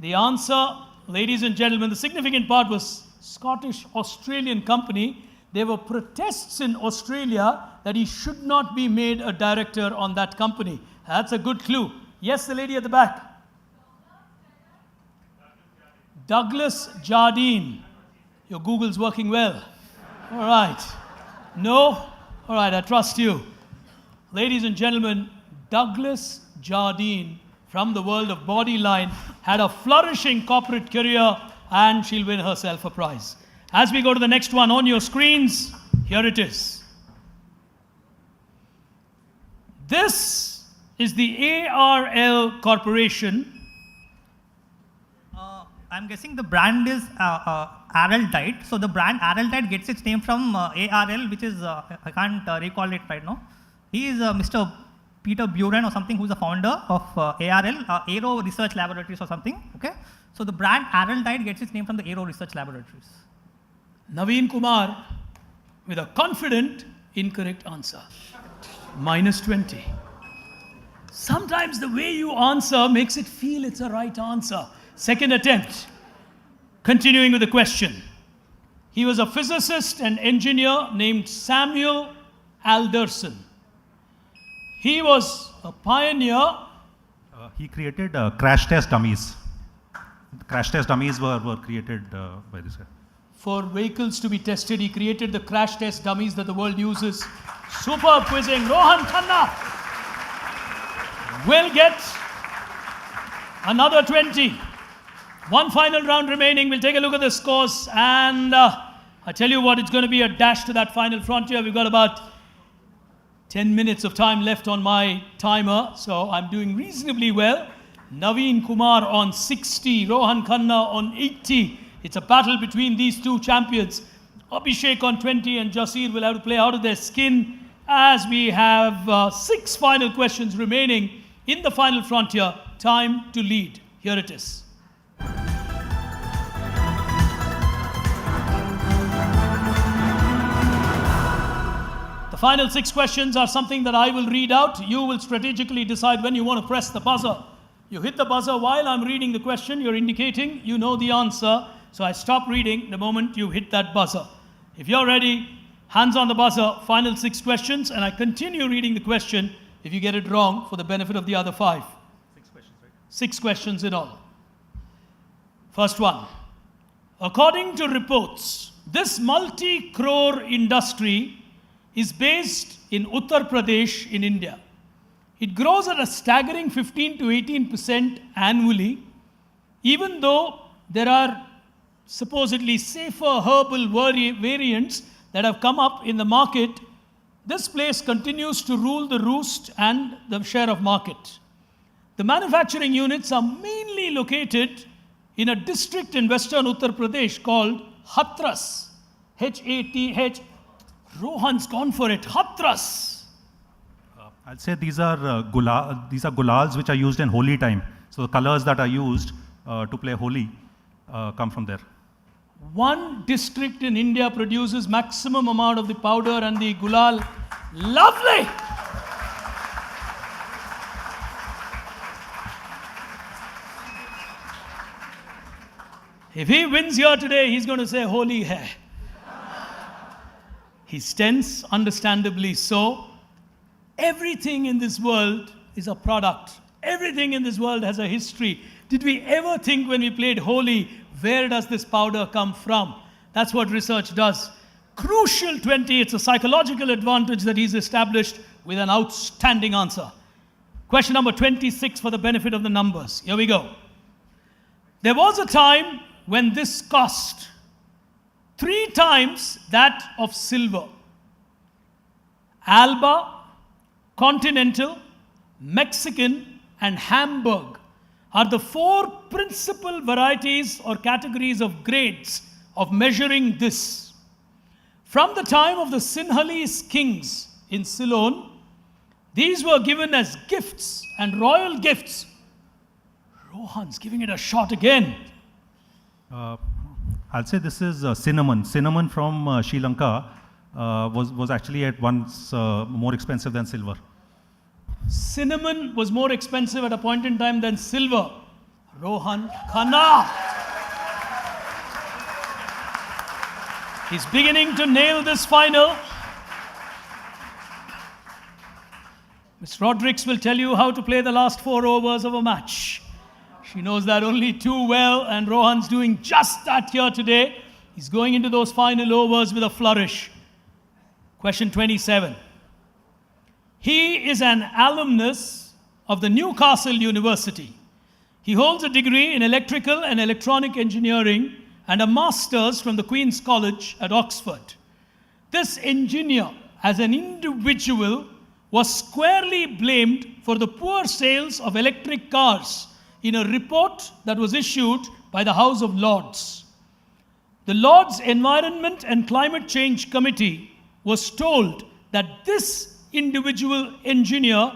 The answer, ladies and gentlemen, the significant part was Scottish Australian Company. There were protests in Australia that he should not be made a director on that company. That's a good clue. Yes, the lady at the back. Douglas Jardine. Your Google's working well. All right. No? All right, I trust you. Ladies and gentlemen, Douglas Jardine from the world of Bodyline had a flourishing corporate career, and she'll win herself a prize. As we go to the next one on your screens, here it is. This is the ARL Corporation. I'm guessing the brand is Araldite. So the brand Araldite gets its name from ARL, which is, I can't recall it right now. He is Mr. Peter Buren or something, who's the founder of ARL, Aero Research Laboratories or something. Okay. So the brand Araldite gets its name from the Aero Research Laboratories. Naveen Kumar with a confident incorrect answer. -20. Sometimes the way you answer makes it feel it's a right answer. Second attempt. Continuing with the question. He was a physicist and engineer named Samuel Alderson. He was a pioneer. He created crash test dummies. Crash test dummies were created by this guy. For vehicles to be tested, he created the crash test dummies that the world uses. Superb quizzing. Rohan Khanna will get another 20. One final round remaining. We'll take a look at the scores. And I tell you what, it's going to be a dash to that final frontier. We've got about 10 minutes of time left on my timer. So I'm doing reasonably well. Naveen Kumar on 60. Rohan Khanna on 80. It's a battle between these two champions. Abhishek on 20 and Jasir will have to play out of their skin as we have 6 final questions remaining in the final frontier. Time to lead. Here it is. The final 6 questions are something that I will read out. You will strategically decide when you want to press the buzzer. You hit the buzzer while I'm reading the question. You're indicating you know the answer. So I stop reading the moment you hit that buzzer. If you're ready, hands on the buzzer, final 6 questions, and I continue reading the question if you get it wrong for the benefit of the other 5. 6 questions, right? 6 questions in all. First one. According to reports, this multi-crore industry is based in Uttar Pradesh in India. It grows at a staggering 15 to 18% annually, even though there are supposedly safer herbal variants that have come up in the market. This place continues to rule the roost and the share of market. The manufacturing units are mainly located in a district in western Uttar Pradesh called Hathras. H-A-T-H. Rohan's gone for it. Hathras. I'll say these are gulals which are used in Holi time. So the colors that are used to play Holi come from there. One district in India produces maximum amount of the powder and the gulal. Lovely! If he wins here today, he's going to say holy hai. He's tense, understandably so. Everything in this world is a product. Everything in this world has a history. Did we ever think when we played Holi, where does this powder come from? That's what research does. Crucial 20, it's a psychological advantage that he's established with an outstanding answer. Question number 26 for the benefit of the numbers. Here we go. There was a time when this cost 3 times that of silver. Alba, Continental, Mexican, and Hamburg are the 4 principal varieties or categories of grades of measuring this. From the time of the Sinhalese kings in Ceylon, these were given as gifts and royal gifts. Rohan's giving it a shot again. I'll say this is cinnamon. Cinnamon from Sri Lanka was actually at once more expensive than silver. Cinnamon was more expensive at a point in time than silver. Rohan Khanna. He's beginning to nail this final. Miss Rodrigues will tell you how to play the last 4 overs of a match. She knows that only too well, and Rohan's doing just that here today. He's going into those final overs with a flourish. Question 27. He is an alumnus of the Newcastle University. He holds a degree in electrical and electronic engineering and a master's from the Queen's College at Oxford. This engineer, as an individual, was squarely blamed for the poor sales of electric cars in a report that was issued by the House of Lords. The Lords Environment and Climate Change Committee was told that this individual engineer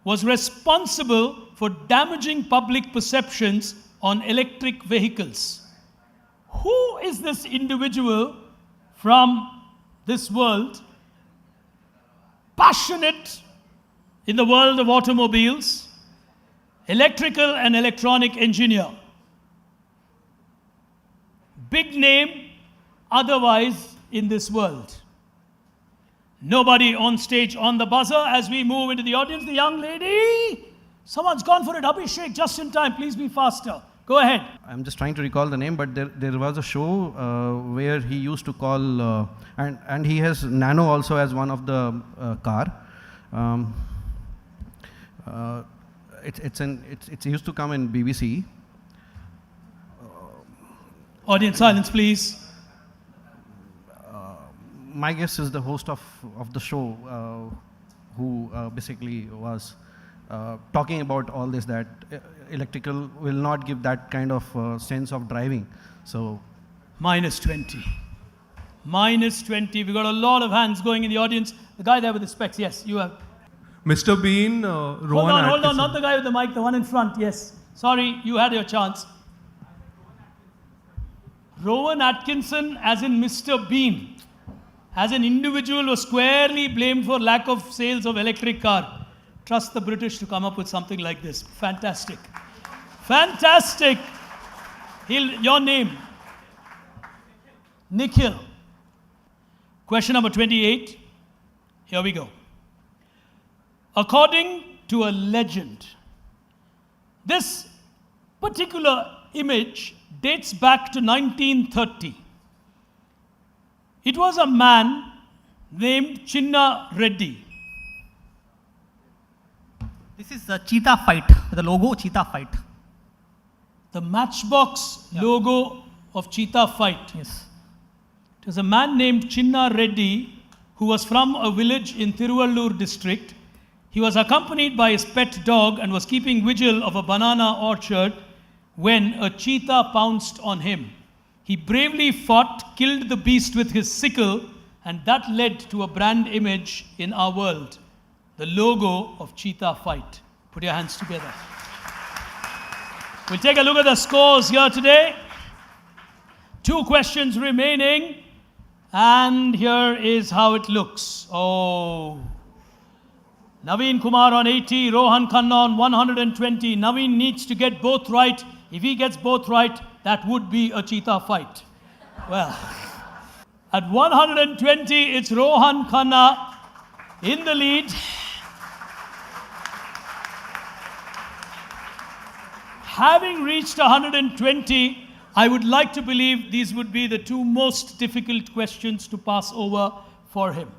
was responsible for damaging public perceptions on electric vehicles. Who is this individual from this world, passionate in the world of automobiles, electrical and electronic engineer? Big name otherwise in this world. Nobody on stage on the buzzer as we move into the audience. The young lady, someone's gone for it. Abhishek, just in time. Please be faster. Go ahead. I'm just trying to recall the name, but there was a show where he used to call, and he has Nano also as one of the car. It used to come in BBC. Audience silence, please. My guess is the host of the show who basically was talking about all this, that electrical will not give that kind of sense of driving. So, minus 20. Minus 20. We've got a lot of hands going in the audience. The guy there with the specs, yes, you have. Mr. Bean, Rowan Hold on, not the guy with the mic, the one in front, yes. Sorry, you had your chance. Rowan Atkinson, as in Mr. Bean, as an individual, was squarely blamed for lack of sales of electric car. Trust the British to come up with something like this. Fantastic. Fantastic. Your name? Nikhil. Question number 28. Here we go. According to a legend, this particular image dates back to 1930. It was a man named Chinna Reddy. This is the cheetah fight, the logo cheetah fight. The matchbox logo of cheetah fight. Yes. It was a man named Chinna Reddy who was from a village in Tiruvallur district. He was accompanied by his pet dog and was keeping vigil of a banana orchard when a cheetah pounced on him. He bravely fought, killed the beast with his sickle, and that led to a brand image in our world, the logo of cheetah fight. Put your hands together. We'll take a look at the scores here today. 2 questions remaining, and here is how it looks. Oh. Naveen Kumar on 80, Rohan Khanna on 120. Naveen needs to get both right. If he gets both right, that would be a cheetah fight. Well, at 120, it's Rohan Khanna in the lead. Having reached 120, I would like to believe these would be the 2 most difficult questions to pass over for him.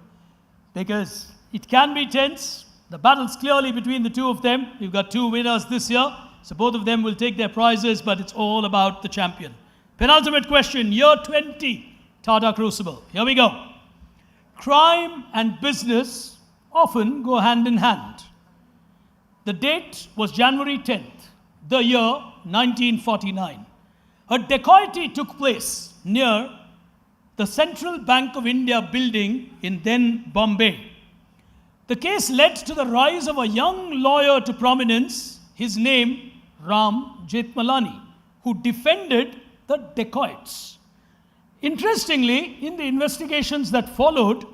Because it can be tense. The battle's clearly between the 2 of them. We've got 2 winners this year. So both of them will take their prizes, but it's all about the champion. Penultimate question, year 20, Tata Crucible. Here we go. Crime and business often go hand in hand. The date was January 10th, the year 1949. A dacoity took place near the Central Bank of India building in then Bombay. The case led to the rise of a young lawyer to prominence, his name Ram Jethmalani, who defended the dacoits. Interestingly, in the investigations that followed,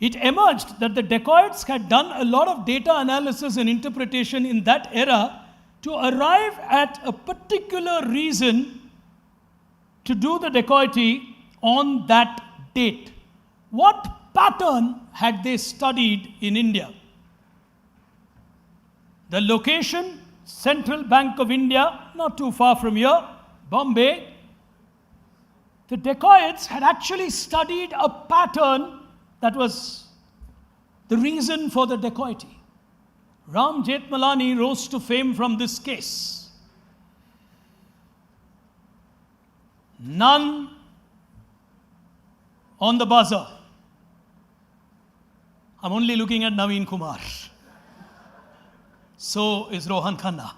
it emerged that the dacoits had done a lot of data analysis and interpretation in that era to arrive at a particular reason to do the dacoity on that date. What pattern had they studied in India? The location, Central Bank of India, not too far from here, Bombay. The dacoits had actually studied a pattern that was the reason for the dacoity. Ram Jethmalani rose to fame from this case. None on the buzzer. I'm only looking at Naveen Kumar. So is Rohan Khanna.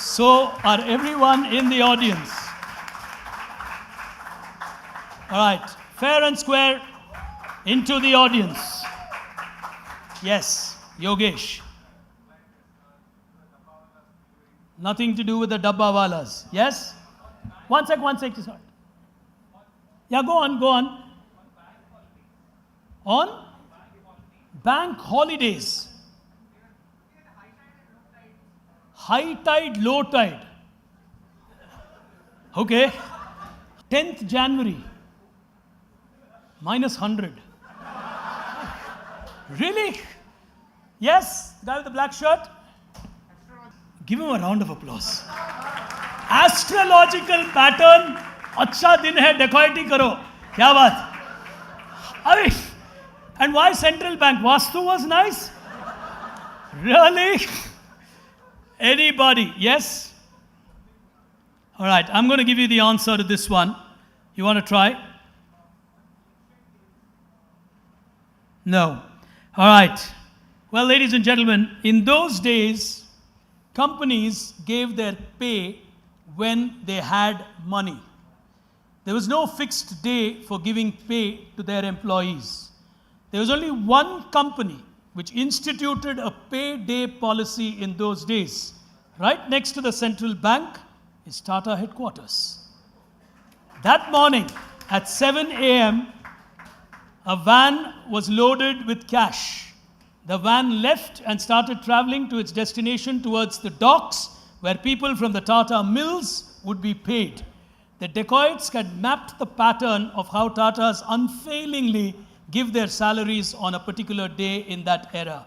So are everyone in the audience. All right, fair and square into the audience. Yes, Yogesh. Nothing to do with the dabbawalas. Yes? One sec. Sorry. Yeah, go on. On bank holidays. High tide, low tide. Okay. 10th January. -100. Really? Yes? Guy with the black shirt? Give him a round of applause. Astrological pattern. अच्छा दिन है, dacoity करो. क्या बात? And why central bank? Vastu was nice? Really? Anybody? Yes? All right, I'm going to give you the answer to this one. You want to try? No. All right. Well, ladies and gentlemen, in those days, companies gave their pay when they had money. There was no fixed day for giving pay to their employees. There was only one company which instituted a pay day policy in those days. Right next to the central bank is Tata headquarters. That morning at 7 a.m., a van was loaded with cash. The van left and started traveling to its destination towards the docks where people from the Tata mills would be paid. The dacoits had mapped the pattern of how Tatas unfailingly give their salaries on a particular day in that era.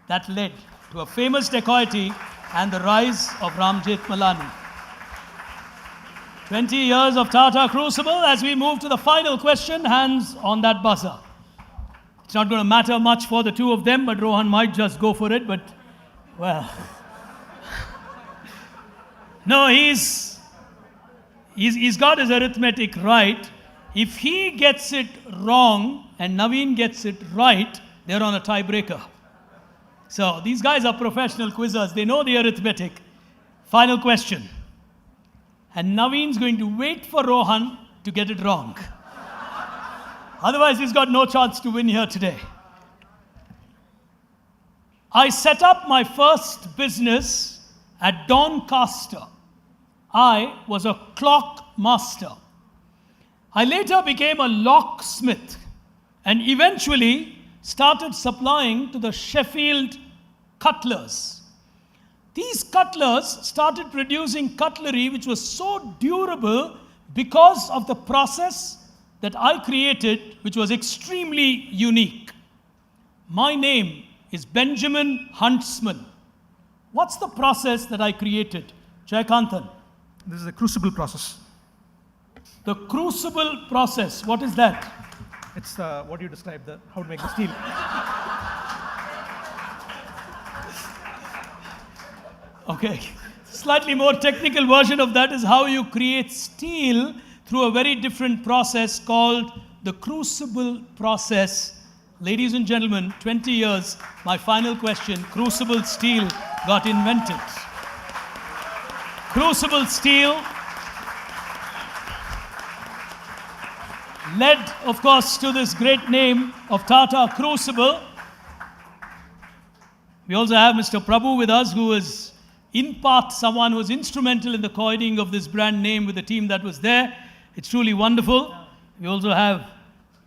That led to a famous dacoity and the rise of Ram Jethmalani. 20 years of Tata Crucible. As we move to the final question, hands on that buzzer. It's not going to matter much for the two of them, but Rohan might just go for it, but, well. No, he's got his arithmetic right. If he gets it wrong and Naveen gets it right, they're on a tiebreaker. So these guys are professional quizzers. They know the arithmetic. Final question. And Naveen's going to wait for Rohan to get it wrong. Otherwise, he's got no chance to win here today. I set up my first business at Doncaster. I was a clock master. I later became a locksmith and eventually started supplying to the Sheffield cutlers. These cutlers started producing cutlery which was so durable because of the process that I created, which was extremely unique. My name is Benjamin Huntsman. What's the process that I created? Jayakanthan. This is the crucible process. The crucible process, what is that? It's what you described, how to make the steel. Okay. Slightly more technical version of that is how you create steel through a very different process called the crucible process. Ladies and gentlemen, 20 years, my final question, crucible steel got invented. Crucible steel led, of course, to this great name of Tata Crucible. We also have Mr. Prabhu with us, who is in part someone who was instrumental in the coining of this brand name with the team that was there. It's truly wonderful. We also have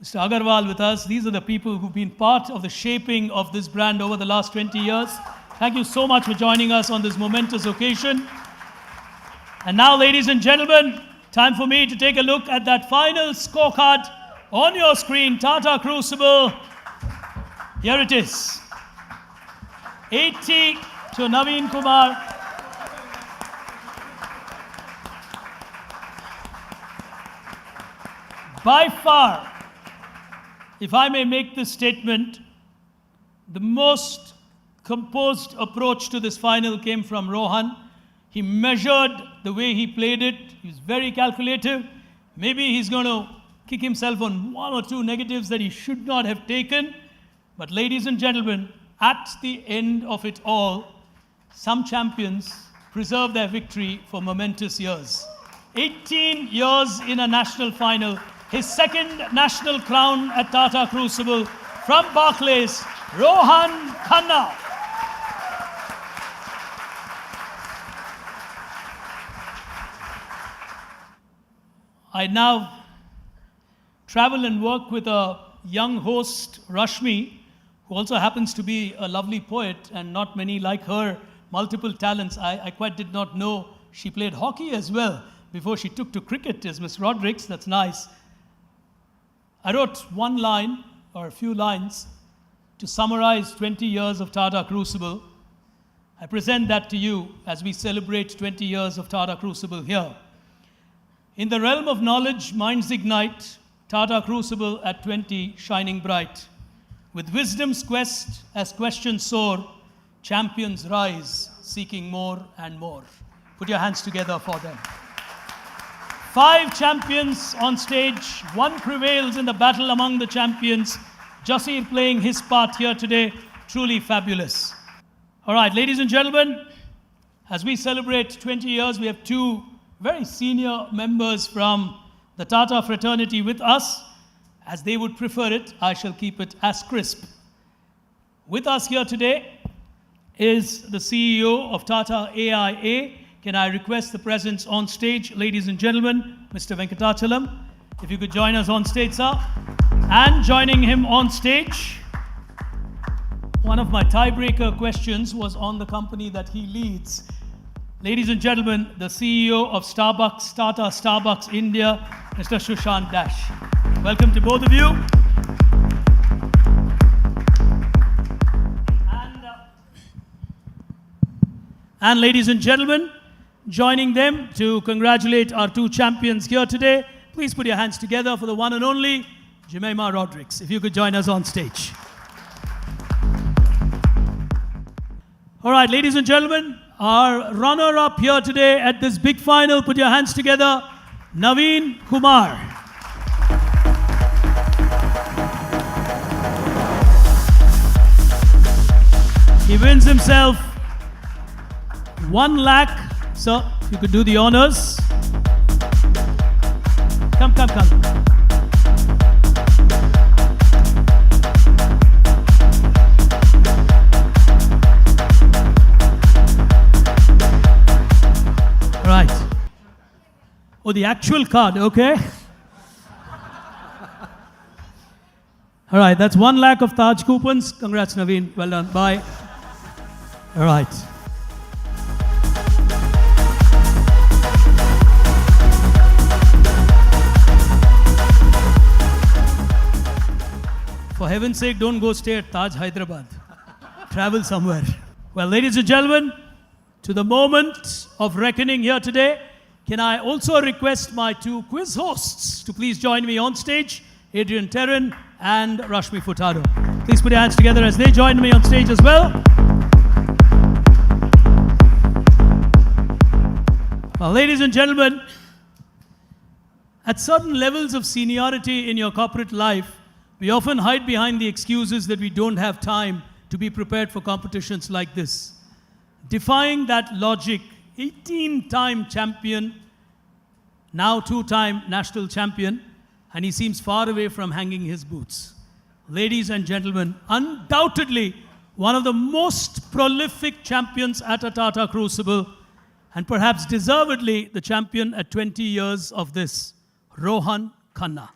Mr. Agarwal with us. These are the people who've been part of the shaping of this brand over the last 20 years. Thank you so much for joining us on this momentous occasion. And now, ladies and gentlemen, time for me to take a look at that final scorecard on your screen. Tata Crucible. Here it is. 80 to Naveen Kumar. By far, if I may make this statement, the most composed approach to this final came from Rohan. He measured the way he played it. He was very calculative. Maybe he's going to kick himself on one or two negatives that he should not have taken. But ladies and gentlemen, at the end of it all, some champions preserve their victory for momentous years. 18 years in a national final, his second national crown at Tata Crucible. From Barclays, Rohan Khanna. I now travel and work with a young host, Rashmi, who also happens to be a lovely poet, and not many like her multiple talents. I quite did not know she played hockey as well before she took to cricket as Miss Rodrigues. That's nice. I wrote one line or a few lines to summarize 20 years of Tata Crucible. I present that to you as we celebrate 20 years of Tata Crucible here. In the realm of knowledge, minds ignite, Tata Crucible at 20, shining bright. With wisdom's quest, as questions soar, champions rise, seeking more and more. Put your hands together for them. 5 champions on stage, 1 prevails in the battle among the champions. Jasir playing his part here today, truly fabulous. All right, ladies and gentlemen, as we celebrate 20 years, we have 2 very senior members from the Tata fraternity with us. As they would prefer it, I shall keep it as crisp. With us here today is the CEO of Tata AIA. Can I request the presence on stage, ladies and gentlemen, Mr. Venkatachalam, if you could join us on stage, sir. And joining him on stage, one of my tiebreaker questions was on the company that he leads. Ladies and gentlemen, the CEO of Starbucks, Tata Starbucks India, Mr. Sushant Dash. Welcome to both of you. And ladies and gentlemen, joining them to congratulate our 2 champions here today, please put your hands together for the one and only Jemima Rodrigues. If you could join us on stage. All right, ladies and gentlemen, our runner-up here today at this big final, put your hands together, Naveen Kumar. He wins himself 1 lakh. Sir, you could do the honors. Come. Right. Oh, the actual card, okay. All right, that's 1 lakh of Taj coupons. Congrats, Naveen. Well done. Bye. All right. For heaven's sake, don't go stay at Taj Hyderabad. Travel somewhere. Well, ladies and gentlemen, to the moment of reckoning here today, can I also request my 2 quiz hosts to please join me on stage, Adrian Terran and Rashmi Furtado. Please put your hands together as they join me on stage as well. Well, ladies and gentlemen, at certain levels of seniority in your corporate life, we often hide behind the excuses that we don't have time to be prepared for competitions like this. Defying that logic, 18-time champion, now 2-time national champion, and he seems far away from hanging his boots. Ladies and gentlemen, undoubtedly one of the most prolific champions at a Tata Crucible, and perhaps deservedly the champion at 20 years of this, Rohan Khanna.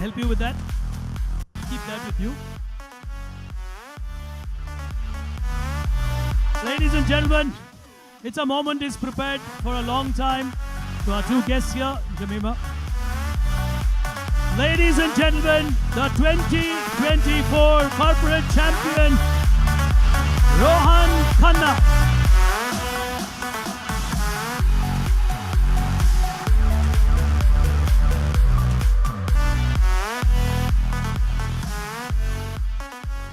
help you with that? Keep that with you. Ladies and gentlemen, it's a moment is prepared for a long time. To our two guests here, Jemima. Ladies and gentlemen, the 2024 corporate champion, Rohan Khanna.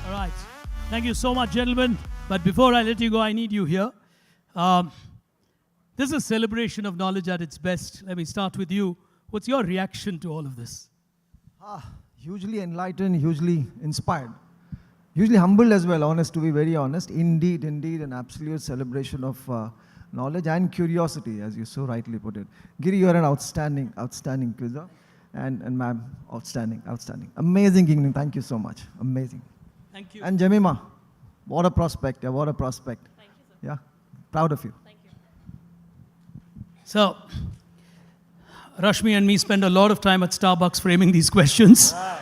All right. Thank you so much, gentlemen. But before I let you go, I need you here. This is a celebration of knowledge at its best. Let me start with you. What's your reaction to all of this? Hugely enlightened, hugely inspired. Hugely humbled as well, honest, to be very honest. Indeed, an absolute celebration of knowledge and curiosity, as you so rightly put it. Giri, you are an outstanding quizzer. And ma'am, outstanding. Amazing evening. Thank you so much. Amazing. Thank you. And Jemima, what a prospect. Yeah, what a prospect. Thank you, sir. Yeah, proud of you. Thank you. So, Rashmi and me spend a lot of time at Starbucks framing these questions. Right.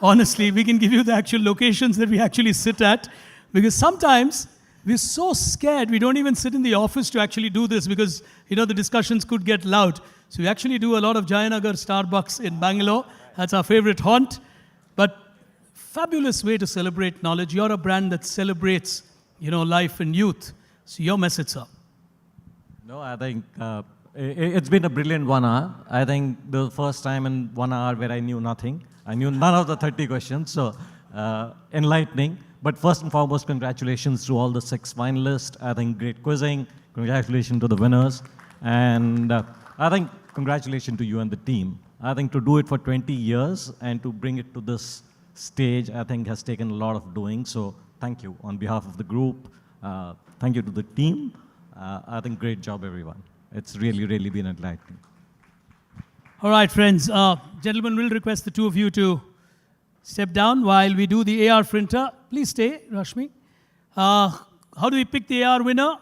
Honestly, we can give you the actual locations that we actually sit at, because sometimes we're so scared we don't even sit in the office to actually do this, because the discussions could get loud. So we actually do a lot of Jayanagar Starbucks in Bangalore. That's our favorite haunt. But fabulous way to celebrate knowledge. You're a brand that celebrates, life and youth. So your message, sir. No, I think it's been a brilliant 1 hour. I think the first time in 1 hour where I knew nothing. I knew none of the 30 questions, so enlightening. But first and foremost, congratulations to all the 6 finalists. I think great quizzing. Congratulations to the winners. And I think congratulations to you and the team. I think to do it for 20 years and to bring it to this stage, I think has taken a lot of doing. So thank you on behalf of the group. Thank you to the team. I think great job, everyone. It's really, really been enlightening. All right, friends. Gentlemen, we'll request the two of you to step down while we do the AR printer. Please stay, Rashmi. How do we pick the AR winner?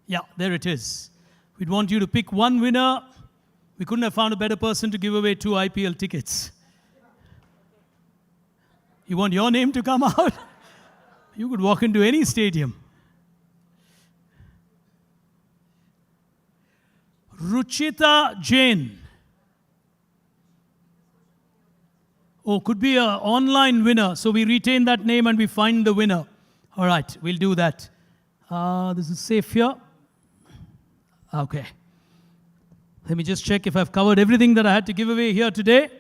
Yeah, there it is. We'd want you to pick one winner. We couldn't have found a better person to give away 2 IPL tickets. You want your name to come out? You could walk into any stadium. Ruchita Jain. Oh, could be an online winner. So we retain that name and we find the winner. All right, we'll do that. This is safe here. Okay. Let me just check if I've covered everything that I had to give away here today.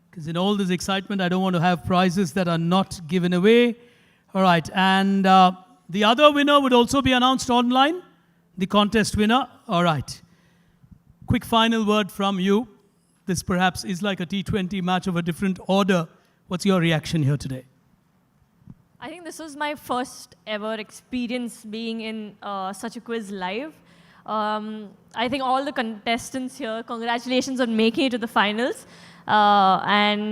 Because in all this excitement, I don't want to have prizes that are not given away. All right, and the other winner would also be announced online. The contest winner. All right. Quick final word from you. This perhaps is like a T20 match of a different order. What's your reaction here today? I think this was my first ever experience being in such a quiz live. I think all the contestants here, congratulations on making it to the finals. Yeah,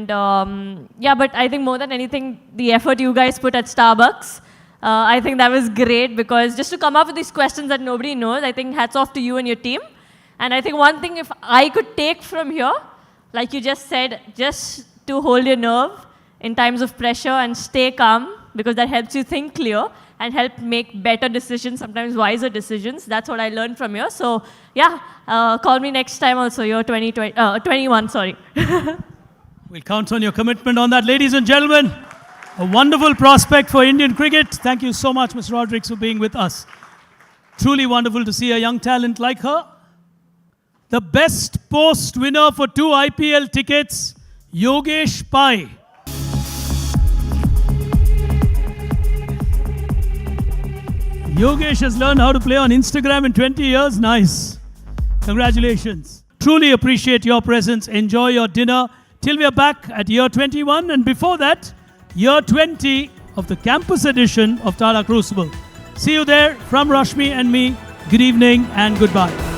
but I think more than anything, the effort you guys put at Starbucks, I think that was great, because just to come up with these questions that nobody knows, I think hats off to you and your team. And I think one thing if I could take from here, like you just said, just to hold your nerve in times of pressure and stay calm, because that helps you think clear and help make better decisions, sometimes wiser decisions. That's what I learned from here. So yeah, call me next time also. You're 21, sorry. We'll count on your commitment on that. Ladies and gentlemen, a wonderful prospect for Indian cricket. Thank you so much, Ms. Rodrigues, for being with us. Truly wonderful to see a young talent like her. The best post winner for 2 IPL tickets, Yogesh Pai. Yogesh has learned how to play on Instagram in 20 years. Nice. Congratulations. Truly appreciate your presence. Enjoy your dinner. Till we are back at year 21. And before that, year 20 of the campus edition of Tata Crucible. See you there from Rashmi and me. Good evening and goodbye.